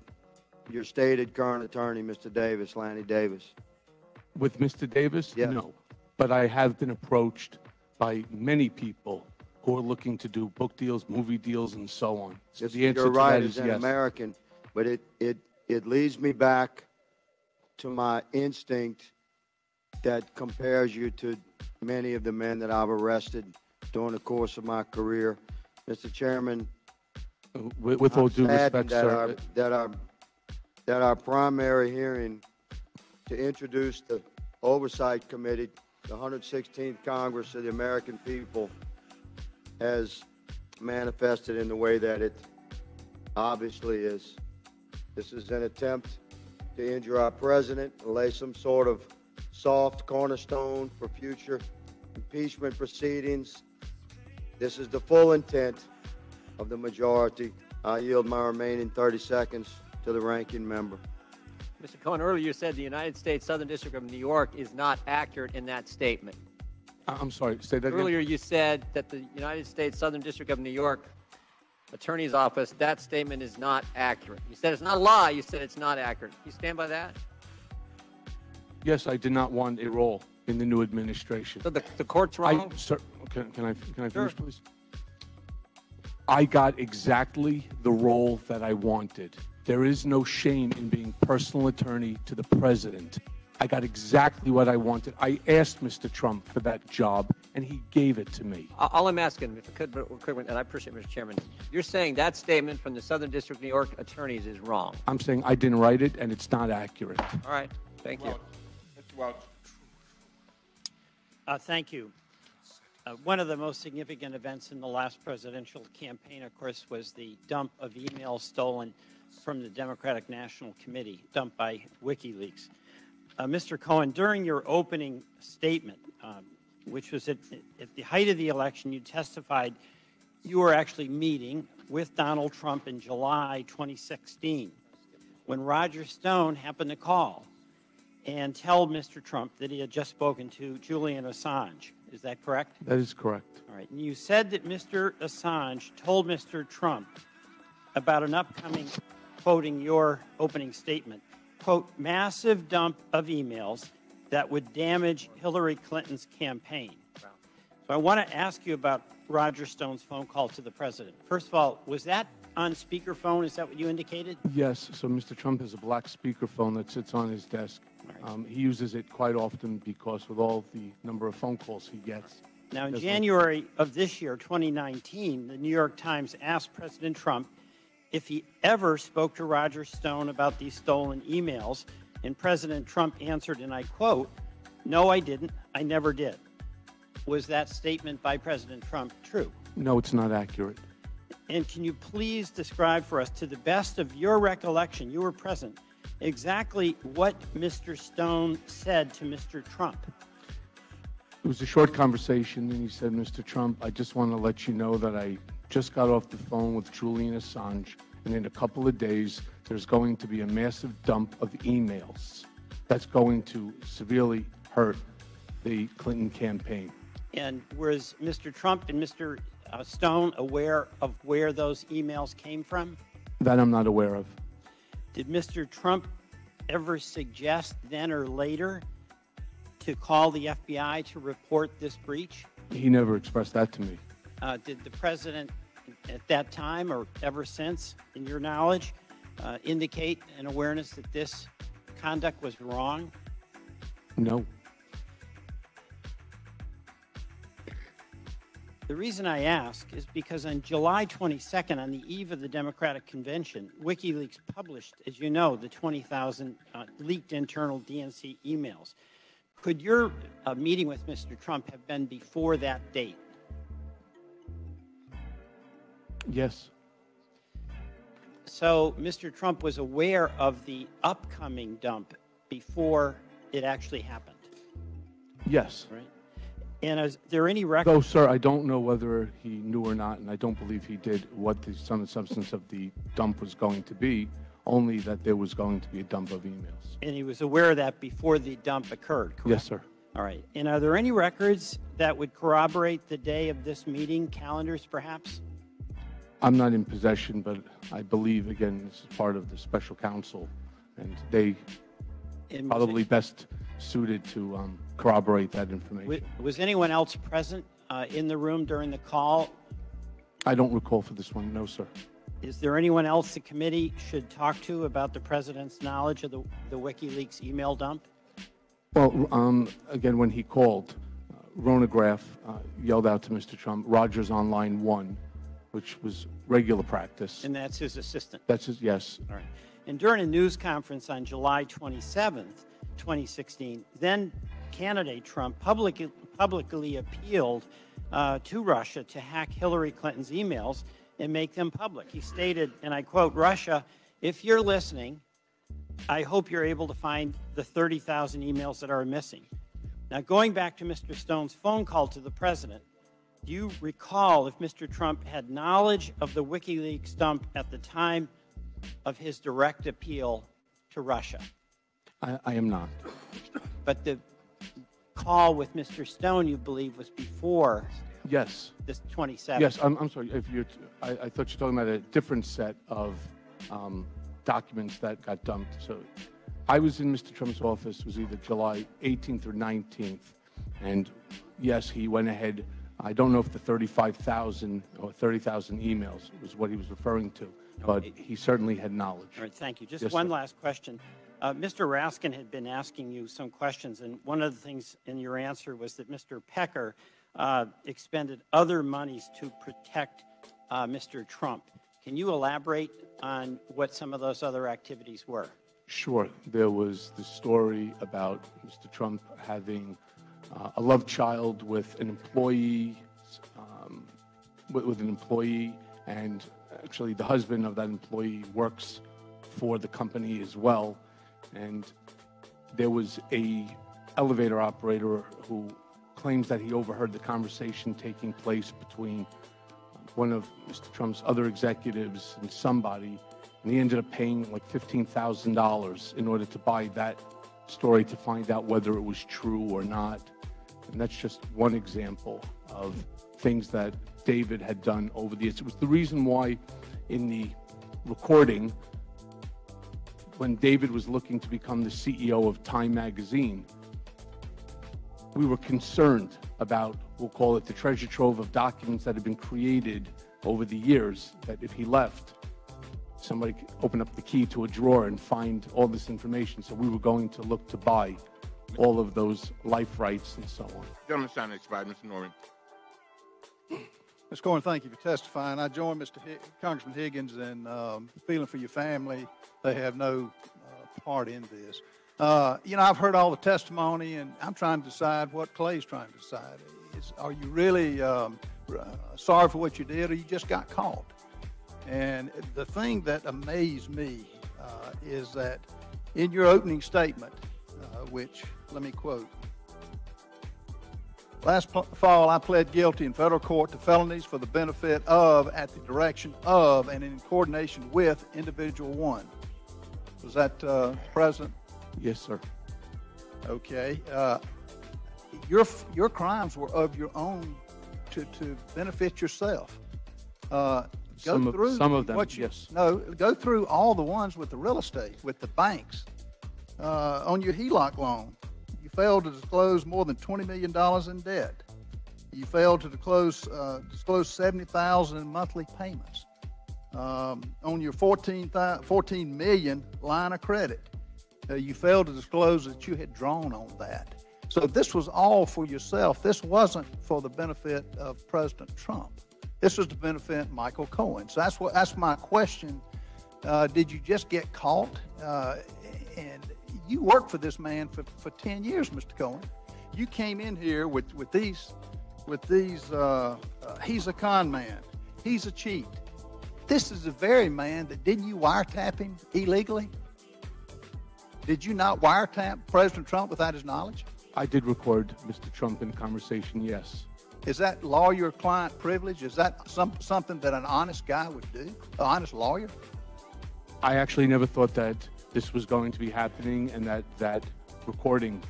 stated current attorney, Mr. Davis, Lanny Davis? With Mr. Davis? Yes. No. But I have been approached by many people who are looking to do book deals, movie deals, and so on. So the answer You're to right that as is an yes. American, but it leads me back to my instinct that compares you to many of the men that I've arrested during the course of my career. Mr. Chairman, With all due saddened respect, sir, that our primary hearing to introduce the Oversight Committee, the 116th Congress of the American people, has manifested in the way that it obviously is. This is an attempt to injure our president and lay some sort of soft cornerstone for future impeachment proceedings. This is the full intent of the majority. I yield my remaining 30 seconds to the ranking member. Mr. Cohen, earlier you said the United States Southern District of New York is not accurate in that statement. I'm sorry, say that again. Earlier you said that the United States Southern District of New York Attorney's Office, that statement is not accurate. You said it's not a lie, you said it's not accurate. You stand by that? Yes, I did not want a role in the new administration. So the court's wrong? Sir, can I finish, Sure. please? I got exactly the role that I wanted. There is no shame in being personal attorney to the president. I got exactly what I wanted. I asked Mr. Trump for that job, and he gave it to me. All I'm asking, if I could, but quick one, and I appreciate it, Mr. Chairman, you're saying that statement from the Southern District of New York attorneys is wrong. I'm saying I didn't write it, and it's not accurate. All right, thank you. Thank you. One of the most significant events in the last presidential campaign, of course, was the dump of emails stolen from the Democratic National Committee, dumped by WikiLeaks. Mr. Cohen, during your opening statement, which was at the height of the election, you testified you were actually meeting with Donald Trump in July 2016 when Roger Stone happened to call and tell Mr. Trump that he had just spoken to Julian Assange. Is that correct? That is correct. All right. And you said that Mr. Assange told Mr. Trump about an upcoming, quoting your opening statement, quote, massive dump of emails that would damage Hillary Clinton's campaign. So I want to ask you about Roger Stone's phone call to the president. First of all, was that on speakerphone? Is that what you indicated? Yes, so Mr. Trump has a black speakerphone that sits on his desk. He uses it quite often because with all the number of phone calls he gets. Now, in Yes, January of this year, 2019, the New York Times asked President Trump if he ever spoke to Roger Stone about these stolen emails, and President Trump answered, and I quote, "No, I didn't. I never did." Was that statement by President Trump true? No, it's not accurate. And can you please describe for us, to the best of your recollection, you were present, exactly what Mr. Stone said to Mr. Trump? It was a short conversation, and he said, Mr. Trump, I just want to let you know that I just got off the phone with Julian Assange, and in a couple of days, there's going to be a massive dump of emails that's going to severely hurt the Clinton campaign. And was Mr. Trump and Mr. Stone aware of where those emails came from? That I'm not aware of. Did Mr. Trump ever suggest then or later to call the FBI to report this breach? He never expressed that to me. Did the president at that time or ever since, in your knowledge, indicate an awareness that this conduct was wrong? No. The reason I ask is because on July 22nd, on the eve of the Democratic Convention, WikiLeaks published, as you know, the 20,000 leaked internal DNC emails. Could your meeting with Mr. Trump have been before that date? Yes. So Mr. Trump was aware of the upcoming dump before it actually happened? Yes. Right. And is there any record? Though, sir, I don't know whether he knew or not, and I don't believe he did, what the sum and substance of the dump was going to be, only that there was going to be a dump of emails. And he was aware of that before the dump occurred, correct? Yes, sir. All right. And are there any records that would corroborate the day of this meeting, calendars perhaps? I'm not in possession, but I believe, again, this is part of the special counsel, and they probably best suited to corroborate that information. Was anyone else present in the room during the call? I don't recall for this one, no, sir. Is there anyone else the committee should talk to about the president's knowledge of the WikiLeaks email dump? Well, again, when he called, Rona Graff yelled out to Mr. Trump, "Rogers on line 1," which was regular practice. And that's his assistant? That's his, yes. All right. And during a news conference on July 27th, 2016, then candidate Trump publicly appealed to Russia to hack Hillary Clinton's emails and make them public. He stated, and I quote, "Russia, if you're listening, I hope you're able to find the 30,000 emails that are missing." Now, going back to Mr. Stone's phone call to the president, do you recall if Mr. Trump had knowledge of the WikiLeaks dump at the time of his direct appeal to Russia? I am not. But the call with Mr. Stone, you believe, was before Yes. this 27th? Yes, I'm sorry. If you're, I thought you were talking about a different set of documents that got dumped. So I was in Mr. Trump's office, it was either July 18th or 19th. And yes, he went ahead. I don't know if the 35,000 or 30,000 emails was what he was referring to, but he certainly had knowledge. All right, thank you. Just Yes, one sir. last question. Mr. Raskin had been asking you some questions, and one of the things in your answer was that Mr. Pecker expended other monies to protect Mr. Trump. Can you elaborate on what some of those other activities were? Sure. There was the story about Mr. Trump having a love child with an employee, with an employee, and actually the husband of that employee works for the company as well. And there was a elevator operator who claims that he overheard the conversation taking place between one of Mr. Trump's other executives and somebody, and he ended up paying like $15,000 in order to buy that story to find out whether it was true or not. And that's just one example of things that David had done over the years. It was the reason why in the recording, when David was looking to become the CEO of Time magazine, we were concerned about, we'll call it the treasure trove of documents that had been created over the years, that if he left, somebody could open up the key to a drawer and find all this information. So we were going to look to buy all of those life rights and so on. Gentleman's time expired, Mr. Norman. Ms. Corn, thank you for testifying. I join Mr. Congressman Higgins in feeling for your family. They have no part in this. You know, I've heard all the testimony, and I'm trying to decide what Clay's trying to decide. Are you really sorry for what you did, or you just got caught? And the thing that amazed me is that in your opening statement, which, let me quote, "Last fall, I pled guilty in federal court to felonies for the benefit of, at the direction of, and in coordination with individual one." Was that President? Yes, sir. Okay. Your crimes were of your own to benefit yourself. Some of them, yes. No, go through all the ones with the real estate, with the banks. On your HELOC loan, you failed to disclose more than $20 million in debt. You failed to disclose $70,000 in monthly payments. on your 14 million line of credit. You failed to disclose that you had drawn on that. So this was all for yourself. This wasn't for the benefit of President Trump. This was to benefit Michael Cohen. So that's my question. Did you just get caught? And you worked for this man for 10 years, Mr. Cohen. You came in here with these, he's a con man. He's a cheat. This is the very man that, didn't you wiretap him illegally? Did you not wiretap President Trump without his knowledge? I did record Mr. Trump in a conversation, yes. Is that lawyer-client privilege? Is that something that an honest guy would do, an honest lawyer? I actually never thought that this was going to be happening and that recording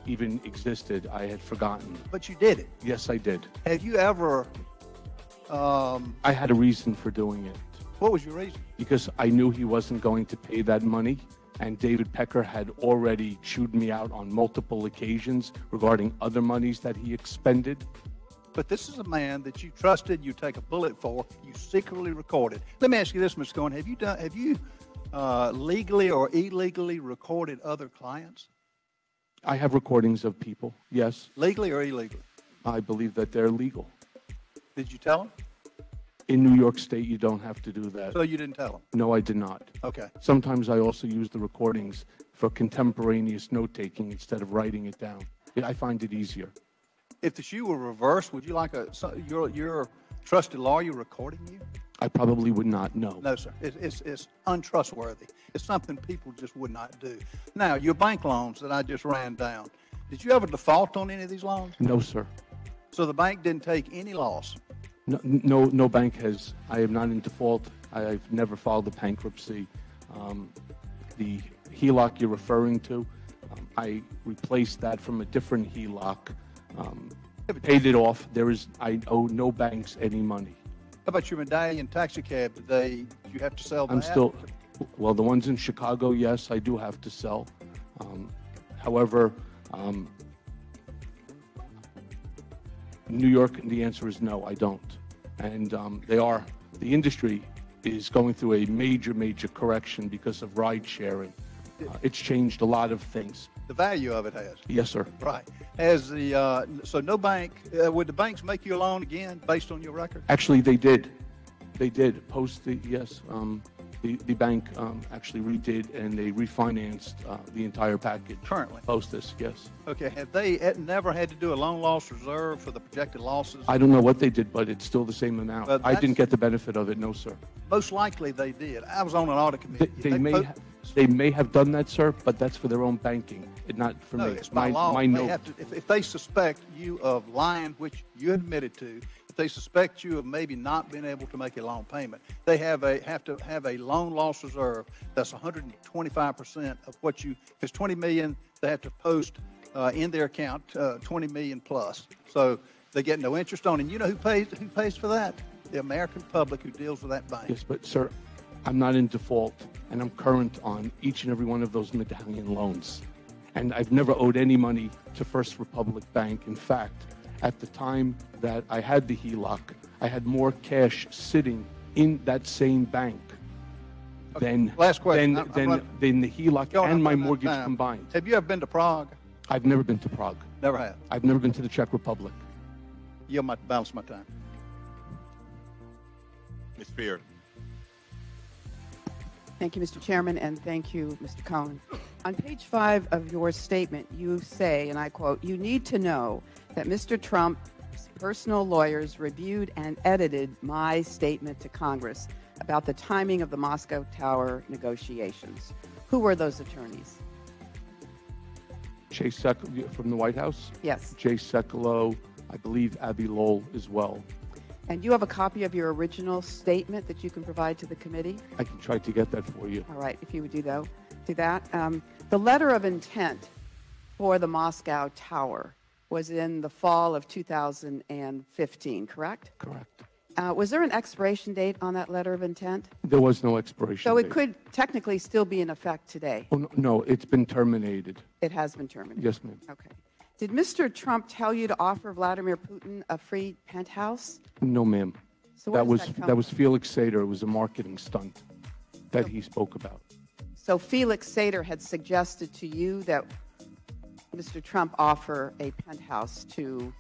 even existed. I had forgotten. But you did it. Yes, I did. Have you ever... I had a reason for doing it. What was your reason? Because I knew he wasn't going to pay that money, and David Pecker had already chewed me out on multiple occasions regarding other monies that he expended. But this is a man that you trusted, you take a bullet for, you secretly recorded. Let me ask you this, Mr. Cohen. Have you legally or illegally recorded other clients? I have recordings of people, yes. Legally or illegally? I believe that they're legal. Did you tell them? In New York State, you don't have to do that. So you didn't tell them? No, I did not. Okay. Sometimes I also use the recordings for contemporaneous note-taking instead of writing it down. I find it easier. If the shoe were reversed, would you like your trusted lawyer recording you? I probably would not, no. No, sir. It's untrustworthy. It's something people just would not do. Now, your bank loans that I just ran down, did you ever default on any of these loans? No, sir. So the bank didn't take any loss? No bank has. I am not in default. I've never filed a bankruptcy. The HELOC you're referring to, I replaced that from a different HELOC, paid it off. I owe no banks any money. How about your medallion taxi cab? Did you have to sell that? Well, the ones in Chicago, yes, I do have to sell. However, New York, the answer is no, I don't. And the industry is going through a major correction because of ride sharing. It's changed a lot of things. The value of it has? Yes, sir. Right. So no bank, would the banks make you a loan again based on your record? Actually, they did. They did. The bank actually redid and they refinanced the entire package. Currently? Post this, yes. Okay. Have they never had to do a loan loss reserve for the projected losses? I don't know what they did, but it's still the same amount. I didn't get the benefit of it, no, sir. Most likely they did. I was on an audit committee. They may have done that, sir, but that's for their own banking, not for me. It's by law. They have to, if they suspect you of lying, which you admitted to, if they suspect you of maybe not being able to make a loan payment, they have to have a loan loss reserve that's 125% of what you. If it's $20 million, they have to post in their account $20 million plus. So they get no interest on it. And you know who pays for that? The American public who deals with that bank. Yes, but sir, I'm not in default, and I'm current on each and every one of those medallion loans. And I've never owed any money to First Republic Bank. In fact, at the time that I had the HELOC, I had more cash sitting in that same bank than the HELOC and my mortgage combined. Have you ever been to Prague? I've never been to Prague. Never have? I've never been to the Czech Republic. You'll balance my time. Ms. Beard. Thank you, Mr. Chairman, and thank you, Mr. Cohen. On page 5 of your statement, you say, and I quote, "You need to know that Mr. Trump's personal lawyers reviewed and edited my statement to Congress about the timing of the Moscow Tower negotiations." Who were those attorneys? Jay Sekulow from the White House? Yes. Jay Sekulow, I believe Abby Lowell as well. And you have a copy of your original statement that you can provide to the committee? I can try to get that for you. All right, if you would do that. The letter of intent for the Moscow Tower was in the fall of 2015, correct? Correct. Was there an expiration date on that letter of intent? There was no expiration So date. it could technically still be in effect today? Oh, no, it's been terminated. It has been terminated? Yes, ma'am. Okay. Did Mr. Trump tell you to offer Vladimir Putin a free penthouse? No, ma'am. So where That does was that come that was from? Felix Sater. It was a marketing stunt that he spoke about. So Felix Sater had suggested to you that Mr. Trump offer a penthouse to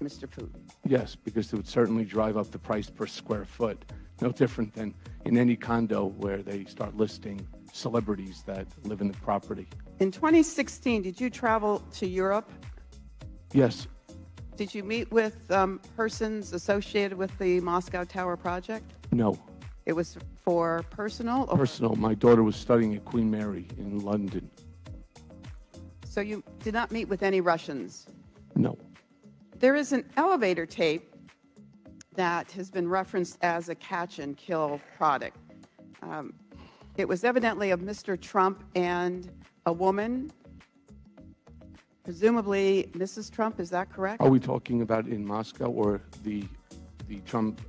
Mr. Putin. Yes, because it would certainly drive up the price per square foot. No different than in any condo where they start listing celebrities that live in the property. In 2016, did you travel to Europe? Yes, Did you meet with persons associated with the Moscow Tower project? no, It was for personal? Or, personal. My daughter was studying at Queen Mary in London. so you did not meet with any Russians? No. There is an elevator tape that has been referenced as a catch and kill product. It was evidently of Mr. Trump and a woman, presumably Mrs. Trump, is that correct? Are we talking about in Moscow or the Trump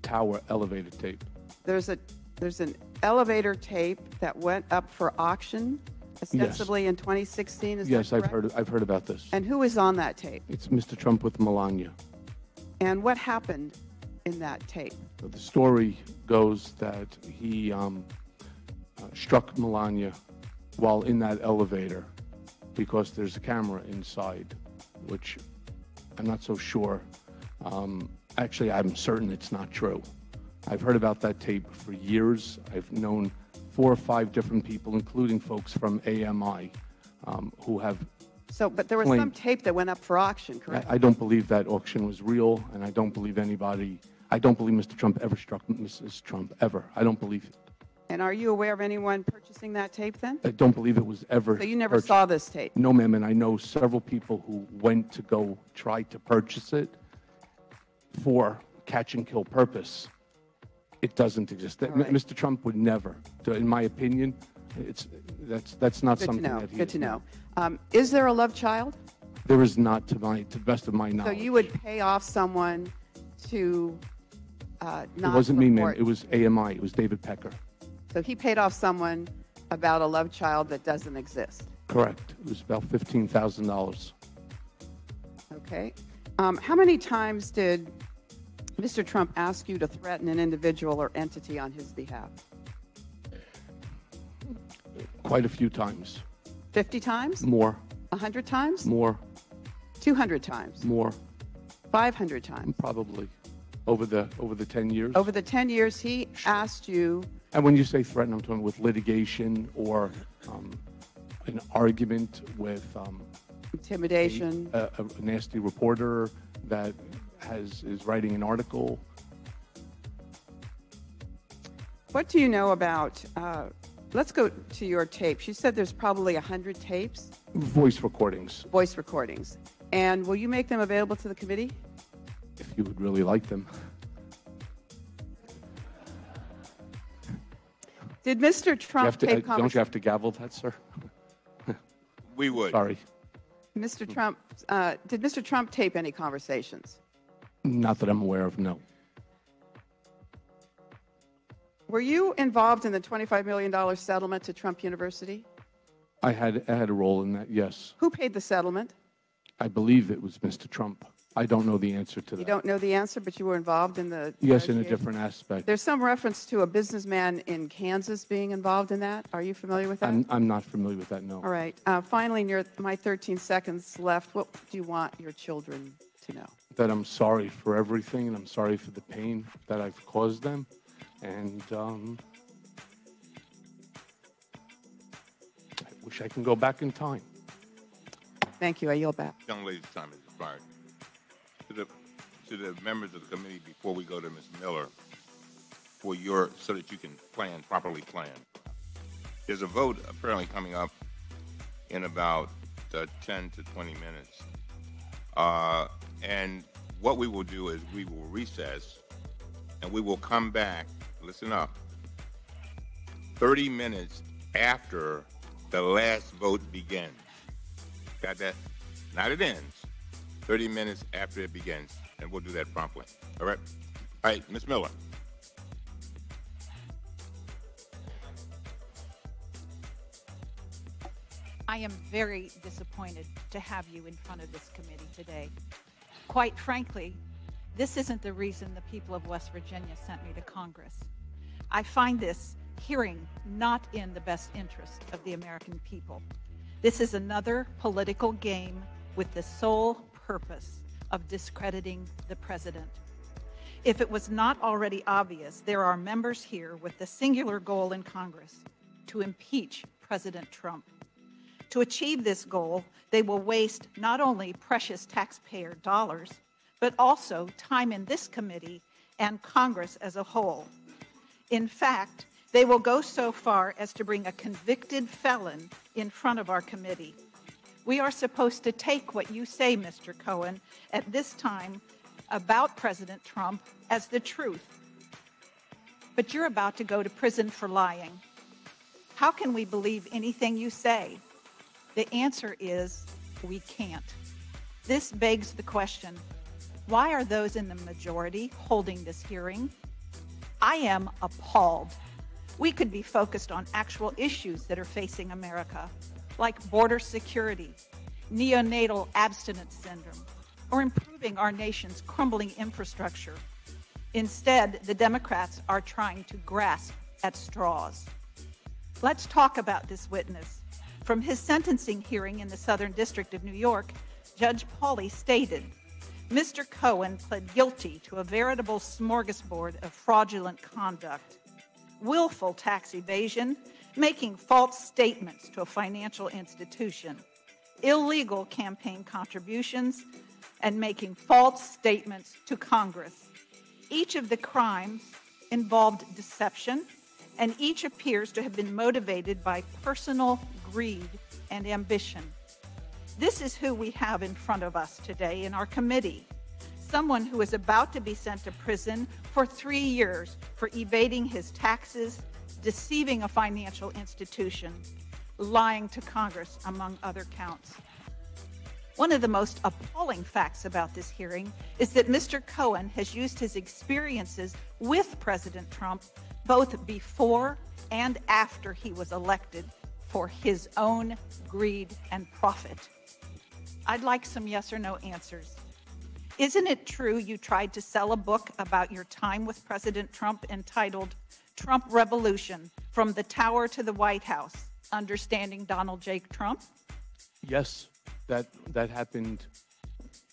Tower elevator tape? There's an elevator tape that went up for auction, ostensibly in 2016. Is Yes, that correct? I've heard about this. And who is on that tape? It's Mr. Trump with Melania. And what happened in that tape? The story goes that he struck Melania while in that elevator because there's a camera inside, which I'm not so sure. Actually, I'm certain it's not true. I've heard about that tape for years. I've known 4 or 5 different people, including folks from AMI, who have So, but there was some claimed- tape that went up for auction, correct? I don't believe that auction was real, and I don't believe Mr. Trump ever struck Mrs. Trump, ever. I don't believe it. And are you aware of anyone purchasing that tape then? I don't believe it was ever So you never purchased. saw this tape? No, ma'am, and I know several people who went to go try to purchase it for catch and kill purpose. It doesn't exist. All right. Mr. Trump would never, in my opinion, that's not Good to something know. that he Good to know. Is there a love child? There is not, to the best of my So knowledge. you would pay off someone to not It wasn't me, ma'am. report- It was AMI. It was David Pecker. So he paid off someone about a love child that doesn't exist. Correct. It was about $15,000. Okay. How many times did Mr. Trump ask you to threaten an individual or entity on his behalf? Quite a few times. 50 times? More. 100 times? More. 200 times? More. 500 times? Probably. Over the 10 years. Over the 10 years, he asked you, And when you say threaten, I'm talking with litigation or an argument with intimidation. a nasty reporter that is writing an article. What do you know about, let's go to your tapes. You said there's probably 100 tapes, Voice recordings, voice recordings. And will you make them available to the committee? if you would really like them. Did Mr. Trump tape Don't you conversation? have to gavel that, sir? We would. Sorry. Mr. Trump, did Mr. Trump tape any conversations? Not that I'm aware of, no. Were you involved in the $25 million settlement to Trump University? I had a role in that, yes. Who paid the settlement? I believe it was Mr. Trump. I don't know the answer to that. You don't know the answer, but you were involved in the Yes, in a negotiations? different aspect. There's some reference to a businessman in Kansas being involved in that. Are you familiar with that? I'm not familiar with that, no. All right. Finally, in my 13 seconds left, what do you want your children to know? That I'm sorry for everything, and I'm sorry for the pain that I've caused them. And I wish I can go back in time. Thank you. I yield back. Young lady's time is expired. To the members of the committee, before we go to Ms. Miller, so that you can properly plan. There's a vote apparently coming up in about 10 to 20 minutes. And what we will do is we will recess and we will come back, listen up, 30 minutes after the last vote begins. Got that? Not it ends. 30 minutes after it begins, and we'll do that promptly. All right? All right, Ms. Miller. I am very disappointed to have you in front of this committee today. Quite frankly, This isn't the reason the people of West Virginia sent me to Congress. I find this hearing not in the best interest of the American people. This is another political game with the sole purpose of discrediting the president. If it was not already obvious, there are members here with the singular goal in Congress to impeach President Trump. To achieve this goal, they will waste not only precious taxpayer dollars, but also time in this committee and Congress as a whole. In fact, they will go so far as to bring a convicted felon in front of our committee. We are supposed to take what you say, Mr. Cohen, at this time about President Trump as the truth. But you're about to go to prison for lying. How can we believe anything you say? The answer is we can't. This begs the question, why are those in the majority holding this hearing? I am appalled. We could be focused on actual issues that are facing America, like border security, neonatal abstinence syndrome, or improving our nation's crumbling infrastructure. Instead, the Democrats are trying to grasp at straws. Let's talk about this witness. From his sentencing hearing in the Southern District of New York, Judge Pauley stated, Mr. Cohen pled guilty to a veritable smorgasbord of fraudulent conduct, willful tax evasion, making false statements to a financial institution, illegal campaign contributions, and making false statements to Congress. Each of the crimes involved deception, and each appears to have been motivated by personal greed and ambition. This is who we have in front of us today in our committee. Someone who is about to be sent to prison for 3 years for evading his taxes, deceiving a financial institution, lying to Congress, among other counts. One of the most appalling facts about this hearing is that Mr. Cohen has used his experiences with President Trump both before and after he was elected for his own greed and profit. I'd like some yes or no answers. Isn't it true you tried to sell a book about your time with President Trump entitled Trump Revolution, From the Tower to the White House, Understanding Donald J. Trump? Yes, that happened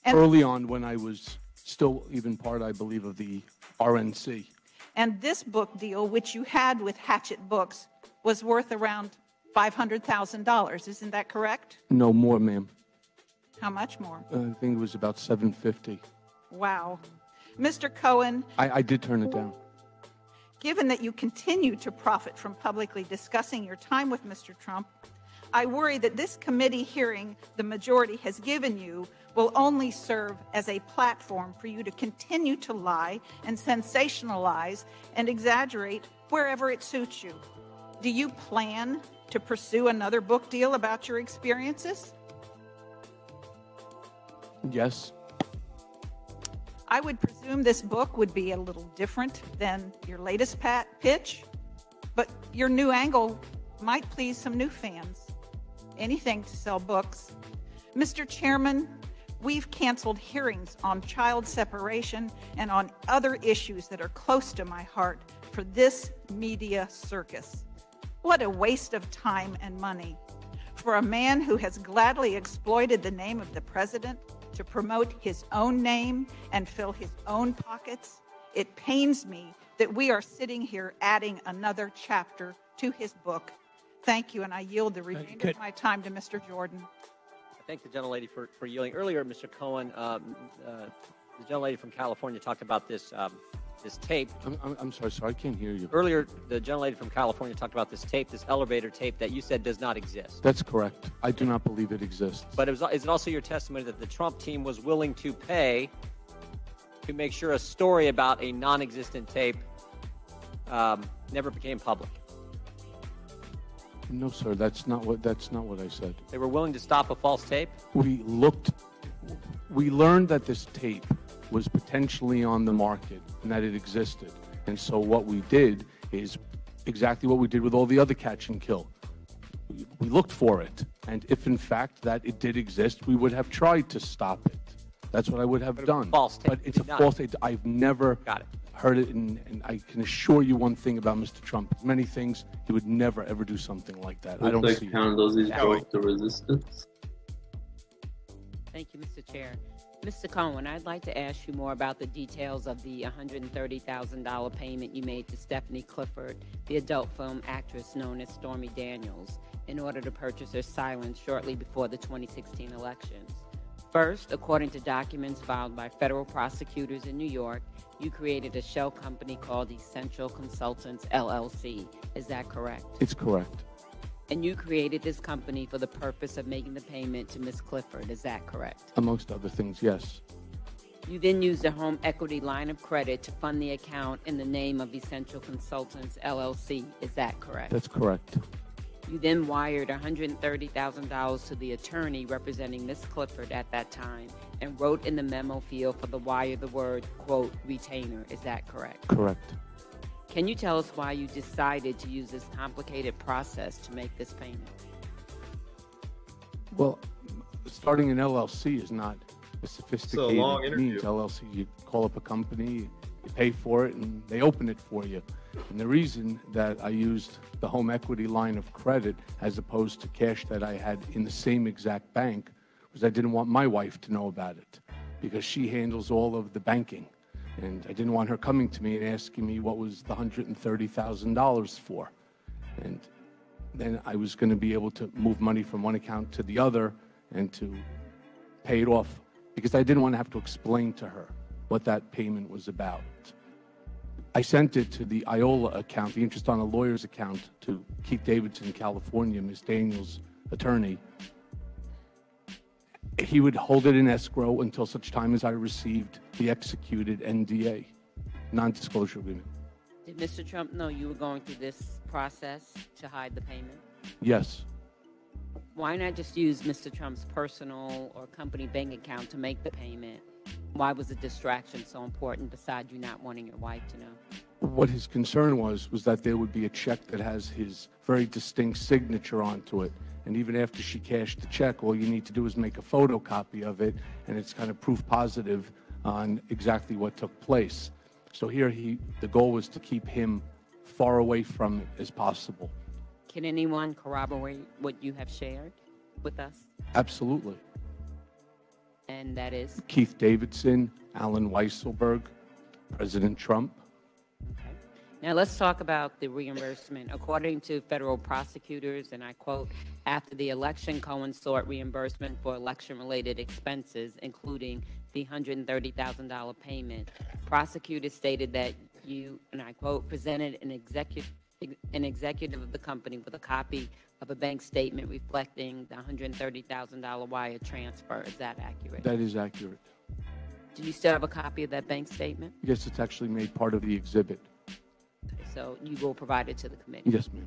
And- early on when I was still even part, I believe, of the RNC. And this book deal, which you had with Hatchet Books, was worth around $500,000. Isn't that correct? No more, ma'am. How much more? I think it was about $750. Wow. Mr. Cohen, I did turn it down. given that you continue to profit from publicly discussing your time with Mr. Trump, I worry that this committee hearing the majority has given you will only serve as a platform for you to continue to lie and sensationalize and exaggerate wherever it suits you. Do you plan to pursue another book deal about your experiences? Yes. I would presume this book would be a little different than your latest pitch, but your new angle might please some new fans. Anything to sell books. Mr. Chairman, we've canceled hearings on child separation and on other issues that are close to my heart for this media circus. What a waste of time and money. For a man who has gladly exploited the name of the president to promote his own name and fill his own pockets, it pains me that we are sitting here adding another chapter to his book. Thank you, and I yield the remainder of my time to Mr. Jordan. I thank the gentlelady for yielding. Earlier, Mr. Cohen, the gentlelady from California talked about this this tape. I'm sorry, I can't hear you. Earlier, the gentlelady from California talked about this tape, this elevator tape that you said does not exist. That's correct. I do not believe it exists. But is it also your testimony that the Trump team was willing to pay to make sure a story about a non-existent tape never became public? No, sir, that's not what I said. They were willing to stop a false tape? We learned that this tape was potentially on the market and that it existed. And so what we did is exactly what we did with all the other catch and kill. We looked for it. And if in fact that it did exist, we would have tried to stop it. That's what I would have done. False But it's a did not. false statement. I've never Got it. heard it, and I can assure you one thing about Mr. Trump. Many things, he would never, ever do something like that. I don't Looks see like it. Condoleezza broke the resistance. Thank you, Mr. Chair. Mr. Cohen, I'd like to ask you more about the details of the $130,000 payment you made to Stephanie Clifford, the adult film actress known as Stormy Daniels, in order to purchase her silence shortly before the 2016 elections. First, according to documents filed by federal prosecutors in New York, you created a shell company called Essential Consultants, LLC. Is that correct? It's correct. And you created this company for the purpose of making the payment to Ms. Clifford. Is that correct? Amongst other things, yes. You then used a home equity line of credit to fund the account in the name of Essential Consultants, LLC. Is that correct? That's correct. You then wired $130,000 to the attorney representing Ms. Clifford at that time and wrote in the memo field for the wire the word, quote, retainer. Is that correct? Correct. Can you tell us why you decided to use this complicated process to make this payment? Well, starting an LLC is not a sophisticated long interview. means. LLC, you call up a company, you pay for it, and they open it for you. And the reason that I used the home equity line of credit as opposed to cash that I had in the same exact bank was I didn't want my wife to know about it because she handles all of the banking. And I didn't want her coming to me and asking me what was the $130,000 for. And then I was going to be able to move money from one account to the other and to pay it off because I didn't want to have to explain to her what that payment was about. I sent it to the IOLA account, the interest on a lawyer's account, to Keith Davidson, California, Ms. Daniels' attorney. He would hold it in escrow until such time as I received the executed NDA, non-disclosure agreement. Did Mr. Trump know you were going through this process to hide the payment? Yes. Why not just use Mr. Trump's personal or company bank account to make the payment? Why was the distraction so important besides you not wanting your wife to know? What his concern was that there would be a check that has his very distinct signature onto it. And even after she cashed the check, all you need to do is make a photocopy of it, and it's kind of proof positive on exactly what took place. So here the goal was to keep him far away from it as possible. Can anyone corroborate what you have shared with us? Absolutely. And that is? Keith Davidson, Alan Weisselberg, President Trump. Now let's talk about the reimbursement. According to federal prosecutors, and I quote, after the election, Cohen sought reimbursement for election-related expenses, including the $130,000 payment. Prosecutors stated that you, and I quote, presented an executive of the company with a copy of a bank statement reflecting the $130,000 wire transfer. Is that accurate? That is accurate. Do you still have a copy of that bank statement? Yes, it's actually made part of the exhibit. So you will provide it to the committee? Yes, ma'am.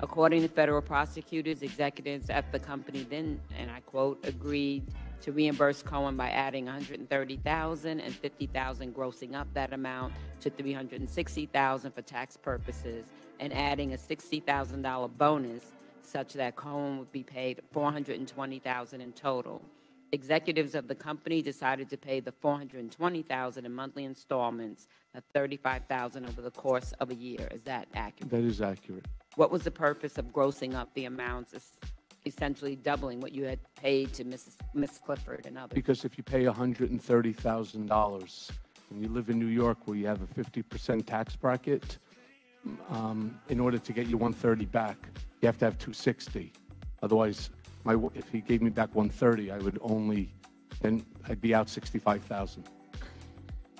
According to federal prosecutors, executives at the company then, and I quote, agreed to reimburse Cohen by adding $130,000 and $50,000, grossing up that amount to $360,000 for tax purposes, and adding a $60,000 bonus such that Cohen would be paid $420,000 in total. Executives of the company decided to pay the $420,000 in monthly installments of $35,000 over the course of a year. Is that accurate? That is accurate. What was the purpose of grossing up the amounts, essentially doubling what you had paid to Miss Clifford and others? Because if you pay $130,000 and you live in New York where you have a 50% tax bracket, in order to get you $130 back, you have to have $260. Otherwise, if he gave me back $130, then I'd be out $65,000.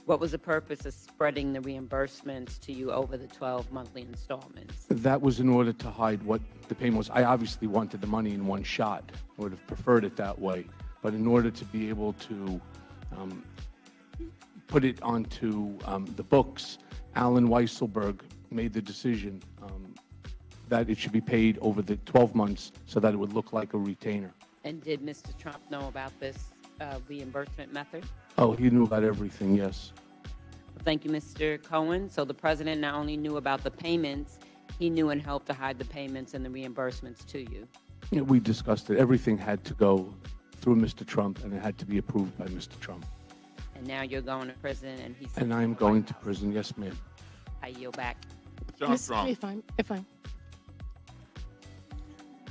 What was the purpose of spreading the reimbursements to you over the 12 monthly installments? That was in order to hide what the payment was. I obviously wanted the money in one shot. I would have preferred it that way. But in order to be able to put it onto the books, Alan Weisselberg made the decision that it should be paid over the 12 months so that it would look like a retainer. And did Mr. Trump know about this reimbursement method? Oh, he knew about everything, yes. Thank you, Mr. Cohen. So the president not only knew about the payments, he knew and helped to hide the payments and the reimbursements to you. Yeah, we discussed it. Everything had to go through Mr. Trump, and it had to be approved by Mr. Trump. And now you're going to prison, and he's. And I'm going to prison, yes, ma'am. I yield back. If I'm.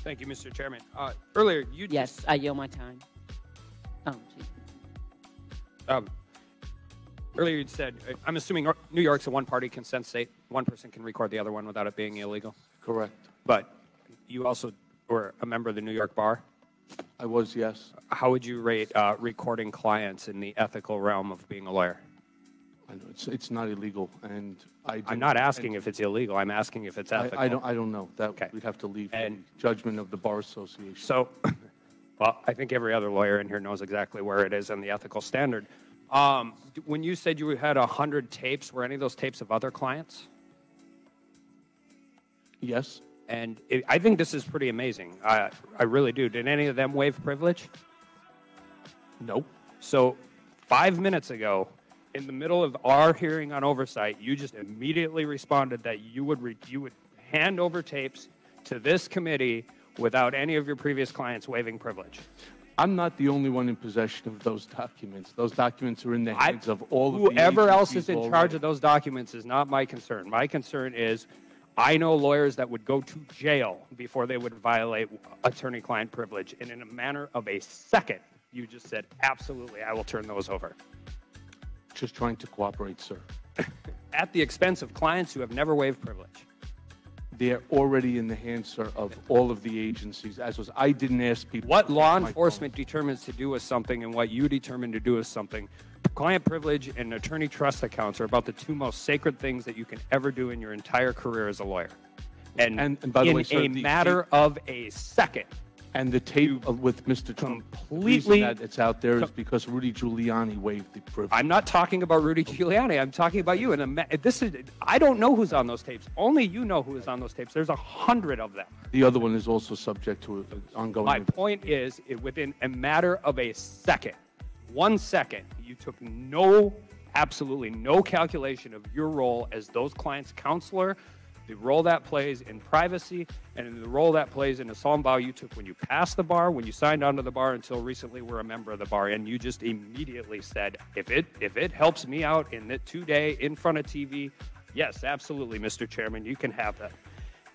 Thank you, Mr. Chairman. Earlier, you Yes, I yield my time. Oh, geez. Earlier you said, I'm assuming New York's a one-party consent state. One person can record the other one without it being illegal. Correct. But you also were a member of the New York Bar? I was, yes. How would you rate recording clients in the ethical realm of being a lawyer? I know it's not illegal, and I'm not asking if it's illegal. I'm asking if it's ethical. I don't know. That we'd have to leave the judgment of the Bar Association. So, well, I think every other lawyer in here knows exactly where it is in the ethical standard. When you said you had 100 tapes, were any of those tapes of other clients? Yes. And I think this is pretty amazing. I really do. Did any of them waive privilege? Nope. So 5 minutes ago, in the middle of our hearing on oversight, you just immediately responded that you would hand over tapes to this committee without any of your previous clients waiving privilege. I'm not the only one in possession of those documents. Those documents are in the hands of all of the Whoever else is agencies in already. charge of those documents is not my concern. My concern is I know lawyers that would go to jail before they would violate attorney-client privilege. And in a matter of a second, you just said, absolutely, I will turn those over. Just trying to cooperate, sir. At the expense of clients who have never waived privilege. They're already in the hands, sir, of all of the agencies. I didn't ask people. What law enforcement determines to do with something and what you determine to do with something, client privilege and attorney trust accounts are about the two most sacred things that you can ever do in your entire career as a lawyer. And by the in way, sir, a matter of a second. And the tape with Mr. Trump, completely that it's out there is because Rudy Giuliani waived the privilege. I'm not talking about Rudy Giuliani. I'm talking about you. And I don't know who's on those tapes. Only you know who is on those tapes. There's 100 of them. The other one is also subject to an ongoing. My point is, within a matter of a second, 1 second, you took absolutely no calculation of your role as those clients' counselor, the role that plays in privacy, and the role that plays in a solemn vow you took when you passed the bar, when you signed onto the bar, until recently were a member of the bar. And you just immediately said, if it helps me out in the today in front of TV, yes, absolutely, Mr. Chairman, you can have that.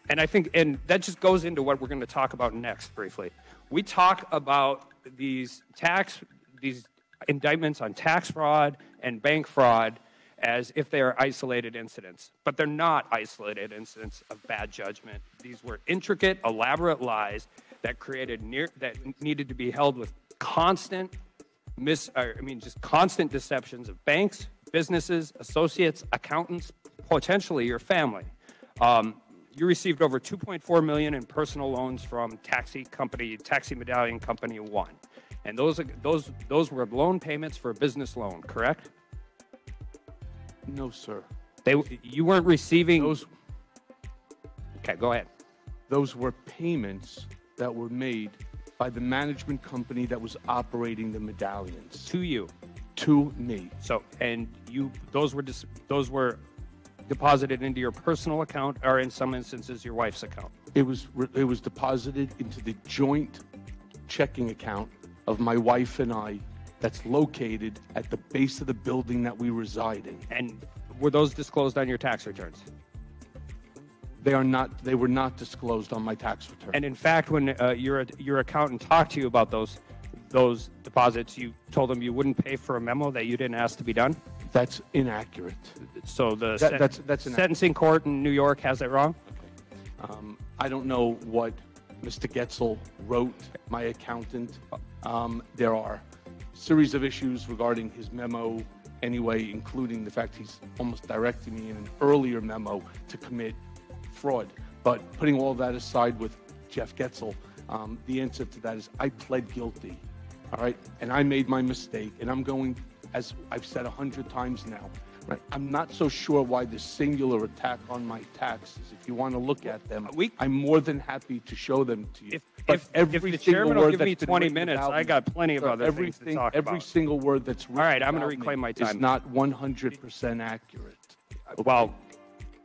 And I think, and that just goes into what we're going to talk about next briefly. We talk about these indictments on tax fraud and bank fraud as if they are isolated incidents. But they're not isolated incidents of bad judgment. These were intricate, elaborate lies that that needed to be held with constant deceptions of banks, businesses, associates, accountants, potentially your family. You received over $2.4 million in personal loans from Taxi Medallion Company 1. And those were loan payments for a business loan, correct? No, sir. You weren't receiving those. Okay, go ahead. Those were payments that were made by the management company that was operating the medallions. To you. To me. So, and those were deposited into your personal account, or in some instances, your wife's account. It was deposited into the joint checking account of my wife and I. That's located at the base of the building that we reside in. And were those disclosed on your tax returns? They are not. They were not disclosed on my tax return. And in fact, when your accountant talked to you about those deposits, you told them you wouldn't pay for a memo that you didn't ask to be done? That's inaccurate. So the that's sentencing court in New York has it wrong? I don't know what Mr. Getzel wrote, my accountant. There are series of issues regarding his memo anyway, including the fact he's almost directing me in an earlier memo to commit fraud. But putting all that aside with Jeff Getzel, the answer to that is I pled guilty, all right? And I made my mistake, and I'm going, as I've said 100 times now, right? I'm not so sure why the singular attack on my taxes. If you want to look at them, I'm more than happy to show them to you. If the chairman will give me 20 minutes, I got plenty of other things to talk about. Every single word that's written all right, I'm going to reclaim my time. Is not 100% accurate. Well,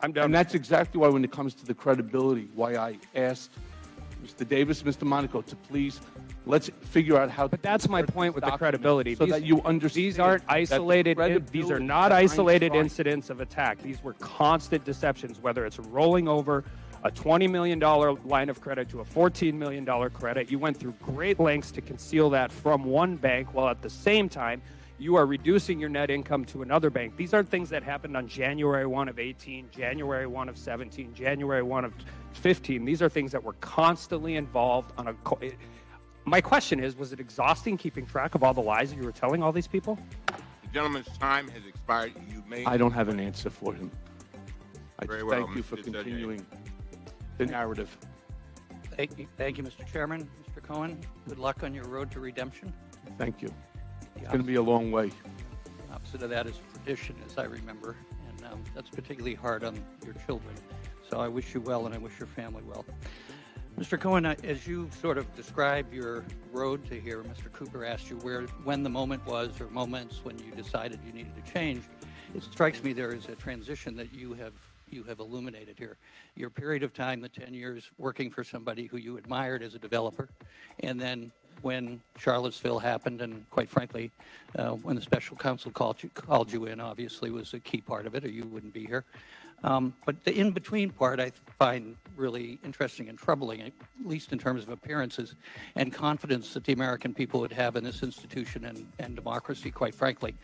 I'm done. And that's exactly why when it comes to the credibility, why I asked Mr. Davis, Mr. Monaco to please Let's figure out how. But that's my point with the credibility. So that you understand. These aren't isolated. These are not isolated incidents of attack. These were constant deceptions. Whether it's rolling over a $20 million line of credit to a $14 million credit, you went through great lengths to conceal that from one bank, while at the same time you are reducing your net income to another bank. These aren't things that happened on January 1 of 18, January 1 of 17, January 1 of 15. These are things that were constantly involved on a. My question is, was it exhausting keeping track of all the lies you were telling all these people? The gentleman's time has expired. You may. I don't have an answer for him. Very well, thank you for Mr. Judge. continuing the narrative. Thank you, Mr. Chairman. Mr. Cohen, good luck on your road to redemption. Thank you. It's going to be a long way. The opposite of that is tradition, as I remember, and that's particularly hard on your children. So I wish you well, and I wish your family well. Mr. Cohen, as you sort of described your road to here, Mr. Cooper asked you when the moment was, or moments when you decided you needed to change. It strikes me there is a transition that you have illuminated here. Your period of time, the 10 years working for somebody who you admired as a developer, and then when Charlottesville happened, and quite frankly, when the special counsel called you in, obviously was a key part of it, or you wouldn't be here. But the in-between part I find really interesting and troubling, at least in terms of appearances and confidence that the American people would have in this institution and democracy, quite frankly.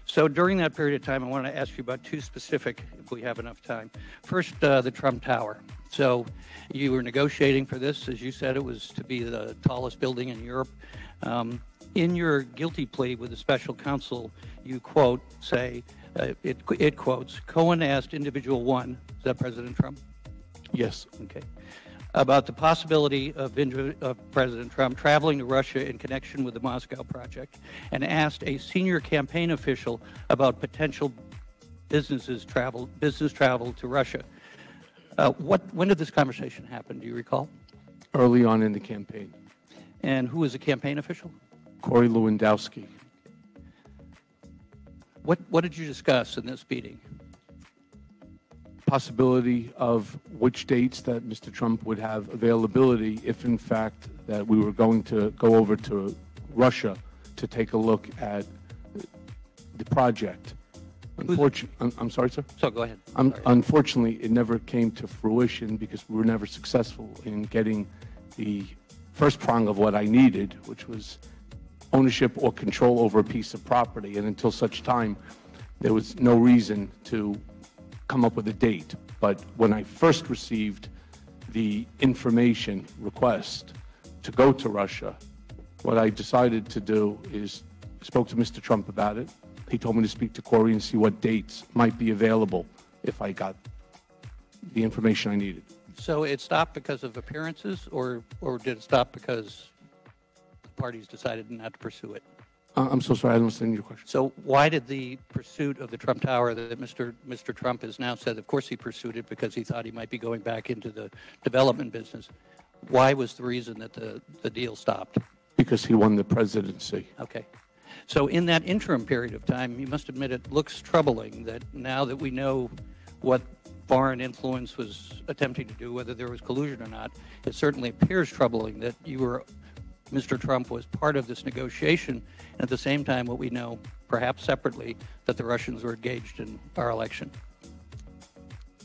So during that period of time, I want to ask you about two specific, if we have enough time. First, the Trump Tower. So you were negotiating for this. As you said, it was to be the tallest building in Europe. In your guilty plea with the special counsel, you quote, say, it quotes, Cohen asked individual one, is that President Trump? Yes. Okay. About the possibility of President Trump traveling to Russia in connection with the Moscow project, and asked a senior campaign official about potential business travel to Russia. When did this conversation happen? Do you recall? Early on in the campaign. And who was the campaign official? Corey Lewandowski. What did you discuss in this meeting? Possibility of which dates that Mr. Trump would have availability if, in fact, that we were going to go over to Russia to take a look at the project. I'm sorry, sir? So go ahead. Unfortunately, it never came to fruition because we were never successful in getting the first prong of what I needed, which was ownership or control over a piece of property. And until such time, there was no reason to come up with a date. But when I first received the information request to go to Russia, what I decided to do is spoke to Mr. Trump about it. He told me to speak to Corey and see what dates might be available if I got the information I needed. So it stopped because of appearances, or did it stop because the parties decided not to pursue it? I'm so sorry, I don't understand your question. So why did the pursuit of the Trump Tower that Mr. Trump has now said, of course he pursued it because he thought he might be going back into the development business. Why was the reason that the deal stopped? Because he won the presidency. Okay. So in that interim period of time, you must admit it looks troubling that now that we know what foreign influence was attempting to do, whether there was collusion or not, it certainly appears troubling that Mr. Trump was part of this negotiation, and at the same time what we know, perhaps separately, that the Russians were engaged in our election.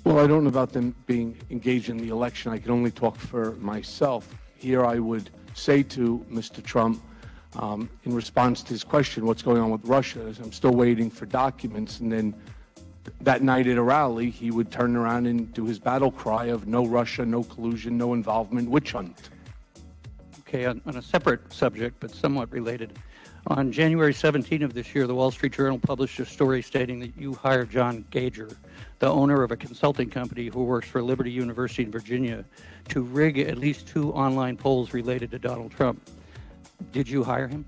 Well, I don't know about them being engaged in the election. I can only talk for myself. Here I would say to Mr. Trump, in response to his question, what's going on with Russia, is I'm still waiting for documents. And then that night at a rally, he would turn around and do his battle cry of no Russia, no collusion, no involvement, witch hunt. Okay, on a separate subject, but somewhat related. On January 17 of this year, the Wall Street Journal published a story stating that you hired John Gager, the owner of a consulting company who works for Liberty University in Virginia, to rig at least 2 online polls related to Donald Trump. Did you hire him?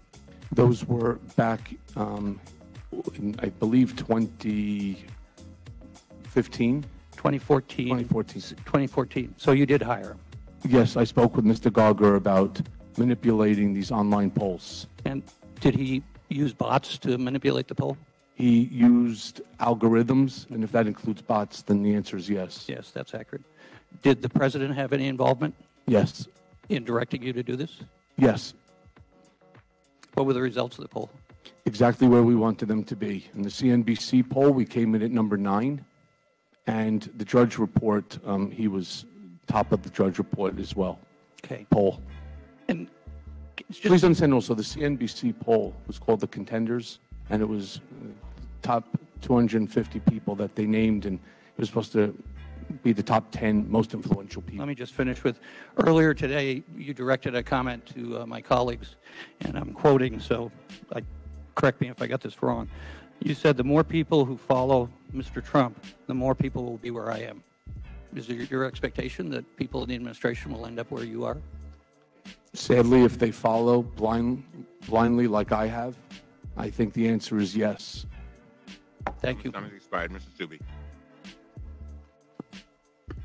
Those were back, in, I believe, 2015? 2014. 2014. So you did hire him? Yes, I spoke with Mr. Gauger about manipulating these online polls. And did he use bots to manipulate the poll? He used algorithms, and if that includes bots, then the answer is yes. Yes, that's accurate. Did the president have any involvement? Yes. In directing you to do this? Yes. What were the results of the poll? Exactly where we wanted them to be. In the CNBC poll, we came in at number 9. And the Drudge Report, he was top of the Drudge Report as well. Okay. Poll. And please understand also, the CNBC poll was called The Contenders, and it was top 250 people that they named, and it was supposed to be the top 10 most influential people. Let me just finish with, earlier today, you directed a comment to my colleagues, and I'm quoting, so correct me if I got this wrong. You said the more people who follow Mr. Trump, the more people will be where I am. Is it your expectation that people in the administration will end up where you are? Sadly, if they follow blindly like I have, I think the answer is yes. Thank you. Time has expired. Mr. Subi.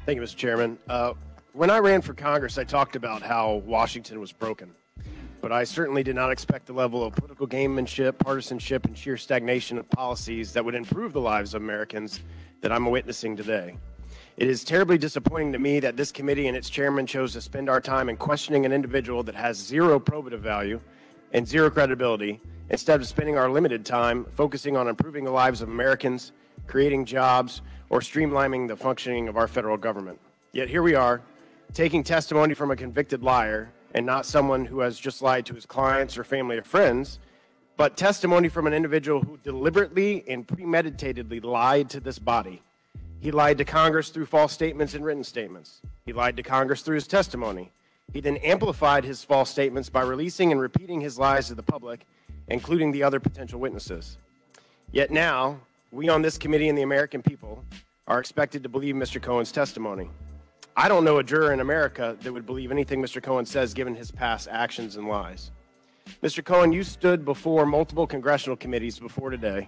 Thank you, Mr. Chairman. When I ran for Congress, I talked about how Washington was broken. But I certainly did not expect the level of political gamemanship, partisanship, and sheer stagnation of policies that would improve the lives of Americans that I'm witnessing today. It is terribly disappointing to me that this committee and its chairman chose to spend our time in questioning an individual that has zero probative value and zero credibility, instead of spending our limited time focusing on improving the lives of Americans, creating jobs, or streamlining the functioning of our federal government. Yet here we are, taking testimony from a convicted liar, and not someone who has just lied to his clients or family or friends, but testimony from an individual who deliberately and premeditatedly lied to this body. He lied to Congress through false statements and written statements. He lied to Congress through his testimony. He then amplified his false statements by releasing and repeating his lies to the public, including the other potential witnesses. Yet now, we on this committee and the American people are expected to believe Mr. Cohen's testimony. I don't know a juror in America that would believe anything Mr. Cohen says given his past actions and lies. Mr. Cohen, you stood before multiple congressional committees before today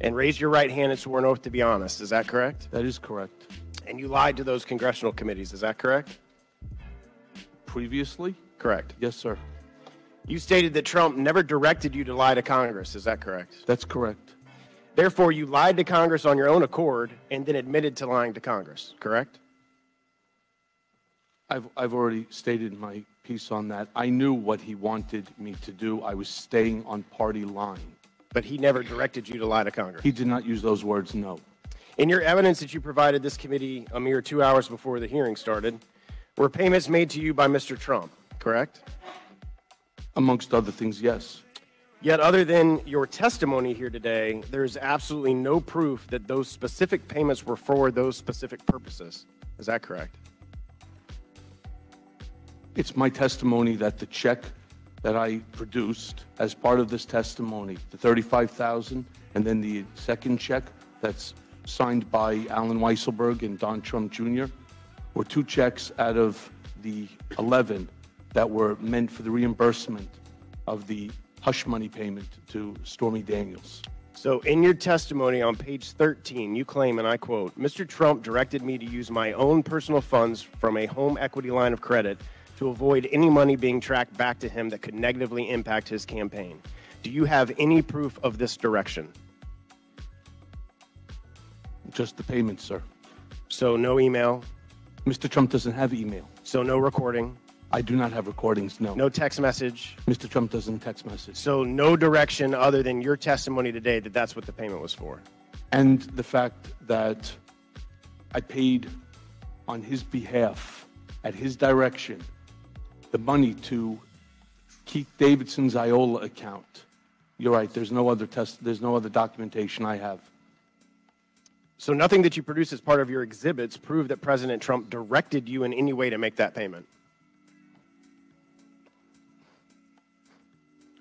and raised your right hand and swore an oath to be honest. Is that correct? That is correct. And you lied to those congressional committees. Is that correct? Previously? Correct. Yes, sir. You stated that Trump never directed you to lie to Congress. Is that correct? That's correct. Therefore, you lied to Congress on your own accord and then admitted to lying to Congress. Correct? I've already stated my piece on that. I knew what he wanted me to do. I was staying on party line. But he never directed you to lie to Congress? He did not use those words, no. In your evidence that you provided this committee a mere 2 hours before the hearing started, were payments made to you by Mr. Trump, correct? Amongst other things, yes. Yet other than your testimony here today, there's absolutely no proof that those specific payments were for those specific purposes. Is that correct? It's my testimony that the check that I produced as part of this testimony, the $35,000, and then the second check that's signed by Alan Weisselberg and Don Trump Jr., were 2 checks out of the 11 that were meant for the reimbursement of the hush money payment to Stormy Daniels. So in your testimony on page 13, you claim, and I quote, Mr. Trump directed me to use my own personal funds from a home equity line of credit to avoid any money being tracked back to him that could negatively impact his campaign. Do you have any proof of this direction? Just the payment, sir. So no email? Mr. Trump doesn't have email. So no recording? I do not have recordings, no. No text message? Mr. Trump doesn't text message. So no direction other than your testimony today that that's what the payment was for? And the fact that I paid on his behalf, at his direction, the money to Keith Davidson's IOLA account. You're right, there's no other documentation I have. So nothing that you produce as part of your exhibits prove that President Trump directed you in any way to make that payment?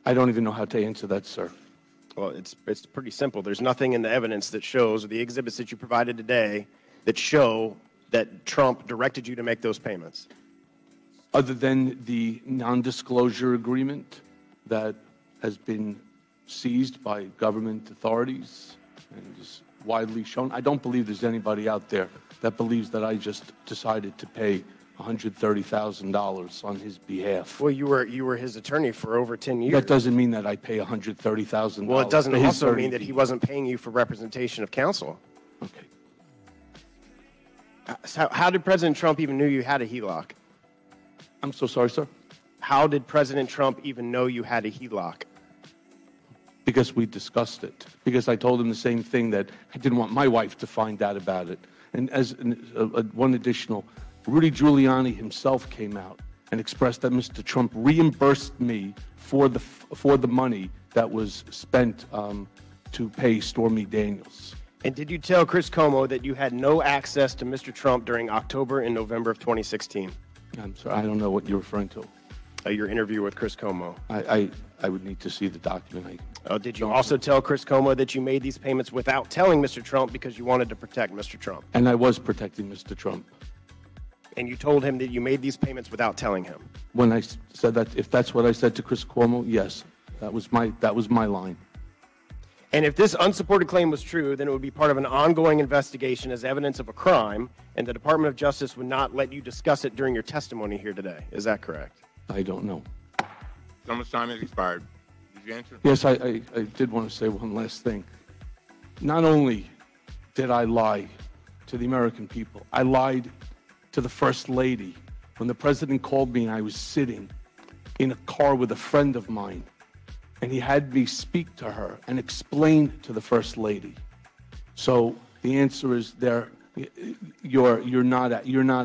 I don't even know how to answer that, sir. Well, it's pretty simple. There's nothing in the evidence that shows, or the exhibits that you provided today, that show that Trump directed you to make those payments. Other than the non-disclosure agreement that has been seized by government authorities and is widely shown, I don't believe there's anybody out there that believes that I just decided to pay $130,000 on his behalf. Well, you were his attorney for over 10 years. That doesn't mean that I pay $130,000. Well, it doesn't also mean that he wasn't paying you for representation of counsel. Okay. So how did President Trump even know you had a HELOC? I'm so sorry, sir. How did President Trump even know you had a HELOC? because we discussed it, because I told him the same thing, that I didn't want my wife to find out about it. And as one additional, Rudy Giuliani himself came out and expressed that Mr. Trump reimbursed me for the money that was spent to pay Stormy Daniels. And did you tell Chris Cuomo that you had no access to Mr. Trump during October and November of 2016? I'm sorry, I don't know what you're referring to. Your interview with Chris Cuomo. I would need to see the document. Did you also tell Chris Cuomo that you made these payments without telling Mr. Trump because you wanted to protect Mr. Trump? And I was protecting Mr. Trump. And you told him that you made these payments without telling him? When I said that, if that's what I said to Chris Cuomo, yes, that was my line. And if this unsupported claim was true, then it would be part of an ongoing investigation as evidence of a crime, and the Department of Justice would not let you discuss it during your testimony here today. Is that correct? I don't know. Someone's time has expired. Did you answer? Yes, I did want to say one last thing. Not only did I lie to the American people, I lied to the First Lady. When the President called me, I was sitting in a car with a friend of mine, and he had me speak to her and explain to the First Lady. So the answer is you're not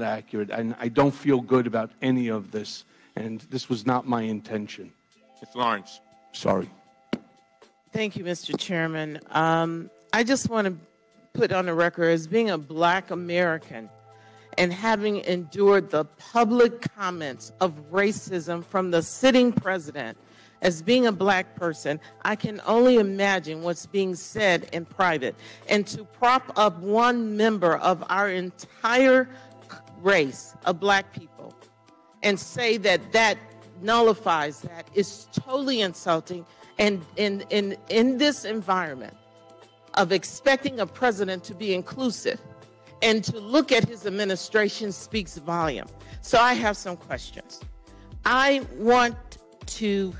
accurate, and I don't feel good about any of this, and this was not my intention. Ms. Lawrence. Sorry. Thank you, Mr. Chairman. I just want to put on the record, as being a Black American and having endured the public comments of racism from the sitting president, as being a Black person, I can only imagine what's being said in private. And to prop up one member of our entire race of Black people and say that that nullifies that is totally insulting. And in this environment of expecting a president to be inclusive and to look at his administration speaks volume. So I have some questions. I want to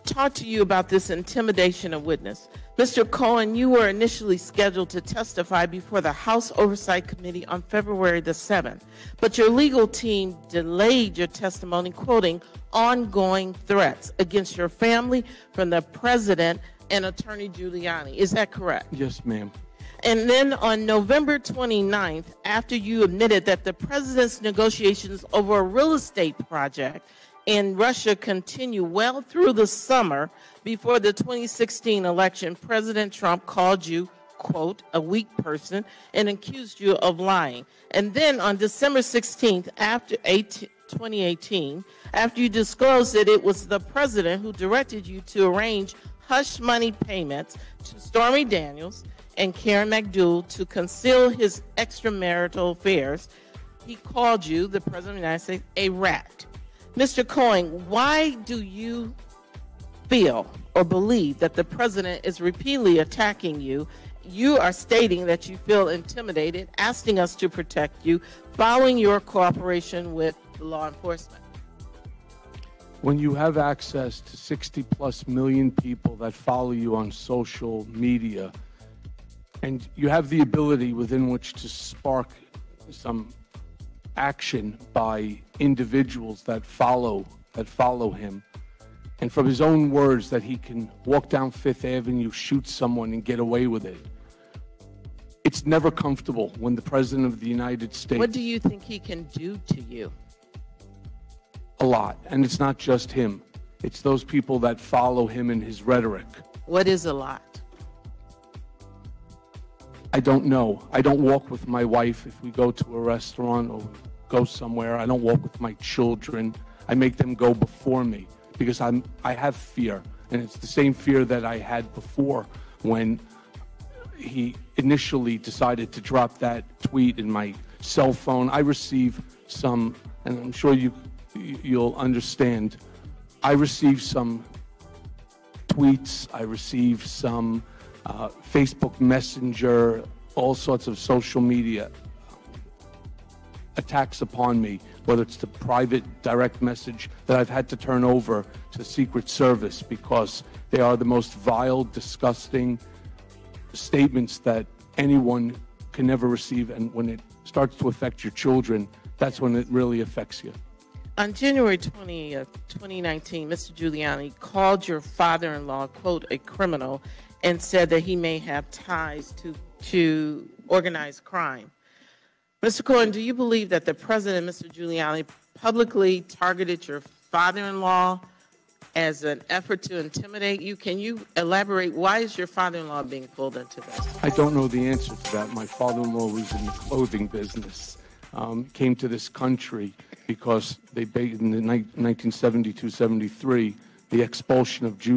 talk to you about this intimidation of witness. Mr. Cohen, you were initially scheduled to testify before the House Oversight Committee on February the 7th, but your legal team delayed your testimony, quoting ongoing threats against your family from the president and Attorney Giuliani. Is that correct? Yes, ma'am. And then on November 29th, after you admitted that the president's negotiations over a real estate project in Russia continue well through the summer before the 2016 election, President Trump called you, quote, a weak person and accused you of lying. And then on December 16th, after 2018, after you disclosed that it was the president who directed you to arrange hush money payments to Stormy Daniels and Karen McDougal to conceal his extramarital affairs, he called you, the president of the United States, a rat. Mr. Cohen, why do you feel or believe that the president is repeatedly attacking you? You are stating that you feel intimidated, asking us to protect you, following your cooperation with law enforcement. When you have access to 60+ million people that follow you on social media, and you have the ability within which to spark some action by individuals that follow him, and from his own words that he can walk down Fifth Avenue, shoot someone and get away with it. It's never comfortable when the President of the United States... What do you think he can do to you? A lot. And it's not just him. It's those people that follow him in his rhetoric. What is a lot? I don't know. I don't walk with my wife if we go to a restaurant or go somewhere. I don't walk with my children. I make them go before me because I have fear. And it's the same fear that I had before when he initially decided to drop that tweet in my cell phone. I receive some, and I'm sure you'll understand, I receive some tweets, I receive some Facebook Messenger, all sorts of social media attacks upon me, whether it's the private direct message that I've had to turn over to the Secret Service because they are the most vile, disgusting statements that anyone can never receive. And when it starts to affect your children, that's when it really affects you. On January 20th, 2019, Mr. Giuliani called your father-in-law, quote, a criminal, and said that he may have ties to organized crime. Mr. Cohen, do you believe that the president, Mr. Giuliani, publicly targeted your father-in-law as an effort to intimidate you? Can you elaborate? Why is your father-in-law being pulled into this? I don't know the answer to that. My father-in-law was in the clothing business, came to this country because in the 1972-73, the expulsion of Jews